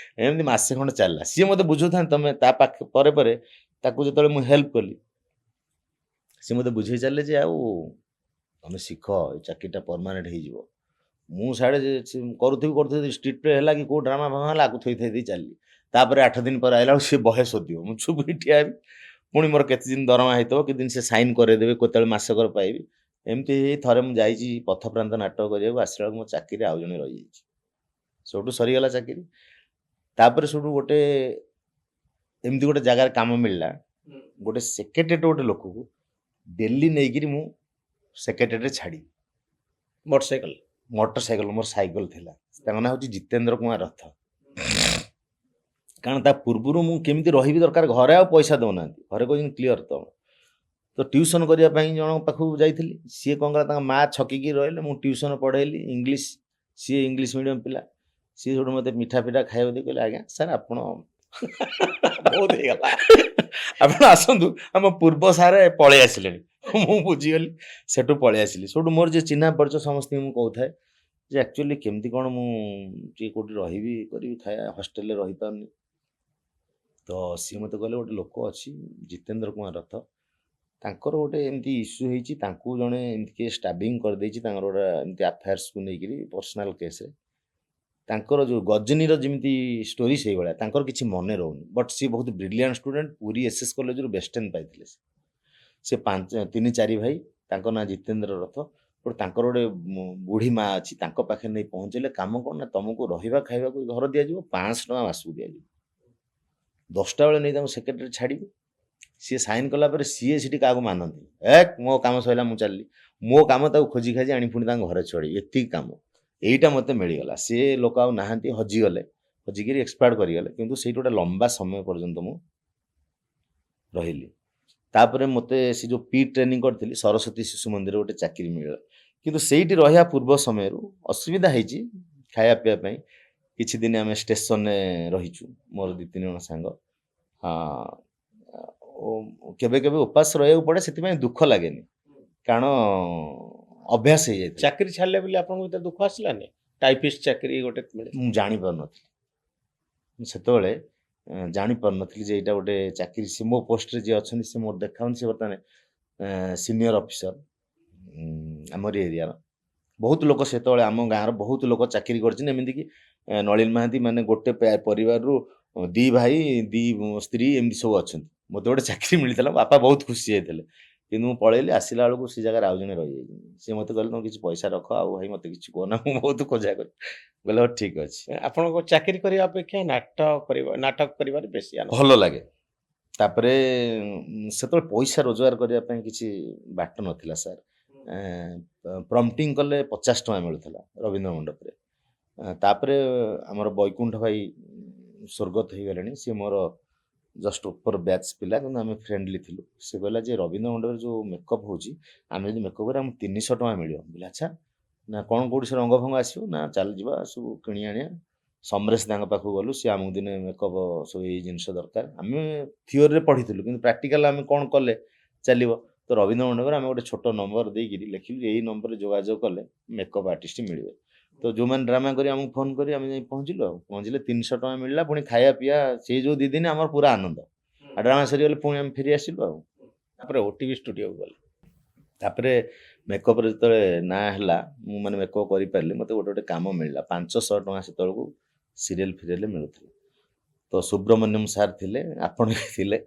ଏମିତି ମାସେ ଖଣ୍ଡେ ଚାଲିଲା ସିଏ ମୋତେ ବୁଝଉଥାନ୍ତି ତମେ ତା ପାଖ ପରେ ପରେ ତାକୁ ଯେତେବେଳେ ମୁଁ ହେଲ୍ପ କଲି ସିଏ ମୋତେ ବୁଝେଇ ଚାଲିଲେ ଯେ ଆଉ ତମେ ଶିଖ ଏ ଚାକିରିଟା ପରମାନେଣ୍ଟ ହେଇଯିବ ମୁଁ ସାଡ଼େ କରୁଥିବି ଷ୍ଟ୍ରିଟ୍ରେ ହେଲା କି କେଉଁ ଡ୍ରାମା ଫାମା ହେଲା ଆକୁ ଥୋଇ ଦେଇ ଚାଲିଲି ତାପରେ 8 ଦିନ ପରେ ଆଇଲା ବେଳକୁ ସିଏ ବହେ ଶୋଧିବ ମୁଁ ଚୁପ୍ ହେଇ ଠିଆ ହେବି ପୁଣି ମୋର କେତେ ଦିନ ଦରମା ହେଇଥିବ କେତେ ଦିନ ସେ ସାଇନ୍ କରେଇଦେବେ କେତେବେଳେ ମାସକର ପାଇବି ଏମିତି ଥରେ ମୁଁ ଯାଇଛି ପଥପ୍ରାନ୍ତ ନାଟକ କରିବାକୁ ଆସିଲା ବେଳକୁ ମୋ ଚାକିରି ଆଉ ଜଣେ ରହିଯାଇଛି ସେଠୁ ସରିଗଲା ଚାକିରି ତାପରେ ସେଠୁ ଗୋଟେ ଏମିତି ଗୋଟେ ଜାଗାରେ କାମ ମିଳିଲା ଗୋଟେ ସେକ୍ରେଟେରିଏଟ୍ ଗୋଟେ ଲୋକକୁ ଡେଲି ନେଇକିରି ମୁଁ ସେକ୍ରେଟେରିଏଟ୍ରେ ଛାଡ଼ି ମୋଟର ସାଇକେଲ ମୋର ସାଇକେଲ ଥିଲା ତାଙ୍କ ନାଁ ହେଉଛି ଜିତେନ୍ଦ୍ର କୁମାର ରଥ କାରଣ ତା ପୂର୍ବରୁ ମୁଁ କେମିତି ରହିବି ଦରକାର, ଘରେ ଆଉ ପଇସା ଦେଉନାହାନ୍ତି, ଘରେ କହୁଛନ୍ତି କ୍ଲିଅର ତ ଟ୍ୟୁସନ୍ କରିବା ପାଇଁ ଜଣଙ୍କ ପାଖକୁ ଯାଇଥିଲି। ସିଏ କ'ଣ କଲା, ତାଙ୍କ ମାଆ ଛକିକି ରହିଲେ, ମୁଁ ଟ୍ୟୁସନ୍ ପଢ଼େଇଲି ଇଂଲିଶ। ସିଏ ଇଂଲିଶ ମିଡ଼ିୟମ୍ ପିଲା, ସିଏ ସେଠୁ ମୋତେ ମିଠା ଫିଠା ଖାଇବାକୁ ଦେଇ କହିଲେ, ଆଜ୍ଞା ସାର୍ ଆପଣ ବହୁତ ହେଇଗଲା, ଆପଣ ଆସନ୍ତୁ, ଆମ ପୂର୍ବ ସାର୍ ପଳେଇ ଆସିଲେଣି। ମୁଁ ବୁଝିଗଲି, ସେଠୁ ପଳେଇ ଆସିଲି। ସେଠୁ ମୋର ଯେ ଚିହ୍ନା ପରିଚୟ ସମସ୍ତଙ୍କୁ ମୁଁ କହୁଥାଏ ଯେ ଆକ୍ଚୁଆଲି କେମିତି କ'ଣ ମୁଁ ଟିକେ କେଉଁଠି ରହିବି କରିବି, ଖାଇବା ହଷ୍ଟେଲରେ ରହିପାରୁନି। ତ ସିଏ ମୋତେ କହିଲେ ଗୋଟେ ଲୋକ ଅଛି ଜିତେନ୍ଦ୍ର କୁମାର ରଥ, ତାଙ୍କର ଗୋଟେ ଏମିତି ଇସ୍ୟୁ ହେଇଛି, ତାଙ୍କୁ ଜଣେ ଏମିତି କିଏ ଷ୍ଟାବିଂ କରିଦେଇଛି, ତାଙ୍କର ଗୋଟେ ଏମିତି ଆଫେୟାର୍ସକୁ ନେଇକିରି ପର୍ସନାଲ କେସ୍ରେ। ତାଙ୍କର ଯେଉଁ ଗଜନୀର ଯେମିତି ଷ୍ଟୋରି ସେଇଭଳିଆ, ତାଙ୍କର କିଛି ମନେ ରହୁନି, ବଟ୍ ସିଏ ବହୁତ ବ୍ରିଲିଆଣ୍ଟ ଷ୍ଟୁଡେଣ୍ଟ, ପୁରୀ ଏସ୍ଏସ୍ କଲେଜରୁ ବେଷ୍ଟେନ୍ ପାଇଥିଲେ। ସେ 3-4 ଭାଇ, ତାଙ୍କ ନାଁ ଜିତେନ୍ଦ୍ର ରଥ। ଗୋଟେ ତାଙ୍କର ଗୋଟେ ବୁଢ଼ୀ ମା ଅଛି, ତାଙ୍କ ପାଖରେ ନେଇ ପହଞ୍ଚିଲେ। କାମ କ'ଣ ନା, ତୁମକୁ ରହିବା ଖାଇବାକୁ ଘର ଦିଆଯିବ, 500 ଟଙ୍କା ମାସକୁ ଦିଆଯିବ। 10ଟା ବେଳେ ନେଇ ତାଙ୍କୁ ସେକ୍ରେଟାରୀ ଛାଡ଼ିବି, ସିଏ ସାଇନ୍ କଲା ପରେ ସିଏ ସେଠି କାହାକୁ ମାନନ୍ତି, ମୋ କାମ ସରିଲା ମୁଁ ଚାଲିଲି, ମୋ କାମ ତାକୁ ଖୋଜି ଖାଜି ଆଣି ପୁଣି ତାଙ୍କ ଘରେ ଛାଡ଼ିବି, ଏତିକି କାମ। ଏଇଟା ମୋତେ ମିଳିଗଲା। ସେ ଲୋକ ଆଉ ନାହାନ୍ତି, ହଜିଗଲେ, ହଜିକିରି ଏକ୍ସପାୟାର୍ଡ କରିଗଲେ, କିନ୍ତୁ ସେଇଠି ଗୋଟେ ଲମ୍ବା ସମୟ ପର୍ଯ୍ୟନ୍ତ ମୁଁ ରହିଲି। ତାପରେ ମୋତେ ସେ ଯେଉଁ ଟ୍ରେନିଂ କରିଥିଲି ସରସ୍ୱତୀ ଶିଶୁ ମନ୍ଦିର ଗୋଟେ ଚାକିରି ମିଳିଲା। କିନ୍ତୁ ସେଇଠି ରହିବା ପୂର୍ବ ସମୟରୁ ଅସୁବିଧା ହେଇଛି ଖାଇବା ପିଇବା ପାଇଁ। କିଛି ଦିନ ଆମେ ଷ୍ଟେସନରେ ରହିଛୁ, ମୋର 2-3 ଜଣ ସାଙ୍ଗ। କେବେ କେବେ ଉପାସ ରହିବାକୁ ପଡ଼େ, ସେଥିପାଇଁ ଦୁଃଖ ଲାଗେନି, କାରଣ ଅଭ୍ୟାସ ହେଇଯାଇଥିଲା। ଚାକିରି ଛାଡ଼ିଲେ ବୋଲି ଆପଣଙ୍କୁ ଏତେ ଦୁଃଖ ଆସିଲାନି? ଟାଇପିଷ୍ଟ ଚାକିରି ଗୋଟେ ମିଳେ। ମୁଁ ଜାଣିପାରୁନଥିଲି, ମୁଁ ସେତେବେଳେ ଜାଣିପାରୁନଥିଲି ଯେ ଏଇଟା ଗୋଟେ ଚାକିରି। ସେ ମୋ ପୋଷ୍ଟରେ ଯିଏ ଅଛନ୍ତି, ସେ ମୋର ଦେଖାଉନି, ସେ ବର୍ତ୍ତମାନ ସିନିୟର ଅଫିସର ଆମରି ଏରିଆର। ବହୁତ ଲୋକ ସେତେବେଳେ ଆମ ଗାଁର ବହୁତ ଲୋକ ଚାକିରି କରିଛନ୍ତି, ଏମିତିକି ନଳିନ ମହାନ୍ତି ମାନେ ଗୋଟେ ପରିବାରରୁ 2 ଭାଇ 2 ସ୍ତ୍ରୀ ଏମିତି ସବୁ ଅଛନ୍ତି। ମୋତେ ଗୋଟେ ଚାକିରି ମିଳିଥିଲା, ବାପା ବହୁତ ଖୁସି ହେଇଥିଲେ, କିନ୍ତୁ ମୁଁ ପଳେଇଲି। ଆସିଲା ବେଳକୁ ସେ ଜାଗାରେ ଆଉ ଜଣେ ରହିଯାଇଛନ୍ତି। ସେ ମୋତେ କହିଲେ, ତମେ କିଛି ପଇସା ରଖ, ଆଉ ଭାଇ ମୋତେ କିଛି କୁହନା, ମୁଁ ବହୁତ ଖୋଜା କଲି। କହିଲେ ହଉ ଠିକ୍ ଅଛି। ଆପଣଙ୍କ ଚାକିରି କରିବା ଅପେକ୍ଷା ନାଟକ କରିବାରେ ବେଶୀ ଆନନ୍ଦ। ଭଲ ଲାଗେ। ତାପରେ ସେତେବେଳେ ପଇସା ରୋଜଗାର କରିବା ପାଇଁ କିଛି ବାଟ ନଥିଲା ସାର୍। ପ୍ରମ୍ପଟିଂ କଲେ 50 ଟଙ୍କା ମିଳୁଥିଲା ରବୀନ୍ଦ୍ର ମଣ୍ଡପରେ। ତାପରେ ଆମର ବୈକୁଣ୍ଠ ଭାଇ ସ୍ୱର୍ଗତ ହେଇଗଲେଣି, ସିଏ ମୋର ଜଷ୍ଟ ଉପର ବ୍ୟାଚ୍ ପିଲା, କିନ୍ତୁ ଆମେ ଫ୍ରେଣ୍ଡଲି ଥିଲୁ। ସେ କହିଲା ଯେ ରବୀନ୍ଦ୍ର ମଣ୍ଡପରେ ଯେଉଁ ମେକଅପ୍ ହେଉଛି, ଆମେ ଯଦି ମେକଅପ୍ କରିବା ଆମକୁ 300 ଟଙ୍କା ମିଳିବ। ବୋଲେ ଆଚ୍ଛା, ନା କ'ଣ କେଉଁଠି ସେ ରଙ୍ଗ ଫଙ୍ଗ ଆସିବ, ନା ଚାଲ ଯିବା ସବୁ କିଣି ଆଣିବା। ସମରେଶ ତାଙ୍କ ପାଖକୁ ଗଲୁ, ସିଏ ଆମକୁ ଦିନେ ମେକଅପ୍ ସବୁ ଏଇ ଜିନିଷ ଦରକାର। ଆମେ ଥିଓରିରେ ପଢ଼ିଥିଲୁ, କିନ୍ତୁ ପ୍ରାକ୍ଟିକାଲ ଆମେ କ'ଣ କଲେ ଚାଲିବ। ତ ରବୀନ୍ଦ୍ର ମଣ୍ଡପରେ ଆମେ ଗୋଟେ ଛୋଟ ନମ୍ବର ଦେଇକିରି ଲେଖିଲୁ, ଏଇ ନମ୍ବରରେ ଯୋଗାଯୋଗ କଲେ ମେକଅପ୍ ଆର୍ଟିଷ୍ଟ ମିଳିବେ। ତ ଯେଉଁମାନେ ଡ୍ରାମା କରି ଆମକୁ ଫୋନ୍ କରି ଆମେ ଯାଇ ପହଞ୍ଚିଲୁ। ପହଞ୍ଚିଲେ 300 ଟଙ୍କା ମିଳିଲା, ପୁଣି ଖାଇବା ପିଇବା ସେଇ ଯେଉଁ 2 ଦିନ ଆମର ପୁରା ଆନନ୍ଦ। ଆଉ ଡ୍ରାମା ସରିଗଲେ ପୁଣି ଆମେ ଫେରି ଆସିଲୁ। ତାପରେ ଓଟିଭି ଷ୍ଟୁଡ଼ିଓକୁ ଗଲେ। ତାପରେ ମେକଅପ୍ରେ ଯେତେବେଳେ ନାଁ ହେଲା, ମୁଁ ମାନେ ମେକଅପ୍ କରିପାରିଲି, ମୋତେ ଗୋଟେ କାମ ମିଳିଲା। 500 ଟଙ୍କା ସେତେବେଳକୁ ସିରିଏଲ୍ ଫିରିଏଲ୍ରେ ମିଳୁଥିଲା। ତ ସୁବ୍ରମଣ୍ୟମ ସାର୍ ଥିଲେ, ଆପଣ ବି ଥିଲେ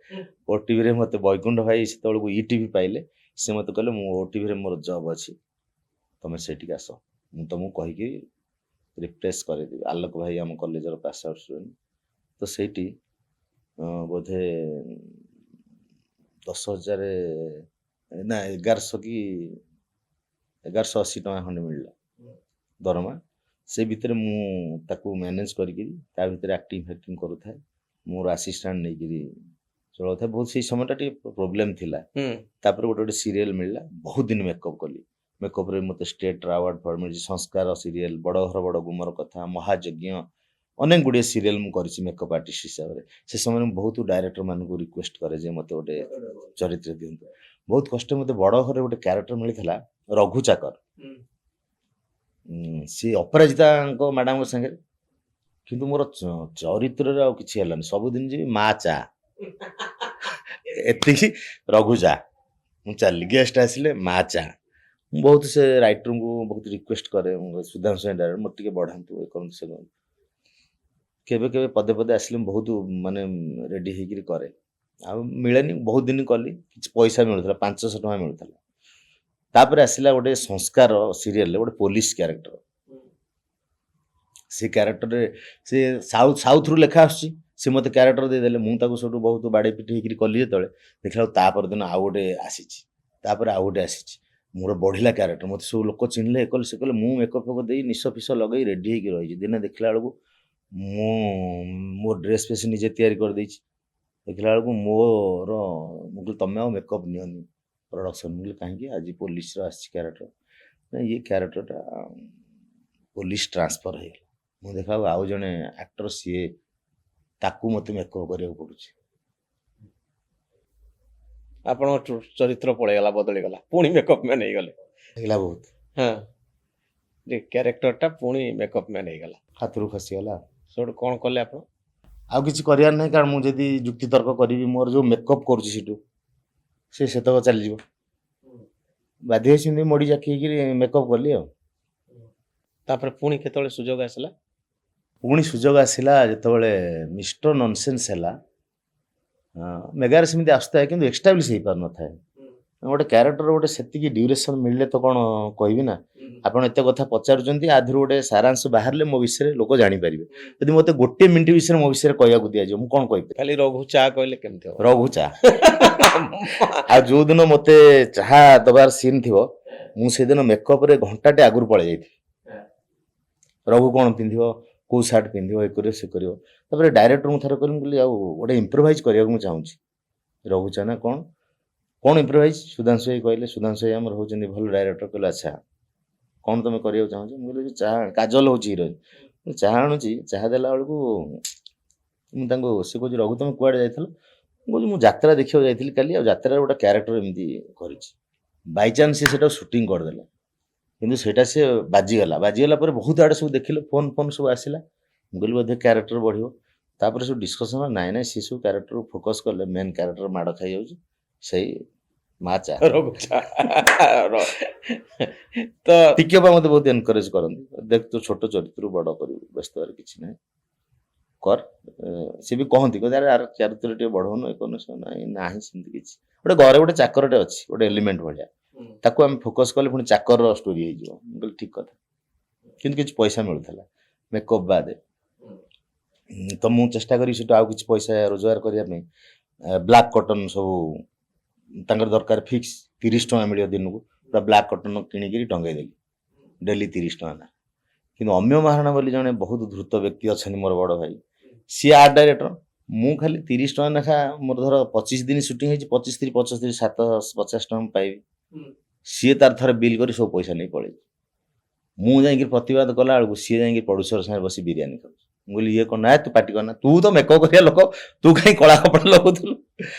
ଓଟିଭିରେ। ମୋତେ ବୈକୁଣ୍ଠ ଭାଇ ସେତେବେଳକୁ ଇଟିଭି ପାଇଲେ, ସେ ମୋତେ କହିଲେ, ମୁଁ ଓଟିଭିରେ ମୋର ଜବ୍ ଅଛି, ତୁମେ ସେଇଠିକି ଆସ, ମୁଁ ତୁମକୁ କହିକି ରିପ୍ଲେସ୍ କରେଇଦେବି। ଆଲୋକ ଭାଇ ଆମ କଲେଜର ପାସ୍ ଆଉଟ୍ ଷ୍ଟୁଡେଣ୍ଟ। ତ ସେଇଠି ବୋଧେ 10,000 ନା 1180 ଟଙ୍କା ଖଣ୍ଡେ ମିଳିଲା ଦରମା। ସେ ଭିତରେ ମୁଁ ତାକୁ ମ୍ୟାନେଜ୍ କରିକିରି ତା ଭିତରେ ଆକ୍ଟିଂ ଫାକ୍ଟିଂ କରୁଥାଏ, ମୋର ଆସିଷ୍ଟାଣ୍ଟ ନେଇକିରି ଚଳାଉଥାଏ। ବହୁତ ସେଇ ସମୟଟା ଟିକେ ପ୍ରୋବ୍ଲେମ୍ ଥିଲା। ତାପରେ ଗୋଟେ ସିରିଏଲ୍ ମିଳିଲା, ବହୁତ ଦିନ ମେକଅପ୍ କଲି। ମେକଅପ୍ରେ ମୋତେ ଷ୍ଟେଟ୍ର ଆୱାର୍ଡ଼ ଫାୱାର୍ଡ଼ ମିଳିଛି। ସଂସ୍କାର ସିରିଏଲ୍, ବଡ଼ ଘର ବଡ଼ ଗୁମର କଥା, ମହାଯଜ୍ଞ, ଅନେକ ଗୁଡ଼ିଏ ସିରିଏଲ୍ ମୁଁ କରିଛି ମେକଅପ୍ ଆର୍ଟିଷ୍ଟ ହିସାବରେ। ସେ ସମୟରେ ମୁଁ ବହୁତ ଡାଇରେକ୍ଟରମାନଙ୍କୁ ରିକ୍ୱେଷ୍ଟ କରେ ଯେ ମୋତେ ଗୋଟେ ଚରିତ୍ର ଦିଅନ୍ତୁ। ବହୁତ କଷ୍ଟ ମୋତେ ବଡ଼ ଘରେ ଗୋଟେ କ୍ୟାରେକ୍ଟର ମିଳିଥିଲା, ରଘୁ ଚାକର। ସେ ଅପରାଜିତାଙ୍କ ମ୍ୟାଡ଼ାମଙ୍କ ସାଙ୍ଗରେ, କିନ୍ତୁ ମୋର ଚରିତ୍ରରେ ଆଉ କିଛି ହେଲାନି। ସବୁଦିନ ଯିବି ମା ଚା, ଏତିକି ରଘୁ ଚା, ମୁଁ ଚାଲିଲି। ଗେଷ୍ଟ ଆସିଲେ ମା ଚା। ମୁଁ ବହୁତ ସେ ରାଇଟରଙ୍କୁ ବହୁତ ରିକ୍ୱେଷ୍ଟ କରେ, ସୁଧାଂଶୁ ଡାଇରେକ୍ଟର, ମୋତେ ଟିକେ ବଢ଼ାନ୍ତୁ, ଏ କରନ୍ତୁ ସେ କରନ୍ତୁ। କେବେ କେବେ ପଦେ ପଦେ ଆସିଲେ ମୁଁ ବହୁତ ମାନେ ରେଡ଼ି ହେଇକିରି କରେ। ଆଉ ମିଳେନି, ବହୁତ ଦିନ କଲି, କିଛି ପଇସା ମିଳୁଥିଲା, 500 ଟଙ୍କା ମିଳୁଥିଲା। ତାପରେ ଆସିଲା ଗୋଟେ ସଂସ୍କାର ସିରିଏଲରେ ଗୋଟେ ପୋଲିସ କ୍ୟାରେକ୍ଟର। ସେ କ୍ୟାରେକ୍ଟରରେ ସେ ସାଉଥରୁ ଲେଖା ଆସୁଛି, ସେ ମୋତେ କ୍ୟାରେକ୍ଟର ଦେଇଦେଲେ। ମୁଁ ତାକୁ ସବୁଠୁ ବହୁତ ବାଡ଼େଇ ପିଟି ହେଇକିରି କଲି। ଯେତେବେଳେ ଦେଖିଲା ବେଳକୁ ତା ପରଦିନ ଆଉ ଗୋଟେ ଆସିଛି, ତାପରେ ଆଉ ଗୋଟେ ଆସିଛି, ମୋର ବଢ଼ିଲା କ୍ୟାରେକ୍ଟର। ମୋତେ ସବୁ ଲୋକ ଚିହ୍ନିଲେ, ଏ କଲେ ସେ କଲେ। ମୁଁ ମେକଅପ୍ ଫେକଅପ୍ ଦେଇ ନିଶ ଫିସ ଲଗେଇ ରେଡ଼ି ହେଇକି ରହିଛି। ଦିନେ ଦେଖିଲା ବେଳକୁ ମୁଁ ମୋ ଡ୍ରେସ୍ ଫେସ୍ ନିଜେ ତିଆରି କରିଦେଇଛି। ଦେଖିଲା ବେଳକୁ ମୋର ମୁଁ କହିଲି ତମେ ଆଉ ମେକଅପ୍ ନିଅନି ପ୍ରଡକ୍ସନ୍। ମୁଁ କହିଲି କାହିଁକି? ଆଜି ପୋଲିସର ଆସିଛି କ୍ୟାରେକ୍ଟର। ନା ଇଏ କ୍ୟାରେକ୍ଟରଟା ପୋଲିସ ଟ୍ରାନ୍ସଫର ହେଇଗଲା। ମୁଁ ଦେଖିଲା ବେଳକୁ ଆଉ ଜଣେ ଆକ୍ଟର ସିଏ ତାକୁ ମୋତେ ମେକଅପ୍ କରିବାକୁ ପଡୁଛି। ଆପଣଙ୍କ ଚରିତ୍ର ପଳେଇଗଲା, ବଦଳିଗଲା, ପୁଣି ମେକଅପ୍ ମ୍ୟାନ୍ ହେଇଗଲେ। ହେଇଗଲା ବହୁତ ହଁ, ଯେ କ୍ୟାରେକ୍ଟରଟା ପୁଣି ମେକଅପ୍ ମ୍ୟାନ୍ ହେଇଗଲା। ହାତରୁ ଖସିଗଲା। ସେଠୁ କ'ଣ କଲେ ଆପଣ? ଆଉ କିଛି କରିବାର ନାହିଁ, କାରଣ ମୁଁ ଯଦି ଯୁକ୍ତିତର୍କ କରିବି ମୋର ଯୋଉ ମେକଅପ୍ କରୁଛି ସେଠୁ ସେ ସେତକ ଚାଲିଯିବ। ବାଧ୍ୟ ହେଇ ସେମିତି ମୋଡ଼ି ଜାକି ହେଇକିରି ମେକଅପ୍ କଲି ଆଉ। ତାପରେ ପୁଣି କେତେବେଳେ ସୁଯୋଗ ଆସିଲା? ପୁଣି ସୁଯୋଗ ଆସିଲା ଯେତେବେଳେ ମିଷ୍ଟର ନନସେନ୍ସ ହେଲା। ମେଗାରେ ସେମିତି ଆସୁଥାଏ କିନ୍ତୁ ଏକ୍ସଟାବ୍ଲିଶ ହେଇପାରୁନଥାଏ। ଗୋଟେ କ୍ୟାରେକ୍ଟର ଗୋଟେ ସେତିକି ଡ୍ୟୁରେସନ୍ ମିଳିଲେ ତ କ'ଣ କହିବି ନା। ଆପଣ ଏତେ କଥା ପଚାରୁଛନ୍ତି, ଆଧିରୁ ଗୋଟେ ସାରାଂଶ ବାହାରିଲେ ମୋ ବିଷୟରେ ଲୋକ ଜାଣିପାରିବେ। ଯଦି ମୋତେ ଗୋଟେ ମିନିଟ୍ ବିଷୟରେ ମୋ ବିଷୟରେ କହିବାକୁ ଦିଆଯିବ ମୁଁ କ'ଣ କହିପାରିବି? ଖାଲି ରଘୁ ଚା କହିଲେ କେମିତି ହବ? ରଘୁ ଚା। ଆଉ ଯୋଉଦିନ ମୋତେ ଚାହା ଦବାର ସିନ୍ ଥିବ ମୁଁ ସେଦିନ ମେକଅପ୍ରେ ଘଣ୍ଟାଟେ ଆଗରୁ ପଳେଇ ଯାଇଥିବି। ରଘୁ କ'ଣ ପିନ୍ଧିବ, କୋଉ ସାର୍ଟ ପିନ୍ଧିବ, ଏ କରିବ ସେ କରିବ। ତାପରେ ଡାଇରେକ୍ଟରଙ୍କୁ ଥରେ କହିଲି, ମୁଁ କହିଲି ଆଉ ଗୋଟେ ଇମ୍ପ୍ରୋଭାଇଜ୍ କରିବାକୁ ମୁଁ ଚାହୁଁଛି। ରଘୁ ଚା ନା କ'ଣ ଇମ୍ପ୍ରୋଭାଇଜ୍? ସୁଧାଂଶୁ ଭାଇ କହିଲେ। ସୁଧାଂଶୁ ଭାଇ ଆମର ହଉଛନ୍ତି ଭଲ ଡାଇରେକ୍ଟର। କହିଲେ ଆଚ୍ଛା କ'ଣ ତମେ କରିବାକୁ ଚାହୁଁଛ? ମୁଁ କହିଲି ଚାହା, କାଜଲ ହଉଛି ହିରୋଇନ୍। ଚାହା ଆଣୁଛି, ଚାହା ଦେଲା ବେଳକୁ ମୁଁ ତାଙ୍କୁ, ସେ କହୁଛି ରଘୁ ତମେ କୁଆଡ଼େ ଯାଇଥିଲ? ମୁଁ କହୁଛି ମୁଁ ଯାତ୍ରା ଦେଖିବାକୁ ଯାଇଥିଲି କାଲି, ଆଉ ଯାତ୍ରାରେ ଗୋଟେ କ୍ୟାରେକ୍ଟର ଏମିତି କରିଛି। ବାଇଚାନ୍ସ ସେ ସେଟା ସୁଟିଂ କରିଦେଲା, କିନ୍ତୁ ସେଇଟା ସେ ବାଜିଗଲା ପରେ ବହୁତ ଆଡ଼େ ସବୁ ଦେଖିଲେ, ଫୋନ୍ ସବୁ ଆସିଲା। ମୁଁ କହିଲି ବୋଧେ କ୍ୟାରେକ୍ଟର ବଢ଼ିବ। ତାପରେ ସବୁ ଡିସ୍କସନ୍ ହେଲା, ନାଇଁ ସେ ସବୁ କ୍ୟାରେକ୍ଟରକୁ ଫୋକସ୍ କଲେ ମେନ୍ କ୍ୟାରେକ୍ଟର ମାଡ଼ ଖାଇଯାଉଛି। ସେଇ ମା ଚା। ରଘୁ ଚା। ତ ଟିକେ ବା ମୋତେ ବହୁତ ଏନକରେଜ କରନ୍ତି, ଦେଖ ତୁ ଛୋଟ ଚରିତ୍ରରୁ ବଡ଼ କରିବୁ, ବ୍ୟସ୍ତ ହେବାର କିଛି ନାହିଁ, କର। ସେ ବି କହନ୍ତି ଆରେ ଆର ଚରିତ୍ର ଟିକେ ବଢ଼ଉନୁ, ଏ କରୁନୁ, ନାହିଁ ସେମିତି କିଛି। ଗୋଟେ ଘରେ ଗୋଟେ ଚାକରଟେ ଅଛି, ଗୋଟେ ଏଲିମେଣ୍ଟ ଭଳିଆ, ତାକୁ ଆମେ ଫୋକସ୍ କଲେ ପୁଣି ଚାକରର ଷ୍ଟୋରି ହେଇଯିବ। ମୁଁ କହିଲି ଠିକ କଥା। କିନ୍ତୁ କିଛି ପଇସା ମିଳୁଥିଲା ମେକଅପ୍ ବାଦେ। ତ ମୁଁ ଚେଷ୍ଟା କରି ସେଠୁ ଆଉ କିଛି ପଇସା ରୋଜଗାର କରିବା ପାଇଁ ବ୍ଲାକ୍ କଟନ୍ ସବୁ ତାଙ୍କର ଦରକାର ଫିକ୍ସ 30 ଟଙ୍କା ମିଳିବ ଦିନକୁ, ପୁରା ବ୍ଲାକ୍ କଟନ୍ କିଣିକିରି ଟଙ୍ଗେଇ ଦେଲି। ଡେଲି 30 ଟଙ୍କା ନା। କିନ୍ତୁ ଅମ୍ୟ ମହାରଣା ବୋଲି ଜଣେ ବହୁତ ଧୃତ ବ୍ୟକ୍ତି ଅଛନ୍ତି ମୋର ବଡ଼ ଭାଇ, ସିଏ ଆର୍ଟ ଡାଇରେକ୍ଟର। ମୁଁ ଖାଲି 30 ଟଙ୍କା ଲେଖା, ମୋର ଧର 25 ଦିନ ସୁଟିଂ ହେଇଛି, 25 30 75 750 ଟଙ୍କା ମୁଁ ପାଇବି। ସିଏ ତାର ଥରେ ବିଲ୍ କରି ସବୁ ପଇସା ନେଇ ପଳେଇଛି। ମୁଁ ଯାଇକି ପ୍ରତିବାଦ କଲା ବେଳକୁ ସିଏ ଯାଇକି ପଡ଼ୋଶୀର ସାଙ୍ଗରେ ବସି ବିରିୟାନୀ ଖାଉଛି। ମୁଁ କହିଲି ଇଏ କ'ଣ? ନା ତୁ ପାଟି କରନା, ତୁ ତ ମେକଅପ୍ କରିବା ଲୋକ, ତୁ କାହିଁ କଳା କପଡ଼ା ଲଗାଉଥିଲୁ?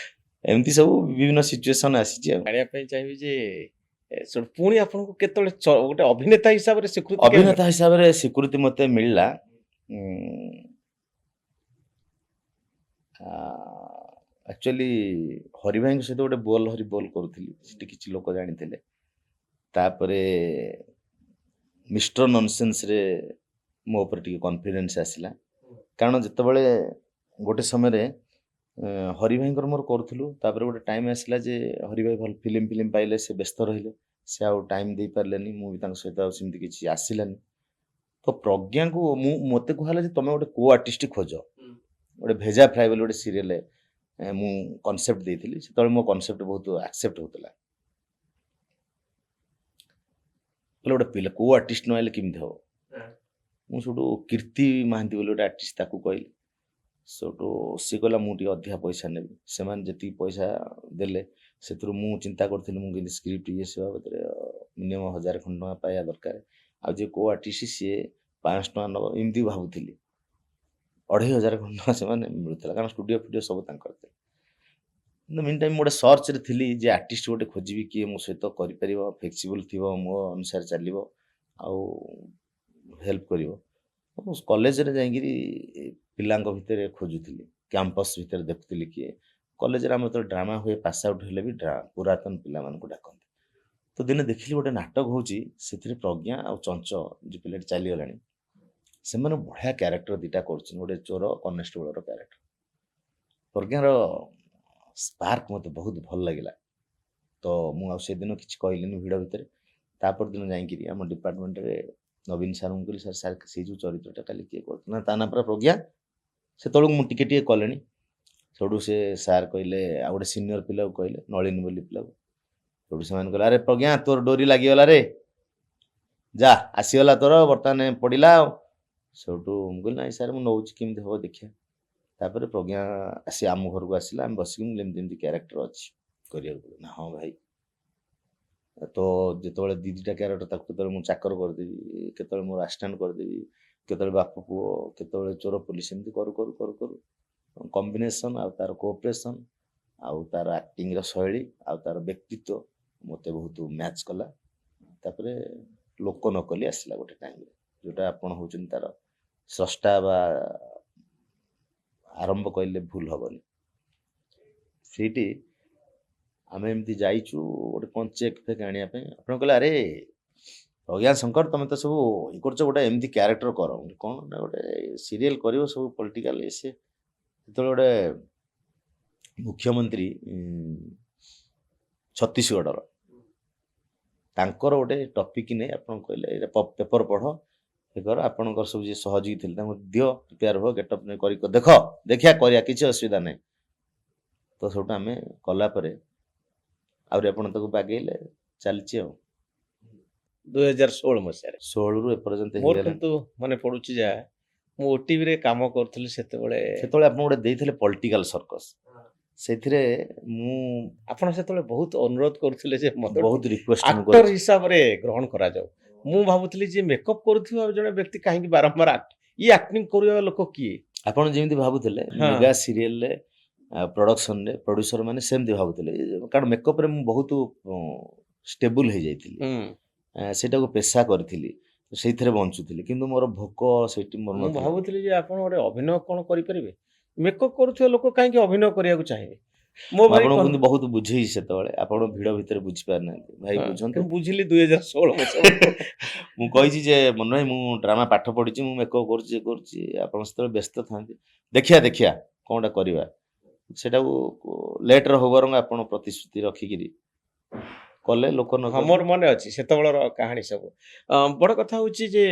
ଏମିତି ସବୁ ବିଭିନ୍ନ ସିଚୁଏସନ୍ ଆସିଛି ଆଉ। ଜାଣିବା ପାଇଁ ଚାହିଁବି ଯେ ସେଠୁ ପୁଣି ଆପଣଙ୍କୁ କେତେବେଳେ ଗୋଟେ ଅଭିନେତା ହିସାବରେ ସ୍ୱୀକୃତି କେବେ ଅଭିନେତା ହିସାବରେ ସ୍ୱୀକୃତି ମୋତେ ମିଳିଲା ଆକ୍ଚୁଆଲି ହରିଭାଇଙ୍କ ସହିତ ଗୋଟେ ବୋଲ୍ ହରି ବୋଲ୍ କରୁଥିଲି, ସେଠି କିଛି ଲୋକ ଜାଣିଥିଲେ। ତାପରେ ମିଷ୍ଟର ନନସେନ୍ସରେ ମୋ ଉପରେ ଟିକେ କନଫିଡେନ୍ସ ଆସିଲା, କାରଣ ଯେତେବେଳେ ଗୋଟେ ସମୟରେ ହରିଭାଇଙ୍କର ମୋର କରୁଥିଲୁ, ତାପରେ ଗୋଟେ ଟାଇମ୍ ଆସିଲା ଯେ ହରିଭାଇ ଭଲ ଫିଲ୍ମ ପାଇଲେ, ସେ ବ୍ୟସ୍ତ ରହିଲେ, ସେ ଆଉ ଟାଇମ୍ ଦେଇପାରିଲେନି, ମୁଁ ବି ତାଙ୍କ ସହିତ ଆଉ ସେମିତି କିଛି ଆସିଲାନି। ତ ପ୍ରଜ୍ଞାକୁ ମୋତେ କୁହାହେଲା ଯେ ତମେ ଗୋଟେ କୋ ଆର୍ଟିଷ୍ଟ ଖୋଜ। ଗୋଟେ ଭେଜା ଫ୍ରାଏ ବୋଲି ଗୋଟେ ସିରିଏଲ ମୁଁ କନସେପ୍ଟ ଦେଇଥିଲି, ସେତେବେଳେ ମୋ କନସେପ୍ଟ ବହୁତ ଆକ୍ସେପ୍ଟ ହେଉଥିଲା। ଗୋଟେ ପିଲା କୋ ଆର୍ଟିଷ୍ଟ ନ ହେଲେ କେମିତି ହବ? ମୁଁ ସେଠୁ କୀର୍ତ୍ତି ମହାନ୍ତି ବୋଲି ଗୋଟେ ଆର୍ଟିଷ୍ଟ, ତାକୁ କହିଲି। ସେଠୁ ସିଏ କହିଲା ମୁଁ ଟିକେ ଅଧିକା ପଇସା ନେବି। ସେମାନେ ଯେତିକି ପଇସା ଦେଲେ ସେଥିରୁ ମୁଁ ଚିନ୍ତା କରିଥିଲି, ମୁଁ କିନ୍ତୁ ସ୍କ୍ରିପ୍ଟ ଇଏ ସେ ବାବଦରେ ମିନିମମ୍ 1000 ଖଣ୍ଡ ଟଙ୍କା ପାଇବା ଦରକାର। ଆଉ ଯେ କୋ ଆର୍ଟିଷ୍ଟ ସିଏ 500 ଟଙ୍କା ନେବ, ଏମିତି ଭାବୁଥିଲି। 2500 ଖଣ୍ଡ ଟଙ୍କା ସେମାନେ ମିଳୁଥିଲା, କାରଣ ଷ୍ଟୁଡ଼ିଓ ସବୁ ତାଙ୍କର ଥିଲା। କିନ୍ତୁ ମିନ୍ ଟାଇମ୍ ଗୋଟେ ସର୍ଚ୍ଚରେ ଥିଲି ଯେ ଆର୍ଟିଷ୍ଟ ଗୋଟେ ଖୋଜିବି କିଏ ମୋ ସହିତ କରିପାରିବ, ଫ୍ଲେକ୍ସିବୁଲ୍ ଥିବ, ମୋ ଅନୁସାରେ ଚାଲିବ, ଆଉ ହେଲ୍ପ କରିବ। ମୁଁ କଲେଜରେ ଯାଇକିରି ପିଲାଙ୍କ ଭିତରେ ଖୋଜୁଥିଲି, କ୍ୟାମ୍ପସ୍ ଭିତରେ ଦେଖୁଥିଲି କିଏ। କଲେଜରେ ଆମର ଯେତେବେଳେ ଡ୍ରାମା ହୁଏ, ପାସ୍ ଆଉଟ୍ ହେଲେ ବି ପୁରାତନ ପିଲାମାନଙ୍କୁ ଡାକନ୍ତି। ତ ଦିନେ ଦେଖିଲି ଗୋଟେ ନାଟକ ହେଉଛି, ସେଥିରେ ପ୍ରଜ୍ଞା ଆଉ ଚଞ୍ଚଳ ଯେଉଁ ପିଲାଟି ଚାଲିଗଲାଣି, ସେମାନେ ବଢ଼ିଆ କ୍ୟାରେକ୍ଟର ଦୁଇଟା କରୁଛନ୍ତି, ଗୋଟେ ଚୋର କନେଷ୍ଟବଳର କ୍ୟାରେକ୍ଟର। ପ୍ରଜ୍ଞାର ସ୍ପାର୍କ ମୋତେ ବହୁତ ଭଲ ଲାଗିଲା। ତ ମୁଁ ଆଉ ସେଦିନ କିଛି କହିଲିନି ଭିଡ଼ ଭିତରେ। ତାପର ଦିନ ଯାଇକିରି ଆମ ଡିପାର୍ଟମେଣ୍ଟରେ ନବୀନ ସାର୍ଙ୍କୁ କହିଲି, ସାର୍ ସେଇ ଯେଉଁ ଚରିତ୍ରଟା କାଲି କିଏ କରୁଥିଲା? ନା ତା ନାଁ ପୁରା ପ୍ରଜ୍ଞା। ସେତେବେଳକୁ ମୁଁ ଟିକେ କଲେଣି। ସେଠୁ ସେ ସାର୍ କହିଲେ, ଆଉ ଗୋଟେ ସିନିୟର ପିଲାକୁ କହିଲେ, ନଳିନୀ ବୋଲି ପିଲାକୁ। ସେଠୁ ସେମାନେ କହିଲେ, ଆରେ ପ୍ରଜ୍ଞା ତୋର ଡୋରି ଲାଗିଗଲା ରେ, ଯା ଆସିଗଲା ତୋର, ବର୍ତ୍ତମାନ ପଡ଼ିଲା ଆଉ। ସେଠୁ ମୁଁ କହିଲି ନାଇଁ ସାର୍ ମୁଁ ନେଉଛି କେମିତି ହେବ ଦେଖିବା। ତାପରେ ପ୍ରଜ୍ଞା ଆସି ଆମ ଘରକୁ ଆସିଲା, ଆମେ ବସିକି ମୁଁ ଏମିତି ଏମିତି କ୍ୟାରେକ୍ଟର ଅଛି କରିବାକୁ ପଡ଼ିବ ନା। ହଁ ଭାଇ, ତ ଯେତେବେଳେ ଦି ଦିଟା କ୍ୟାରେକ୍ଟର, ତାକୁ କେତେବେଳେ ମୁଁ ଚାକର କରିଦେବି, କେତେବେଳେ ମୋର ଆସିଷ୍ଟାଣ୍ଟ କରିଦେବି, କେତେବେଳେ ବାପ ପୁଅ, କେତେବେଳେ ଚୋର ପୋଲିସ, ଏମିତି କରୁ କରୁ କରୁ କରୁ କମ୍ବିନେସନ୍ ଆଉ ତାର କୋଅପରେସନ୍ ଆଉ ତାର ଆକ୍ଟିଂର ଶୈଳୀ ଆଉ ତାର ବ୍ୟକ୍ତିତ୍ୱ ମୋତେ ବହୁତ ମ୍ୟାଚ୍ କଲା। ତାପରେ ଲୋକ ନକଲି ଆସିଲା ଗୋଟେ ଟାଇମ୍ରେ, ଯେଉଁଟା ଆପଣ ହେଉଛନ୍ତି ତାର ସ୍ରଷ୍ଟା ବା ଆରମ୍ଭ କହିଲେ ଭୁଲ ହବନି। ସେଇଠି ଆମେ ଏମିତି ଯାଇଛୁ ଗୋଟେ କ'ଣ ଚେକ୍ ଫେକ୍ ଆଣିବା ପାଇଁ। ଆପଣ କହିଲେ ଆରେ ପ୍ରଜ୍ଞା ଶଙ୍କର ତମେ ତ ସବୁ ଇଏ କରୁଛ, ଗୋଟେ ଏମିତି କ୍ୟାରେକ୍ଟର କର। କ'ଣ ନା ଗୋଟେ ସିରିଏଲ୍ କରିବ ସବୁ ପଲିଟିକାଲ ଇଏ ସିଏ। ଯେତେବେଳେ ଗୋଟେ ମୁଖ୍ୟମନ୍ତ୍ରୀ ଛତିଶଗଡ଼ର, ତାଙ୍କର ଗୋଟେ ଟପିକ୍ ନେଇ ଆପଣ କହିଲେ ଏଇଟା ପେପର ପଢ଼, ଏ କର, ଆପଣଙ୍କର ସବୁ ଯିଏ ସହଯୋଗୀ ଥିଲେ ତାଙ୍କୁ ଦିଅ, ପ୍ରିପେୟାର ହୁଅ, ଗେଟଅପ୍ ନେଇ କରି ଦେଖିବା କରିବା, କିଛି ଅସୁବିଧା ନାହିଁ। ତ ସେଇଠୁ ଆମେ କଲା ପରେ ଆହୁରି ଆପଣ ତାକୁ ବାଗେଇଲେ, ଚାଲିଛି ଆଉ। 2016 ମସିହାରେ 16ରୁ ଏପର୍ଯ୍ୟନ୍ତ ମୋର ହେଇଗଲା। କିନ୍ତୁ ମନେ ପଡୁଛି ଯାହା ମୁଁ ଓଟିଭିରେ କାମ କରୁଥିଲି ସେତେବେଳେ। ସେତେବେଳେ ଆପଣ ଗୋଟେ ଦେଇଥିଲେ ପଲିଟିକାଲ ସର୍କସ୍, ସେଥିରେ ମୁଁ ଆପଣ ସେତେବେଳେ ବହୁତ ଅନୁରୋଧ କରୁଥିଲେ ଯେ ମୋତେ ବହୁତ ରିକ୍ୱେଷ୍ଟ ମୁଁ ଆକ୍ଟର କରିଛି। ହିସାବରେ ଗ୍ରହଣ କରାଯାଉ। ମୁଁ ଭାବୁଥିଲି ଯେ ମେକଅପ୍ କରୁଥିବା ଜଣେ ବ୍ୟକ୍ତି କାହିଁକି ବାରମ୍ବାର ଇଏ ଆକ୍ଟିଂ କରିବା ଲୋକ କିଏ? ଆପଣ ଯେମିତି ଭାବୁଥିଲେ ହଁ। ମେଗା ସିରିଏଲରେ ପ୍ରଡକ୍ସନରେ ପ୍ରଡ୍ୟୁସର ମାନେ ସେମିତି ଭାବୁଥିଲେ, କାରଣ ମେକଅପ୍ରେ ମୁଁ ବହୁତ ଷ୍ଟେବୁଲ ହେଇଯାଇଥିଲି, ହୁଁ। ସେଇଟାକୁ ପେଶା କରିଥିଲି, ସେଇଥିରେ ବଞ୍ଚୁଥିଲି। କିନ୍ତୁ ମୋର ଭୋକ ସେଇଠି ମୋର ମୁଁ ନଥିଲା। ଭାବୁଥିଲି ଯେ ଆପଣ ଗୋଟେ ଅଭିନୟ କ'ଣ କରିପାରିବେ, ମେକଅପ୍ କରୁଥିବା ଲୋକ କାହିଁକି ଅଭିନୟ କରିବାକୁ ଚାହିଁବେ? ମୋ ମୁଁ ଭାଇ ଆପଣଙ୍କୁ କିନ୍ତୁ ବହୁତ ବୁଝେଇଛି ସେତେବେଳେ, ଆପଣ ଭିଡ଼ ଭିତରେ ବୁଝିପାରିନାହାନ୍ତି। ଭାଇ ବୁଝନ୍ତୁ, କିନ୍ତୁ ବୁଝିଲି 2016 ମସିହା ମୁଁ କହିଛି ଯେ ମନେ ଭାଇ ମୁଁ ଡ୍ରାମା ପାଠ ପଢିଛି, ମୁଁ ମେକଅପ୍ କରୁଛି, ଇଏ କରୁଛି, ଆପଣ ସେତେବେଳେ ବ୍ୟସ୍ତ ଥାନ୍ତି। ଦେଖିବା କ'ଣଟା କରିବା, ସେଟାକୁ ଲେଟ୍ରେ ହଉ ବରଂ ଆପଣ ପ୍ରତିଶ୍ରୁତି ରଖିକିରି କଲେ, ଲୋକ ନ ହଁ, କଲେ। ମୋର ମନେ ଅଛି ସେତେବେଳର କାହାଣୀ ସବୁ। ବଡ଼ କଥା ହେଉଛି ଯେ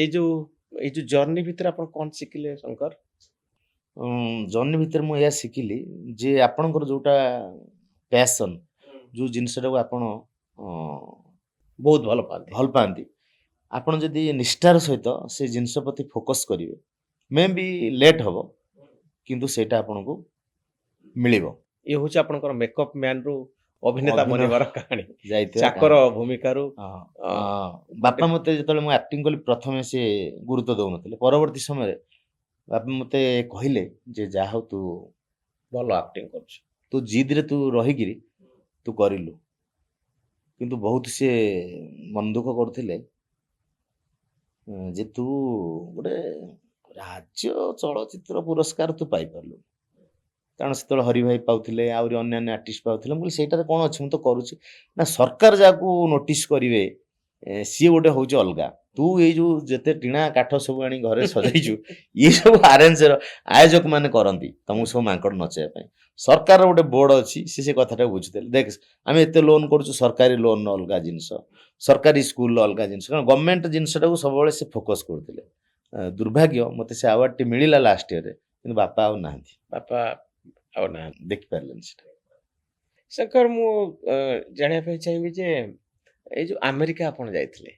ଏଇ ଯୋଉ ଜର୍ଣ୍ଣି ଭିତରେ ଆପଣ କ'ଣ ଶିଖିଲେ ଶଙ୍କର? ଜର୍ଣ୍ଣି ଭିତରେ ମୁଁ ଏହା ଶିଖିଲି ଯେ ଆପଣଙ୍କର ଯେଉଁଟା ପ୍ୟାସନ୍, ଯେଉଁ ଜିନିଷଟାକୁ ଆପଣ ବହୁତ ଭଲ ପାଆନ୍ତି। ଭଲ ପାଆନ୍ତି, ଆପଣ ଯଦି ନିଷ୍ଠାର ସହିତ ସେ ଜିନିଷ ପ୍ରତି ଫୋକସ୍ କରିବେ, ମେ ବି ଲେଟ୍ ହେବ କିନ୍ତୁ ସେଇଟା ଆପଣଙ୍କୁ ମିଳିବ। ଇଏ ହେଉଛି ଆପଣଙ୍କର ମେକଅପ୍ ମ୍ୟାନରୁ ଅଭିନେତା ଅଭିନୟ ବନିବାର କାହାଣୀ, ଯାଇଥିବା ଚାକର ଭୂମିକାରୁ। ବାପା ମୋତେ ଯେତେବେଳେ ମୁଁ ଆକ୍ଟିଂ କଲି, ପ୍ରଥମେ ସେ ଗୁରୁତ୍ୱ ଦେଉନଥିଲେ। ପରବର୍ତ୍ତୀ ସମୟରେ ବାପା ମୋତେ କହିଲେ ଯେ ଯାହା ହଉ ଭଲ ଆକ୍ଟିଂ କରୁଛୁ। ତୁ ଜିଦ୍ରେ ତୁ ରହିକିରି ତୁ କରିଲୁ। କିନ୍ତୁ ବହୁତ ସିଏ ମନ ଦୁଃଖ କରୁଥିଲେ ଯେ ତୁ ଗୋଟେ ରାଜ୍ୟ ଚଳଚ୍ଚିତ୍ର ପୁରସ୍କାର ତୁ ପାଇପାରିଲୁ। କାରଣ ସେତେବେଳେ ହରି ଭାଇ ପାଉଥିଲେ, ଆହୁରି ଅନ୍ୟାନ୍ୟ ଆର୍ଟିଷ୍ଟ ପାଉଥିଲେ। ମୁଁ କହିଲି ସେଇଟାରେ କ'ଣ ଅଛି, ମୁଁ ତ କରୁଛି ନା। ସରକାର ଯାହାକୁ ନୋଟିସ୍ କରିବେ ସିଏ ଗୋଟେ ହେଉଛି ଅଲଗା। ତୁ ଏଇ ଯେଉଁ ଯେତେ ଟିଣା କାଠ ସବୁ ଆଣି ଘରେ ସଜେଇଛୁ, ଇଏ ସବୁ ଆୟୋଜକ ମାନେ କରନ୍ତି ତମକୁ ସବୁ ମାଙ୍କଡ଼ ନଚେଇବା ପାଇଁ। ସରକାରର ଗୋଟେ ବୋର୍ଡ ଅଛି, ସେ କଥାଟାକୁ ବୁଝୁଥିଲେ। ଦେଖ ଆମେ ଏତେ ଲୋନ୍ କରୁଛୁ, ସରକାରୀ ଲୋନ୍ ଅଲଗା ଜିନିଷ, ସରକାରୀ ସ୍କୁଲର ଅଲଗା ଜିନିଷ, କାରଣ ଗଭର୍ଣ୍ଣମେଣ୍ଟ ଜିନିଷଟାକୁ ସବୁବେଳେ ସେ ଫୋକସ୍ କରୁଥିଲେ। ଦୁର୍ଭାଗ୍ୟ ମୋତେ ସେ ଆୱାର୍ଡଟି ମିଳିଲା ଲାଷ୍ଟ ଇୟରରେ, କିନ୍ତୁ ବାପା ଆଉ ନାହାନ୍ତି, ବାପା ଆଉ ନାହାନ୍ତି, ଦେଖିପାରିଲେନି ସେଟା। ଶଙ୍କର, ମୁଁ ଜାଣିବା ପାଇଁ ଚାହିଁବି ଯେ ଏଇ ଯୋଉ ଆମେରିକା ଆପଣ ଯାଇଥିଲେ,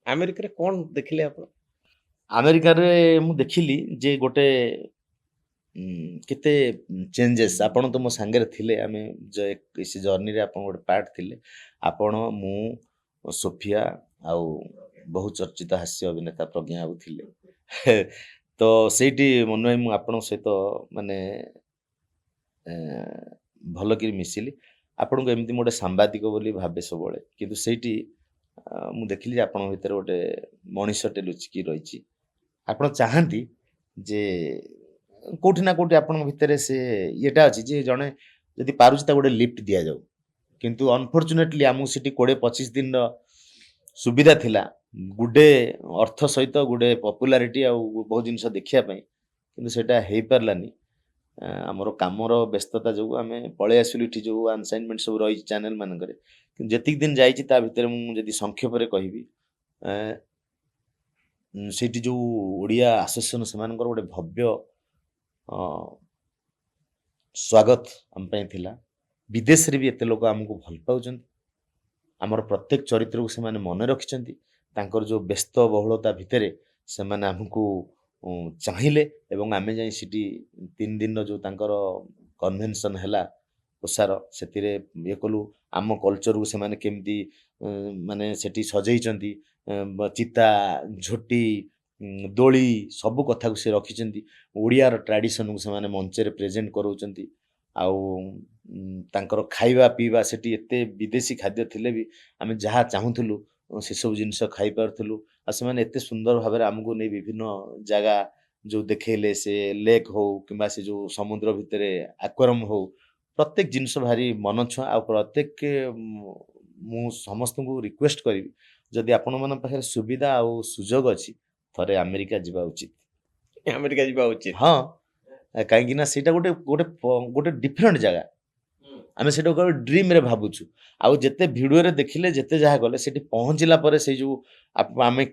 ଆମେରିକାରେ କ'ଣ ଦେଖିଲେ ଆପଣ? ଆମେରିକାରେ ମୁଁ ଦେଖିଲି ଯେ ଗୋଟେ କେତେ ଚେଞ୍ଜେସ୍। ଆପଣ ତ ମୋ ସାଙ୍ଗରେ ଥିଲେ, ଆମେ ସେ ଜର୍ଣ୍ଣିରେ ଆପଣ ଗୋଟେ ପାର୍ଟ ଥିଲେ। ଆପଣ, ମୁଁ, ସୋଫିଆ ଆଉ ବହୁ ଚର୍ଚ୍ଚିତ ହାସ୍ୟ ଅଭିନେତା ପ୍ରଜ୍ଞା ବାବୁ ଥିଲେ। ତ ସେଇଠି ମନେ ଭାଇ ମୁଁ ଆପଣଙ୍କ ସହିତ ମାନେ ଭଲକିରି ମିଶିଲି। ଆପଣଙ୍କୁ ଏମିତି ମୁଁ ଗୋଟେ ସାମ୍ବାଦିକ ବୋଲି ଭାବେ ସବୁବେଳେ, କିନ୍ତୁ ସେଇଠି ମୁଁ ଦେଖିଲି ଯେ ଆପଣଙ୍କ ଭିତରେ ଗୋଟେ ମଣିଷଟେ ଲୁଚିକି ରହିଛି। ଆପଣ ଚାହାନ୍ତି ଯେ କୋଉଠି ନା କୋଉଠି ଆପଣଙ୍କ ଭିତରେ ସେ ଇଏଟା ଅଛି ଯେ ଜଣେ ଯଦି ପାରୁଛି ତାକୁ ଗୋଟେ ଲିଫ୍ଟ ଦିଆଯାଉ। କିନ୍ତୁ ଅନଫର୍ଚୁନେଟଲି ଆମକୁ ସେଠି 20-25 ଦିନର ସୁବିଧା ଥିଲା, ଗୁଡ଼େ ଅର୍ଥ ସହିତ ଗୁଡ଼େ ପପୁଲାରିଟି ଆଉ ବହୁତ ଜିନିଷ ଦେଖିବା ପାଇଁ, କିନ୍ତୁ ସେଇଟା ହେଇପାରିଲାନି। ଆମର କାମର ବ୍ୟସ୍ତତା ଯୋଗୁଁ ଆମେ ପଳେଇ ଆସିଲୁ। ଏଠି ଯେଉଁ ଆନସାଇନମେଣ୍ଟ ସବୁ ରହିଛି ଚ୍ୟାନେଲ ମାନଙ୍କରେ, କିନ୍ତୁ ଯେତିକି ଦିନ ଯାଇଛି ତା ଭିତରେ ମୁଁ ଯଦି ସଂକ୍ଷେପରେ କହିବି, ସେଇଠି ଯେଉଁ ଓଡ଼ିଆ ଆସୋସିଏସନ ସେମାନଙ୍କର ଗୋଟେ ଭବ୍ୟ ସ୍ୱାଗତ ଆମ ପାଇଁ ଥିଲା। ବିଦେଶରେ ବି ଏତେ ଲୋକ ଆମକୁ ଭଲ ପାଉଛନ୍ତି, ଆମର ପ୍ରତ୍ୟେକ ଚରିତ୍ରକୁ ସେମାନେ ମନେ ରଖିଛନ୍ତି। ତାଙ୍କର ଯେଉଁ ବ୍ୟସ୍ତ ବହୁଳତା ଭିତରେ ସେମାନେ ଆମକୁ ଚାହିଁଲେ ଏବଂ ଆମେ ଯାଇ ସେଠି 3 ଦିନର ଯେଉଁ ତାଙ୍କର କନଭେନସନ୍ ହେଲା ଓଷାର ସେଥିରେ ଇଏ କଲୁ ଆମ କଲଚରକୁ ସେମାନେ କେମିତି ମାନେ ସେଠି ସଜେଇଛନ୍ତି ଚିତା ଝୋଟି ଦୋଳି ସବୁ କଥାକୁ ସେ ରଖିଛନ୍ତି ଓଡ଼ିଆର ଟ୍ରାଡ଼ିସନକୁ ସେମାନେ ମଞ୍ଚରେ ପ୍ରେଜେଣ୍ଟ କରାଉଛନ୍ତି ଆଉ ତାଙ୍କର ଖାଇବା ପିଇବା ସେଠି ଏତେ ବିଦେଶୀ ଖାଦ୍ୟ ଥିଲେ ବି ଆମେ ଯାହା ଚାହୁଁଥିଲୁ ସେସବୁ ଜିନିଷ ଖାଇପାରୁଥିଲୁ ଆଉ ସେମାନେ ଏତେ ସୁନ୍ଦର ଭାବରେ ଆମକୁ ନେଇ ବିଭିନ୍ନ ଜାଗା ଯେଉଁ ଦେଖେଇଲେ ସେ ଲେକ୍ ହଉ କିମ୍ବା ସେ ଯେଉଁ ସମୁଦ୍ର ଭିତରେ ଆକ୍ୱାରିୟମ୍ ହଉ ପ୍ରତ୍ୟେକ ଜିନିଷ ଭାରି ମନଛୁଆଁ ଆଉ ପ୍ରତ୍ୟେକ ମୁଁ ସମସ୍ତଙ୍କୁ ରିକ୍ୱେଷ୍ଟ କରିବି ଯଦି ଆପଣମାନଙ୍କ ପାଖରେ ସୁବିଧା ଆଉ ସୁଯୋଗ ଅଛି ଥରେ ଆମେରିକା ଯିବା ଉଚିତ ଆମେରିକା ଯିବା ଉଚିତ। ହଁ କାହିଁକି ନା ସେଇଟା ଗୋଟେ ଗୋଟେ ଗୋଟେ ଡିଫରେଣ୍ଟ ଜାଗା ଆମେ ସେଇଟା ଗୋଟେ ଡ୍ରିମ୍ରେ ଭାବୁଛୁ ଆଉ ଯେତେ ଭିଡ଼ିଓରେ ଦେଖିଲେ ଯେତେ ଯାହା ଗଲେ ସେଠି ପହଞ୍ଚିଲା ପରେ ସେଇ ଯେଉଁ ଆମେ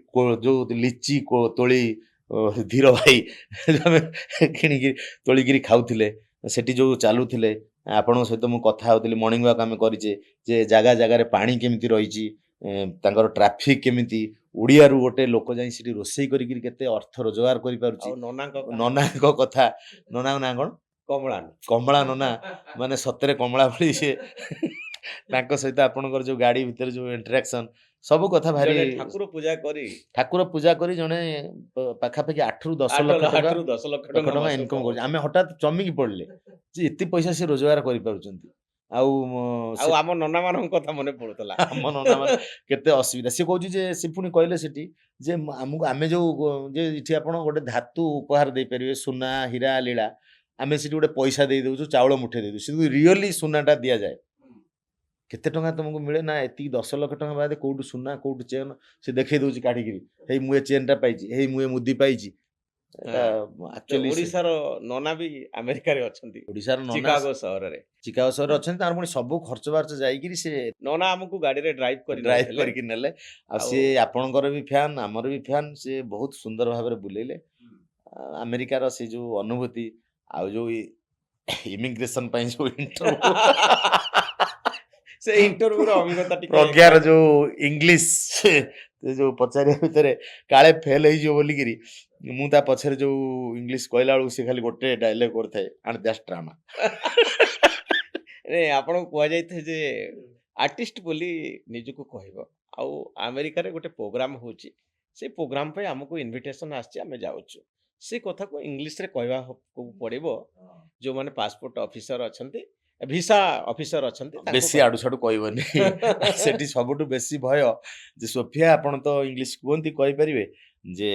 ଯେଉଁ ଲିଚି ତୋଳି ଧୀର ଭାଇ ଆମେ କିଣିକି ତୋଳିକିରି ଖାଉଥିଲେ ସେଠି ଯେଉଁ ଚାଲୁଥିଲେ ଆପଣଙ୍କ ସହିତ ମୁଁ କଥା ହେଉଥିଲି ମର୍ଣ୍ଣିଂ ୱାକ୍ ଆମେ କରିଛେ ଯେ ଜାଗା ଜାଗାରେ ପାଣି କେମିତି ରହିଛି ତାଙ୍କର ଟ୍ରାଫିକ୍ କେମିତି ଓଡ଼ିଆରୁ ଗୋଟେ ଲୋକ ଯାଇ ସେଠି ରୋଷେଇ କରିକି କେତେ ଅର୍ଥ ରୋଜଗାର କରିପାରୁଛି ଆଉ ନନାଙ୍କ କଥା ନନାଙ୍କ ନାଁ କ'ଣ କମଳା କମଳା ନନା ମାନେ ସତରେ କମଳା ଭଳି ସେ ତାଙ୍କ ସହିତ ଆପଣଙ୍କର ଯେଉଁ ଗାଡ଼ି ଭିତରେ ଯେଉଁ ଇଣ୍ଟରାକ୍ସନ୍ ସବୁ କଥା ଭାରି ଠାକୁର ପୂଜା କରି ଜଣେ ପାଖାପାଖି 8 ରୁ 10 ଲକ୍ଷ ଟଙ୍କା ଇନକମ୍ କରୁଛି ଆମେ ହଠାତ୍ ଚମିକି ପଡ଼ିଲେ ଯେ ଏତେ ପଇସା ସେ ରୋଜଗାର କରିପାରୁଛନ୍ତି ଆଉ ଆମ ନନା ମାନଙ୍କ କଥା ମନେ ପଡୁଥିଲା ଆମ ନନା ମାନେ କେତେ ଅସୁବିଧା ସେ କହୁଛି ଯେ ସେ ପୁଣି କହିଲେ ସେଠି ଯେ ଆମକୁ ଆମେ ଯେଉଁ ଯେ ଏଠି ଆପଣ ଗୋଟେ ଧାତୁ ଉପହାର ଦେଇପାରିବେ ସୁନା ହୀରା ଲୀଳା ଆମେ ସେଠି ଗୋଟେ ପଇସା ଦେଇଦେଉଛୁ ଚାଉଳ ମୁଠେ ଦେଇଦେଉଛୁ ସେଠି ରିଅଲି ସୁନାଟା ଦିଆଯାଏ କେତେ ଟଙ୍କା ତୁମକୁ ମିଳେ ନା ଏତିକି 10 ଲକ୍ଷ ଟଙ୍କା ବାଦେ କୋଉଠୁ ସୁନା କୋଉଠୁ ଚେନ୍ ସେ ଦେଖେଇ ଦେଉଛି କାଢ଼ିକିରି ହେଇ ମୁଁ ଏ ଚେନ୍ଟା ପାଇଛି ହେଇ ମୁଁ ଏ ମୁଦି ପାଇଛି ଆକ୍ଚୁଆଲି ଓଡ଼ିଶାର ନନା ବି ଆମେରିକାରେ ଅଛନ୍ତି ଓଡ଼ିଶାର ନନା ଚିକାଗୋ ସହରରେ ଅଛନ୍ତି ତାର ପୁଣି ସବୁ ଖର୍ଚ୍ଚ ବାର୍ଚ୍ଚ ଯାଇକିରି ସେ ନନା ଆମକୁ ଗାଡ଼ିରେ ଡ୍ରାଇଭ୍ କରିକି ନେଲେ ଆଉ ସେ ଆପଣଙ୍କର ବି ଫ୍ୟାନ୍ ଆମର ବି ଫ୍ୟାନ୍ ସେ ବହୁତ ସୁନ୍ଦର ଭାବରେ ବୁଲେଇଲେ ଆମେରିକାର ସେ ଯେଉଁ ଅନୁଭୂତି ଆଉ ଯେଉଁ ଇମିଗ୍ରେସନ୍ ପାଇଁ ଯେଉଁ ଇଣ୍ଟରଭ୍ୟୁ ସେ ଇଣ୍ଟରଭ୍ୟୁର ଅଭିଜ୍ଞତା ଟିକେ ପ୍ରଜ୍ଞାର ଯେଉଁ ଇଂଲିଶ ଯେଉଁ ପଚାରିବା ଭିତରେ କାଳେ ଫେଲ୍ ହେଇଯିବ ବୋଲିକିରି ମୁଁ ତା ପଛରେ ଯେଉଁ ଇଂଲିଶ କହିଲା ବେଳକୁ ସେ ଖାଲି ଗୋଟେ ଡାଇଲଗ୍ କରିଥାଏ ଆଣ୍ଡ ଦ୍ୟାଟ୍ସ ଡ୍ରାମା ଆପଣଙ୍କୁ କୁହାଯାଇଥାଏ ଯେ ଆର୍ଟିଷ୍ଟ ବୋଲି ନିଜକୁ କହିବ ଆଉ ଆମେରିକାରେ ଗୋଟେ ପ୍ରୋଗ୍ରାମ ହେଉଛି ସେ ପ୍ରୋଗ୍ରାମ ପାଇଁ ଆମକୁ ଇନଭିଟେସନ୍ ଆସିଛି ଆମେ ଯାଉଛୁ ସେ କଥାକୁ ଇଂଲିଶରେ କହିବାକୁ ପଡ଼ିବ ଯେଉଁମାନେ ପାସପୋର୍ଟ ଅଫିସର ଅଛନ୍ତି ଭିସା ଅଫିସର ଅଛନ୍ତି ବେଶୀ ଆଡ଼ୁ ସାଡ଼ୁ କହିବନି ସେଠି ସବୁଠୁ ବେଶୀ ଭୟ ଯେ ସୋଫିଆ ଆପଣ ତ ଇଂଲିଶ କୁହନ୍ତି କହିପାରିବେ ଯେ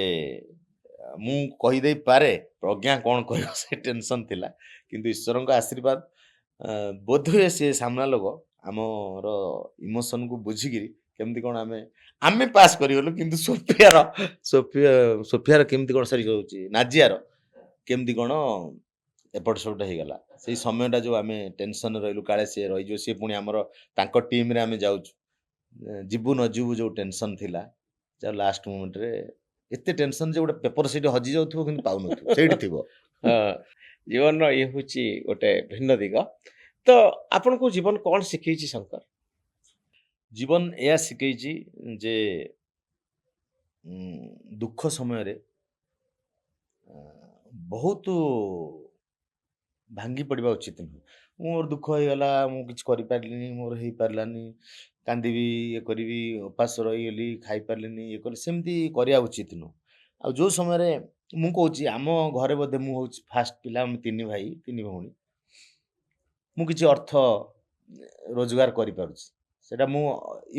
ମୁଁ କହିଦେଇପାରେ ପ୍ରଜ୍ଞା କ'ଣ କହିବ ସେ ଟେନସନ୍ ଥିଲା କିନ୍ତୁ ଈଶ୍ୱରଙ୍କ ଆଶୀର୍ବାଦ ବୋଧହୁଏ ସେ ସାମ୍ନା ଲୋକ ଆମର ଇମୋସନକୁ ବୁଝିକିରି କେମିତି କ'ଣ ଆମେ ପାସ୍ କରିଗଲୁ କିନ୍ତୁ ସୋଫିଆର କେମିତି କ'ଣ ସରି ଯାଉଛି ନାଜିଆର କେମିତି କ'ଣ ଏପଟ ସେପଟ ହେଇଗଲା ସେଇ ସମୟଟା ଯେଉଁ ଆମେ ଟେନସନ୍ରେ ରହିଲୁ କାଳେ ସିଏ ରହିଯିବ ସିଏ ପୁଣି ଆମର ତାଙ୍କ ଟିମ୍ରେ ଆମେ ଯାଉଛୁ ଯିବୁ ନ ଯିବୁ ଯେଉଁ ଟେନସନ୍ ଥିଲା ଯାଉ ଲାଷ୍ଟ ମୋମେଣ୍ଟରେ ଏତେ ଟେନସନ୍ ଯେ ଗୋଟେ ପେପର ସେଇଠି ହଜି ଯାଉଥିବ କିନ୍ତୁ ପାଉନଥିବ ସେଇଠି ଥିବ ଜୀବନର ଇଏ ହେଉଛି ଗୋଟେ ଭିନ୍ନ ଦିଗ ତ ଆପଣଙ୍କୁ ଜୀବନ କ'ଣ ଶିଖେଇଛି ଶଙ୍କର ଜୀବନ ଏହା ଶିଖେଇଛି ଯେ ଦୁଃଖ ସମୟରେ ବହୁତ ଭାଙ୍ଗି ପଡ଼ିବା ଉଚିତ ନୁହେଁ ମୋର ଦୁଃଖ ହେଇଗଲା ମୁଁ କିଛି କରିପାରିଲିନି ମୋର ହେଇପାରିଲାନି କାନ୍ଦିବି ଇଏ କରିବି ଉପାସ ରହିଗଲି ଖାଇପାରିଲିନି ଇଏ କଲି ସେମିତି କରିବା ଉଚିତ ନୁହଁ ଆଉ ଯେଉଁ ସମୟରେ ମୁଁ କହୁଛି ଆମ ଘରେ ବୋଧେ ମୁଁ ହେଉଛି ଫାଷ୍ଟ ପିଲା ଆମେ 3 ଭାଇ 3 ଭଉଣୀ ମୁଁ କିଛି ଅର୍ଥ ରୋଜଗାର କରିପାରୁଛି ସେଇଟା ମୁଁ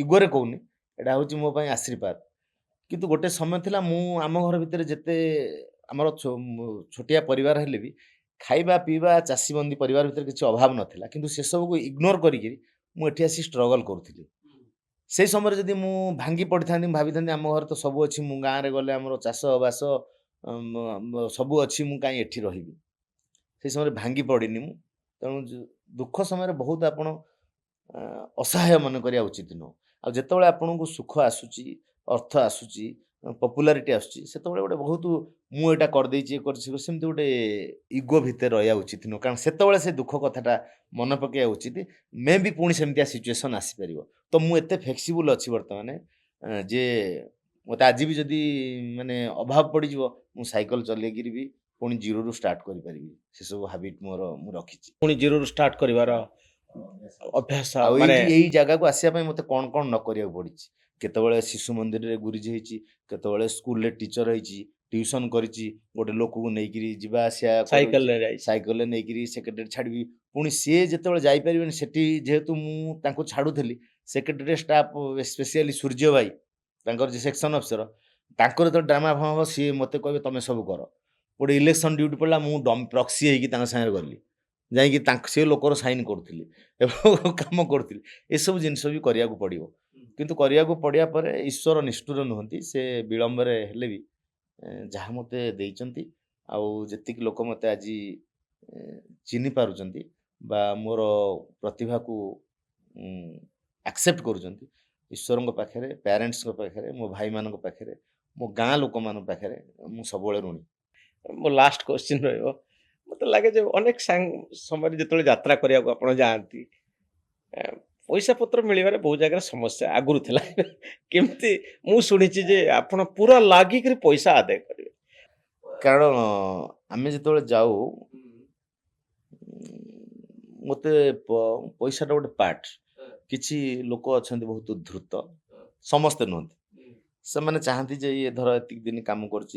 ଇଗୋରେ କହୁନି ଏଇଟା ହେଉଛି ମୋ ପାଇଁ ଆଶୀର୍ବାଦ କିନ୍ତୁ ଗୋଟେ ସମୟ ଥିଲା ମୁଁ ଆମ ଘର ଭିତରେ ଯେତେ ଆମର ଛୋଟିଆ ପରିବାର ହେଲେ ବି ଖାଇବା ପିଇବା ଚାଷୀବନ୍ଦୀ ପରିବାର ଭିତରେ କିଛି ଅଭାବ ନଥିଲା କିନ୍ତୁ ସେସବୁକୁ ଇଗ୍ନୋର କରିକି ମୁଁ ଏଠି ଆସି ଷ୍ଟ୍ରଗଲ୍ କରୁଥିଲି ସେଇ ସମୟରେ ଯଦି ମୁଁ ଭାଙ୍ଗି ପଡ଼ିଥାନ୍ତି ମୁଁ ଭାବିଥାନ୍ତି ଆମ ଘରେ ତ ସବୁ ଅଛି ମୁଁ ଗାଁରେ ଗଲେ ଆମର ଚାଷବାସ ସବୁ ଅଛି ମୁଁ କାହିଁ ଏଠି ରହିବି ସେଇ ସମୟରେ ଭାଙ୍ଗି ପଡ଼ିନି ମୁଁ ତେଣୁ ଦୁଃଖ ସମୟରେ ବହୁତ ଆପଣ ଅସହାୟ ମନେ କରିବା ଉଚିତ ନୁହଁ ଆଉ ଯେତେବେଳେ ଆପଣଙ୍କୁ ସୁଖ ଆସୁଛି ଅର୍ଥ ଆସୁଛି ପପୁଲାରିଟି ଆସୁଛି ସେତେବେଳେ ଗୋଟେ ବହୁତ ମୁଁ ଏଇଟା କରିଦେଇଛି କରିଛି ସେମିତି ଗୋଟେ ଇଗୋ ଭିତରେ ରହିବା ଉଚିତ ନୁହଁ କାରଣ ସେତେବେଳେ ସେ ଦୁଃଖ କଥାଟା ମନେ ପକାଇବା ଉଚିତ ମେ ବି ପୁଣି ସେମିତିଆ ସିଚୁଏସନ୍ ଆସିପାରିବ ତ ମୁଁ ଏତେ ଫ୍ଲେକ୍ସିବୁଲ୍ ଅଛି ବର୍ତ୍ତମାନ ଯେ ମୋତେ ଆଜି ବି ଯଦି ମାନେ ଅଭାବ ପଡ଼ିଯିବ ମୁଁ ସାଇକେଲ ଚଲେଇକିରି ବି ପୁଣି ଜିରୋରୁ ଷ୍ଟାର୍ଟ କରିପାରିବି। ସେସବୁ ହାବିଟ୍ ମୋର ମୁଁ ରଖିଛି। ପୁଣି ଜିରୋରୁ ଷ୍ଟାର୍ଟ କରିବାର ଅଭ୍ୟାସ ଆଉ ମାନେ ଏଇ ଜାଗାକୁ ଆସିବା ପାଇଁ ମୋତେ କ'ଣ କ'ଣ ନ କରିବାକୁ ପଡ଼ିଛି। କେତେବେଳେ ଶିଶୁ ମନ୍ଦିରରେ ଗୁରୁଜୀ ହେଇଛି, କେତେବେଳେ ସ୍କୁଲରେ ଟିଚର ହେଇଛି, ଟ୍ୟୁସନ୍ କରିଛି, ଗୋଟେ ଲୋକକୁ ନେଇକିରି ଯିବା ଆସିବା କରୁଛି, ସାଇକେଲରେ ଯାଇଛି। ସାଇକେଲରେ ନେଇକିରି ସେକ୍ରେଟାରୀ ଛାଡ଼ିବି। ପୁଣି ସିଏ ଯେତେବେଳେ ଯାଇପାରିବେନି ସେଠି ଯେହେତୁ ମୁଁ ତାଙ୍କୁ ଛାଡ଼ୁଥିଲି, ସେକ୍ରେଟାରୀ ଷ୍ଟାଫ୍ ସ୍ପେସିଆଲି ସୂର୍ଯ୍ୟ ଭାଇ ତାଙ୍କର ଯେ ସେକ୍ସନ ଅଫିସର, ତାଙ୍କର ଯେତେବେଳେ ଡ୍ରାମା ଫାମା ହେବ ସିଏ ମୋତେ କହିବେ ତମେ ସବୁ କର। ଗୋଟେ ଇଲେକ୍ସନ୍ ଡ୍ୟୁଟି ପଡ଼ିଲା, ମୁଁ ପ୍ରକ୍ସି ହେଇକି ତାଙ୍କ ସାଙ୍ଗରେ ଗଲି, ଯାଇକି ସେ ଲୋକର ସାଇନ୍ କରୁଥିଲି ଏବଂ କାମ କରୁଥିଲି। ଏସବୁ ଜିନିଷ ବି କରିବାକୁ ପଡ଼ିବ। କିନ୍ତୁ କରିବାକୁ ପଡ଼ିବା ପରେ ଈଶ୍ୱର ନିଷ୍ଠୁର ନୁହନ୍ତି, ସେ ବିଳମ୍ବରେ ହେଲେ ବି ଯାହା ମୋତେ ଦେଇଛନ୍ତି ଆଉ ଯେତିକି ଲୋକ ମୋତେ ଆଜି ଚିହ୍ନି ପାରୁଛନ୍ତି ବା ମୋର ପ୍ରତିଭାକୁ ଆକ୍ସେପ୍ଟ କରୁଛନ୍ତି, ଈଶ୍ୱରଙ୍କ ପାଖରେ, ପ୍ୟାରେଣ୍ଟସ୍ଙ୍କ ପାଖରେ, ମୋ ଭାଇମାନଙ୍କ ପାଖରେ, ମୋ ଗାଁ ଲୋକମାନଙ୍କ ପାଖରେ ମୁଁ ସବୁବେଳେ ଋଣୀ। ମୋ ଲାଷ୍ଟ କ୍ୱେଶ୍ଚିନ୍ ରହିବ, ମୋତେ ଲାଗେ ଯେ ଅନେକ ସମୟରେ ଯେତେବେଳେ ଯାତ୍ରା କରିବାକୁ ଆପଣ ଯାଆନ୍ତି, ପଇସା ପତ୍ର ମିଳିବାରେ ବହୁତ ଜାଗାରେ ସମସ୍ୟା ଆଗରୁ ଥିଲା। କେମିତି ମୁଁ ଶୁଣିଛି ଯେ ଆପଣ ପୁରା ଲାଗିକିରି ପଇସା ଆଦାୟ କରିବେ। କାରଣ ଆମେ ଯେତେବେଳେ ଯାଉ ମୋତେ ପଇସାଟା ଗୋଟେ ପାର୍ଟ। କିଛି ଲୋକ ଅଛନ୍ତି ବହୁତ ଧୂର୍ତ୍ତ, ସମସ୍ତେ ନୁହନ୍ତି। ସେମାନେ ଚାହାନ୍ତି ଯେ ଇଏ ଧର ଏତିକି ଦିନ କାମ କରୁଛି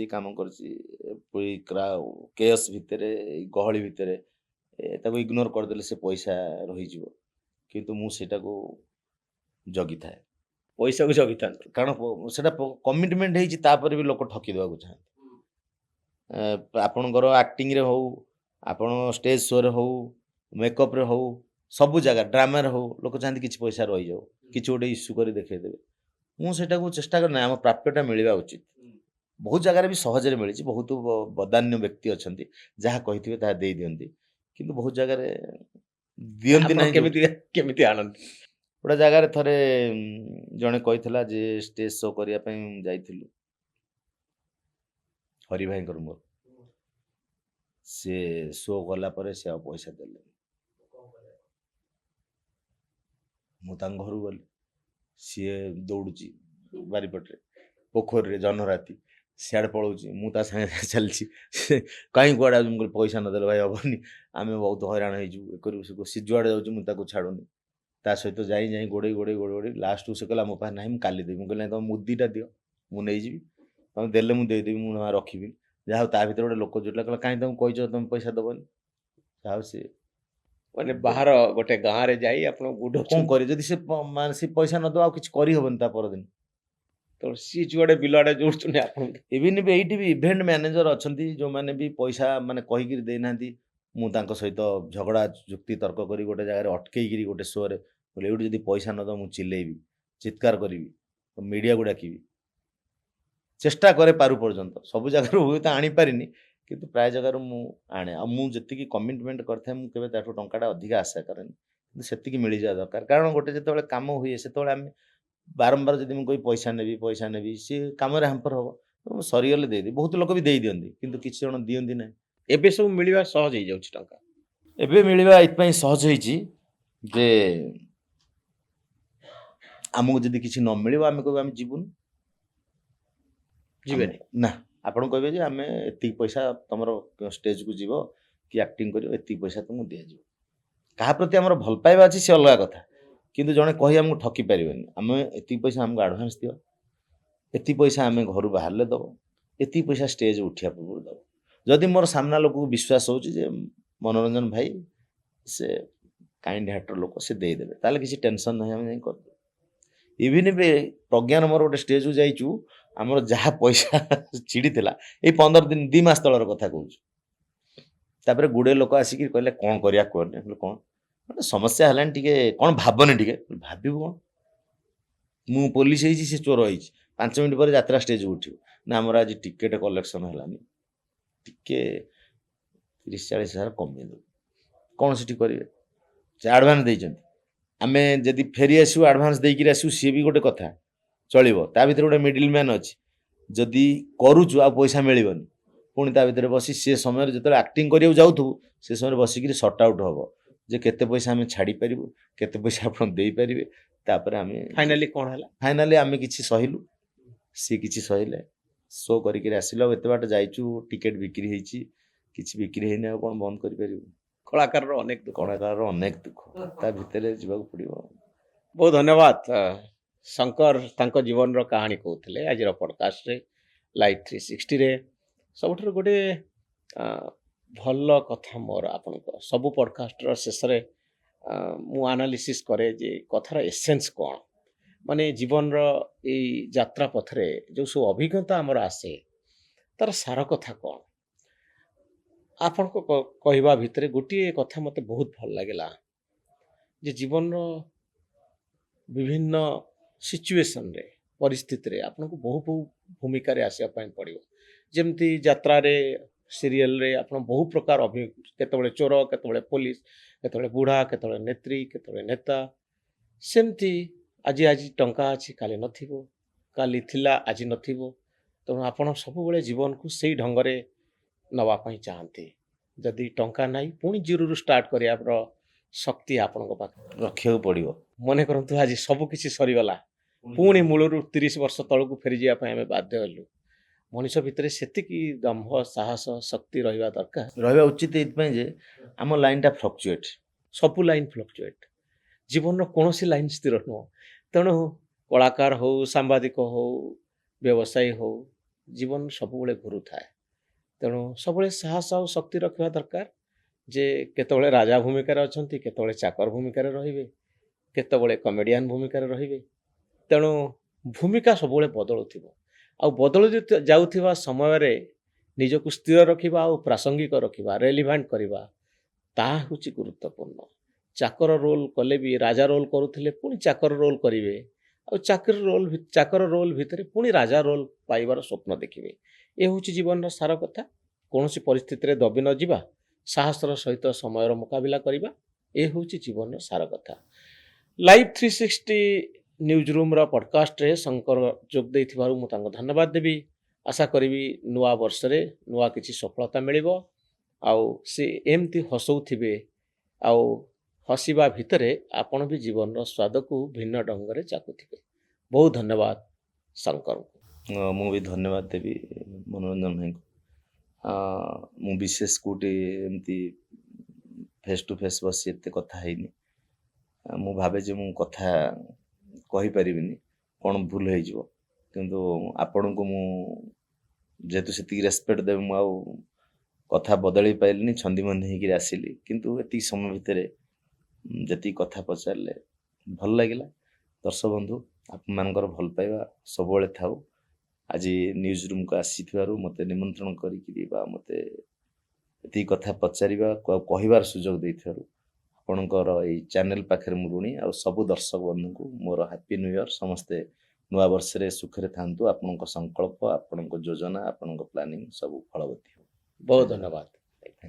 କେଏସ୍ ଭିତରେ, ଗହଳି ଭିତରେ ତାକୁ ଇଗ୍ନୋର କରିଦେଲେ ସେ ପଇସା ରହିଯିବ। କିନ୍ତୁ ମୁଁ ସେଇଟାକୁ ଜଗିଥାଏ। ପଇସାକୁ ଜଗିଥାନ୍ତୁ। କାରଣ ସେଟା କମିଟମେଣ୍ଟ ହେଇଛି, ତାପରେ ବି ଲୋକ ଠକି ଦେବାକୁ ଚାହାନ୍ତି। ଆପଣଙ୍କର ଆକ୍ଟିଂରେ ହଉ, ଆପଣ ଷ୍ଟେଜ୍ ଶୋରେ ହଉ, ମେକଅପ୍ରେ ହଉ, ସବୁ ଜାଗା ଡ୍ରାମାରେ ହଉ, ଲୋକ ଚାହାନ୍ତି କିଛି ପଇସା ରହିଯାଉ, କିଛି ଗୋଟେ ଇସ୍ୟୁ କରି ଦେଖେଇଦେବେ। ମୁଁ ସେଇଟାକୁ ଚେଷ୍ଟା କରେ, ଆମ ପ୍ରାପ୍ୟଟା ମିଳିବା ଉଚିତ। ବହୁତ ଜାଗାରେ ବି ସହଜରେ ମିଳିଛି, ବହୁତ ବଦାନ୍ୟ ବ୍ୟକ୍ତି ଅଛନ୍ତି ଯାହା କହିଥିବେ ତାହା ଦେଇ ଦିଅନ୍ତି, କିନ୍ତୁ ବହୁତ ଜାଗାରେ ଦିଅନ୍ତି ନାହିଁ। କେମିତି ଆଣନ୍ତି? ଗୋଟେ ଜାଗାରେ ଥରେ ଜଣେ କହିଥିଲା ଯେ ଷ୍ଟେଜ୍ ଶୋ କରିବା ପାଇଁ ଯାଇଥିଲୁ, ହରି ଭାଇଙ୍କର ମୋର, ସେ ଶୋ କଲା ପରେ ସେ ଆଉ ପଇସା ଦେଲେନି। ମୁଁ ତାଙ୍କ ଘରକୁ ଗଲି, ସିଏ ଦୌଡ଼ୁଛି ବାରିପଟରେ, ପୋଖରୀରେ ଜହ୍ନରାତି ସିଆଡ଼େ ପଳାଉଛି, ମୁଁ ତା ସାଙ୍ଗେ ଚାଲିଛି। କାହିଁ କୁଆଡ଼େ ଯାଉଛି? ମୁଁ କହିଲି ପଇସା ନଦେଲେ ଭାଇ ହେବନି, ଆମେ ବହୁତ ହଇରାଣ ହେଇଯିବୁ, ଏ କରିବୁ ସେ ଯୁଆଡ଼େ ଯାଉଛି ମୁଁ ତାକୁ ଛାଡ଼ୁନି। ତା ସହିତ ଯାଇ ଗୋଡ଼େଇ ଲାଷ୍ଟକୁ ସେ କହିଲା ମୋ ପାଖରେ ନାହିଁ, ମୁଁ କାଲି ଦେବି। ମୁଁ କହିଲି ତମ ମୁଦିଟା ଦିଅ, ମୁଁ ନେଇଯିବି, ତମେ ଦେଲେ ମୁଁ ଦେଇଦେବି, ମୁଁ ରଖିବି। ଯାହା ହଉ ତା ଭିତରେ ଗୋଟେ ଲୋକ ଜୁଟିଲା, କହିଲା କାହିଁ ତମକୁ କହିଛ ତମେ ପଇସା ଦେବନି। ଯାହା ହଉ ସେ ମାନେ ବାହାର ଗୋଟେ ଗାଁରେ ଯାଇ ଆପଣ କ'ଣ କରିବେ, ଯଦି ସେ ପଇସା ନ ଦେବ ଆଉ କିଛି କରିହେବନି ତା ପରଦିନ। ତ ସିଏ ଯୁଆଡ଼େ ବିଲଆଡ଼େ ଯୋଡ଼ୁଛନ୍ତି ଆପଣ। ଇଭିନ୍ ବି ଏଇଠି ବି ଇଭେଣ୍ଟ ମ୍ୟାନେଜର ଅଛନ୍ତି ଯେଉଁମାନେ ବି ପଇସା ମାନେ କହିକିରି ଦେଇନାହାନ୍ତି, ମୁଁ ତାଙ୍କ ସହିତ ଝଗଡ଼ା ଯୁକ୍ତି ତର୍କ କରି ଗୋଟେ ଜାଗାରେ ଅଟକେଇକିରି ଗୋଟେ ଶୋରେ ବୋଲେ ଏଇଠି ଯଦି ପଇସା ନ ଦେବ ମୁଁ ଚିଲେଇବି, ଚିତ୍କାର କରିବି, ମିଡ଼ିଆକୁ ଡାକିବି, ଚେଷ୍ଟା କରେ ପାରୁ ପର୍ଯ୍ୟନ୍ତ। ସବୁ ଜାଗାରୁ ହୁଏତ ଆଣିପାରିନି, କିନ୍ତୁ ପ୍ରାୟ ଜାଗାରୁ ମୁଁ ଆଣେ। ଆଉ ମୁଁ ଯେତିକି କମିଟମେଣ୍ଟ କରିଥାଏ ମୁଁ କେବେ ତାଠୁ ଟଙ୍କାଟା ଅଧିକା ଆଶା କରେନି, କିନ୍ତୁ ସେତିକି ମିଳିଯିବା ଦରକାର। କାରଣ ଗୋଟେ ଯେତେବେଳେ କାମ ହୁଏ ସେତେବେଳେ ଆମେ ବାରମ୍ବାର ଯଦି ମୁଁ କହିବି ପଇସା ନେବି, ସିଏ କାମରେ ହାମ୍ପର ହେବ। ମୁଁ ସରିଗଲେ ଦେଇଦିଏ, ବହୁତ ଲୋକ ବି ଦେଇଦିଅନ୍ତି, କିନ୍ତୁ କିଛି ଜଣ ଦିଅନ୍ତି ନାହିଁ। ଏବେ ସବୁ ମିଳିବା ସହଜ ହେଇଯାଉଛି ଟଙ୍କା। ଏବେ ମିଳିବା ଏଇଥିପାଇଁ ସହଜ ହେଇଛି ଯେ ଆମକୁ ଯଦି କିଛି ନ ମିଳିବ ଆମେ କହିବୁ ଆମେ ଯିବୁନି, ଯିବେନି ନା। ଆପଣ କହିବେ ଯେ ଆମେ ଏତିକି ପଇସା ତମର ଷ୍ଟେଜକୁ ଯିବ କି ଆକ୍ଟିଂ କରିବ, ଏତିକି ପଇସା ତୁମକୁ ଦିଆଯିବ। କାହା ପ୍ରତି ଆମର ଭଲ ପାଇବା ଅଛି ସେ ଅଲଗା କଥା, କିନ୍ତୁ ଜଣେ କହି ଆମକୁ ଠକି ପାରିବେନି। ଆମେ ଏତିକି ପଇସା ଆମକୁ ଆଡ଼ଭାନ୍ସ ଦିଅ, ଏତିକି ପଇସା ଆମେ ଘରୁ ବାହାରିଲେ ଦେବ, ଏତିକି ପଇସା ଷ୍ଟେଜ୍ ଉଠିବା ପୂର୍ବରୁ ଦେବ। ଯଦି ମୋର ସାମ୍ନା ଲୋକକୁ ବିଶ୍ୱାସ ହେଉଛି ଯେ ମନୋରଞ୍ଜନ ଭାଇ ସେ କାଇଣ୍ଡ ହାର୍ଟର ଲୋକ, ସେ ଦେଇଦେବେ, ତାହେଲେ କିଛି ଟେନସନ୍ ନାହିଁ, ଆମେ ଯାଇ କରିଦେବୁ। ଇଭିନ୍ ବି ପ୍ରଜ୍ଞାନ ମୋର ଗୋଟେ ଷ୍ଟେଜକୁ ଯାଇଛୁ, ଆମର ଯାହା ପଇସା ଛିଡ଼ିଥିଲା ଏଇ 15 ଦିନ 2 ମାସ ତଳର କଥା କହୁଛୁ। ତାପରେ ଗୁଡ଼େ ଲୋକ ଆସିକି କହିଲେ କ'ଣ କରିବା କୁହନି। କ'ଣ ଗୋଟେ ସମସ୍ୟା ହେଲାଣି, ଟିକେ କ'ଣ ଭାବନି, ଟିକେ ଭାବିବୁ କ'ଣ, ମୁଁ ପୋଲିସ ହେଇଛି ସେ ଚୋର ହେଇଛି, 5 ମିନିଟ୍ ପରେ ଯାତ୍ରା ଷ୍ଟେଜକୁ ଉଠିବ। ନା ଆମର ଆଜି ଟିକେଟ କଲେକ୍ସନ ହେଲାନି, ଟିକେ 30-40 ହଜାର କମେଇ ଦେବୁ। କ'ଣ ସେଠି କରିବେ? ସେ ଆଡ଼ଭାନ୍ସ ଦେଇଛନ୍ତି, ଆମେ ଯଦି ଫେରି ଆସିବୁ ଆଡ଼ଭାନ୍ସ ଦେଇକିରି ଆସିବୁ ସିଏ ବି ଗୋଟେ କଥା ଚଳିବ। ତା ଭିତରେ ଗୋଟେ ମିଡିଲ ମ୍ୟାନ୍ ଅଛି, ଯଦି କରୁଛୁ ଆଉ ପଇସା ମିଳିବନି, ପୁଣି ତା ଭିତରେ ବସି ସେ ସମୟରେ ଯେତେବେଳେ ଆକ୍ଟିଂ କରିବାକୁ ଯାଉଥିବୁ ସେ ସମୟରେ ବସିକିରି ସର୍ଟ ଆଉଟ୍ ହେବ ଯେ କେତେ ପଇସା ଆମେ ଛାଡ଼ିପାରିବୁ, କେତେ ପଇସା ଆପଣ ଦେଇପାରିବେ। ତାପରେ ଆମେ ଫାଇନାଲି କ'ଣ ହେଲା? ଫାଇନାଲି ଆମେ କିଛି ସହିଲୁ, सी किछि सहिले शो करिक आसिल एते बाट जाइचु टिकेट बिक्री ହେଇଛି କିଛି ବିକ୍ରି ହେଇନି ଆଉ କଣ ବନ୍ଦ କରିପାରିବୁ କଳାକାରର ଅନେକ ଦୁଃଖ। କଳାକାରର ଅନେକ ଦୁଃଖ ତା ଭିତରେ ଯିବାକୁ ପଡ଼ିବ ବହୁତ ଧନ୍ୟବାଦ ଶଙ୍କର ତାଙ୍କ ଜୀବନର କାହାଣୀ କହୁଥିଲେ ଆଜିର ପଡ଼କାଷ୍ଟରେ ଲାଇଭ୍ 360ରେ ସବୁଠାରୁ ଗୋଟେ ଭଲ କଥା ମୋର ଆପଣଙ୍କ ସବୁ ପଡ଼କାଷ୍ଟର ଶେଷରେ ମୁଁ ଆନାଲିସିସ୍ କରେ ଯେ କଥାର ଏସେନ୍ସ କ'ଣ ମାନେ ଜୀବନର ଏଇ ଯାତ୍ରା ପଥରେ ଯେଉଁ ସବୁ ଅଭିଜ୍ଞତା ଆମର ଆସେ ତାର ସାର କଥା କ'ଣ ଆପଣଙ୍କ କହିବା ଭିତରେ ଗୋଟିଏ କଥା ମୋତେ ବହୁତ ଭଲ ଲାଗିଲା ଯେ ଜୀବନର ବିଭିନ୍ନ ସିଚୁଏସନରେ ପରିସ୍ଥିତିରେ ଆପଣଙ୍କୁ ବହୁ ବହୁ ଭୂମିକାରେ ଆସିବା ପାଇଁ ପଡ଼ିବ ଯେମିତି ଯାତ୍ରାରେ ସିରିଏଲରେ ଆପଣ ବହୁ ପ୍ରକାର କେତେବେଳେ ଚୋର କେତେବେଳେ ପୋଲିସ କେତେବେଳେ ବୁଢ଼ା କେତେବେଳେ ନେତ୍ରୀ କେତେବେଳେ ନେତା ସେମିତି ଆଜି ଟଙ୍କା ଅଛି କାଲି ନଥିବ କାଲି ଥିଲା ଆଜି ନଥିବ ତେଣୁ ଆପଣ ସବୁବେଳେ ଜୀବନକୁ ସେଇ ଢଙ୍ଗରେ ନେବା ପାଇଁ ଚାହାନ୍ତି ଯଦି ଟଙ୍କା ନାହିଁ ପୁଣି ଜିରୋରୁ ଷ୍ଟାର୍ଟ କରିବାର ଶକ୍ତି ଆପଣଙ୍କ ପାଖରେ ରଖିବାକୁ ପଡ଼ିବ ମନେ କରନ୍ତୁ ଆଜି ସବୁ କିଛି ସରିଗଲା ପୁଣି ମୂଳରୁ 30 ବର୍ଷ ତଳକୁ ଫେରିଯିବା ପାଇଁ ଆମେ ବାଧ୍ୟ ହେଲୁ ମଣିଷ ଭିତରେ ସେତିକି ଦମ୍ଭ ସାହସ ଶକ୍ତି ରହିବା ଦରକାର ରହିବା ଉଚିତ ଏଇଥିପାଇଁ ଯେ ଆମ ଲାଇନଟା ଫ୍ଲକ୍ଚୁଏଟ୍ ସବୁ ଲାଇନ୍ ଫ୍ଲକ୍ଚୁଏଟ୍ ଜୀବନର କୌଣସି ଲାଇନ୍ ସ୍ଥିର ନୁହଁ ତେଣୁ କଳାକାର ହଉ ସାମ୍ବାଦିକ ହଉ ବ୍ୟବସାୟୀ ହଉ ଜୀବନ ସବୁବେଳେ ଘୁରୁଥାଏ ତେଣୁ ସବୁବେଳେ ସାହସ ଆଉ ଶକ୍ତି ରଖିବା ଦରକାର ଯେ କେତେବେଳେ ରାଜା ଭୂମିକାରେ ଅଛନ୍ତି କେତେବେଳେ ଚାକର ଭୂମିକାରେ ରହିବେ କେତେବେଳେ କମେଡ଼ିଆନ୍ ଭୂମିକାରେ ରହିବେ ତେଣୁ ଭୂମିକା ସବୁବେଳେ ବଦଳୁଥିବ ଆଉ ବଦଳି ଯାଉଥିବା ସମୟରେ ନିଜକୁ ସ୍ଥିର ରଖିବା ଆଉ ପ୍ରାସଙ୍ଗିକ ରଖିବା ରେଲିଭାଣ୍ଟ କରିବା ତାହା ହେଉଛି ଗୁରୁତ୍ୱପୂର୍ଣ୍ଣ ଚାକର ରୋଲ୍ କଲେ ବି ରାଜା ରୋଲ୍ କରୁଥିଲେ ପୁଣି ଚାକର ରୋଲ୍ କରିବେ ଆଉ ଚାକର ରୋଲ୍ ଭିତରେ ପୁଣି ରାଜା ରୋଲ୍ ପାଇବାର ସ୍ୱପ୍ନ ଦେଖିବେ ଏ ହେଉଛି ଜୀବନର ସାର କଥା କୌଣସି ପରିସ୍ଥିତିରେ ଦବି ନ ଯିବା ସାହସର ସହିତ ସମୟର ମୁକାବିଲା କରିବା ଏ ହେଉଛି ଜୀବନର ସାର କଥା ଲାଇଭ୍ 360 ନ୍ୟୁଜ୍ ରୁମ୍ର ପଡ଼କାଷ୍ଟରେ ଶଙ୍କର ଯୋଗ ଦେଇଥିବାରୁ ମୁଁ ତାଙ୍କୁ ଧନ୍ୟବାଦ ଦେବି ଆଶା କରିବି ନୂଆ ବର୍ଷରେ ନୂଆ କିଛି ସଫଳତା ମିଳିବ ଆଉ ସେ ଏମିତି ହସଉଥିବେ ଆଉ ହସିବା ଭିତରେ ଆପଣ ବି ଜୀବନର ସ୍ୱାଦକୁ ଭିନ୍ନ ଢଙ୍ଗରେ ଚାକୁଥିବେ ବହୁତ ଧନ୍ୟବାଦ ଶଙ୍କରଙ୍କୁ ମୁଁ ବି ଧନ୍ୟବାଦ ଦେବି ମନୋରଞ୍ଜନ ଭାଇଙ୍କୁ ମୁଁ ବିଶେଷ କେଉଁଠି ଏମିତି ଫେସ୍ ଟୁ ଫେସ୍ ବସି ଏତେ କଥା ହେଇନି ମୁଁ ଭାବେ ଯେ ମୁଁ କଥା କହିପାରିବିନି କ'ଣ ଭୁଲ ହେଇଯିବ କିନ୍ତୁ ଆପଣଙ୍କୁ ମୁଁ ଯେହେତୁ ସେତିକି ରେସପେକ୍ଟ ଦେବି ମୁଁ ଆଉ କଥା ବଦଳେଇ ପାରିଲିନି ଛନ୍ଦିମନ୍ଦି ହେଇକିରି ଆସିଲି କିନ୍ତୁ ଏତିକି ସମୟ ଭିତରେ ଯେତିକି କଥା ପଚାରିଲେ ଭଲ ଲାଗିଲା ଦର୍ଶକ ବନ୍ଧୁ ଆପଣମାନଙ୍କର ଭଲ ପାଇବା ସବୁବେଳେ ଥାଉ ଆଜି ନ୍ୟୁଜ୍ ରୁମ୍କୁ ଆସିଥିବାରୁ ମୋତେ ନିମନ୍ତ୍ରଣ କରିକିରି ବା ମୋତେ ଏତିକି କଥା ପଚାରିବା କହିବାର ସୁଯୋଗ ଦେଇଥିବାରୁ ଆପଣଙ୍କର ଏଇ ଚ୍ୟାନେଲ୍ ପାଖରେ ମୁଁ ଋଣୀ ଆଉ ସବୁ ଦର୍ଶକ ବନ୍ଧୁଙ୍କୁ ମୋର ହାପି ନ୍ୟୁ ଇୟର୍ ସମସ୍ତେ ନୂଆ ବର୍ଷରେ ସୁଖରେ ଥାଆନ୍ତୁ ଆପଣଙ୍କ ସଂକଳ୍ପ ଆପଣଙ୍କ ଯୋଜନା ଆପଣଙ୍କ ପ୍ଲାନିଂ ସବୁ ଫଳବତୀ ହେଉ ବହୁତ ଧନ୍ୟବାଦ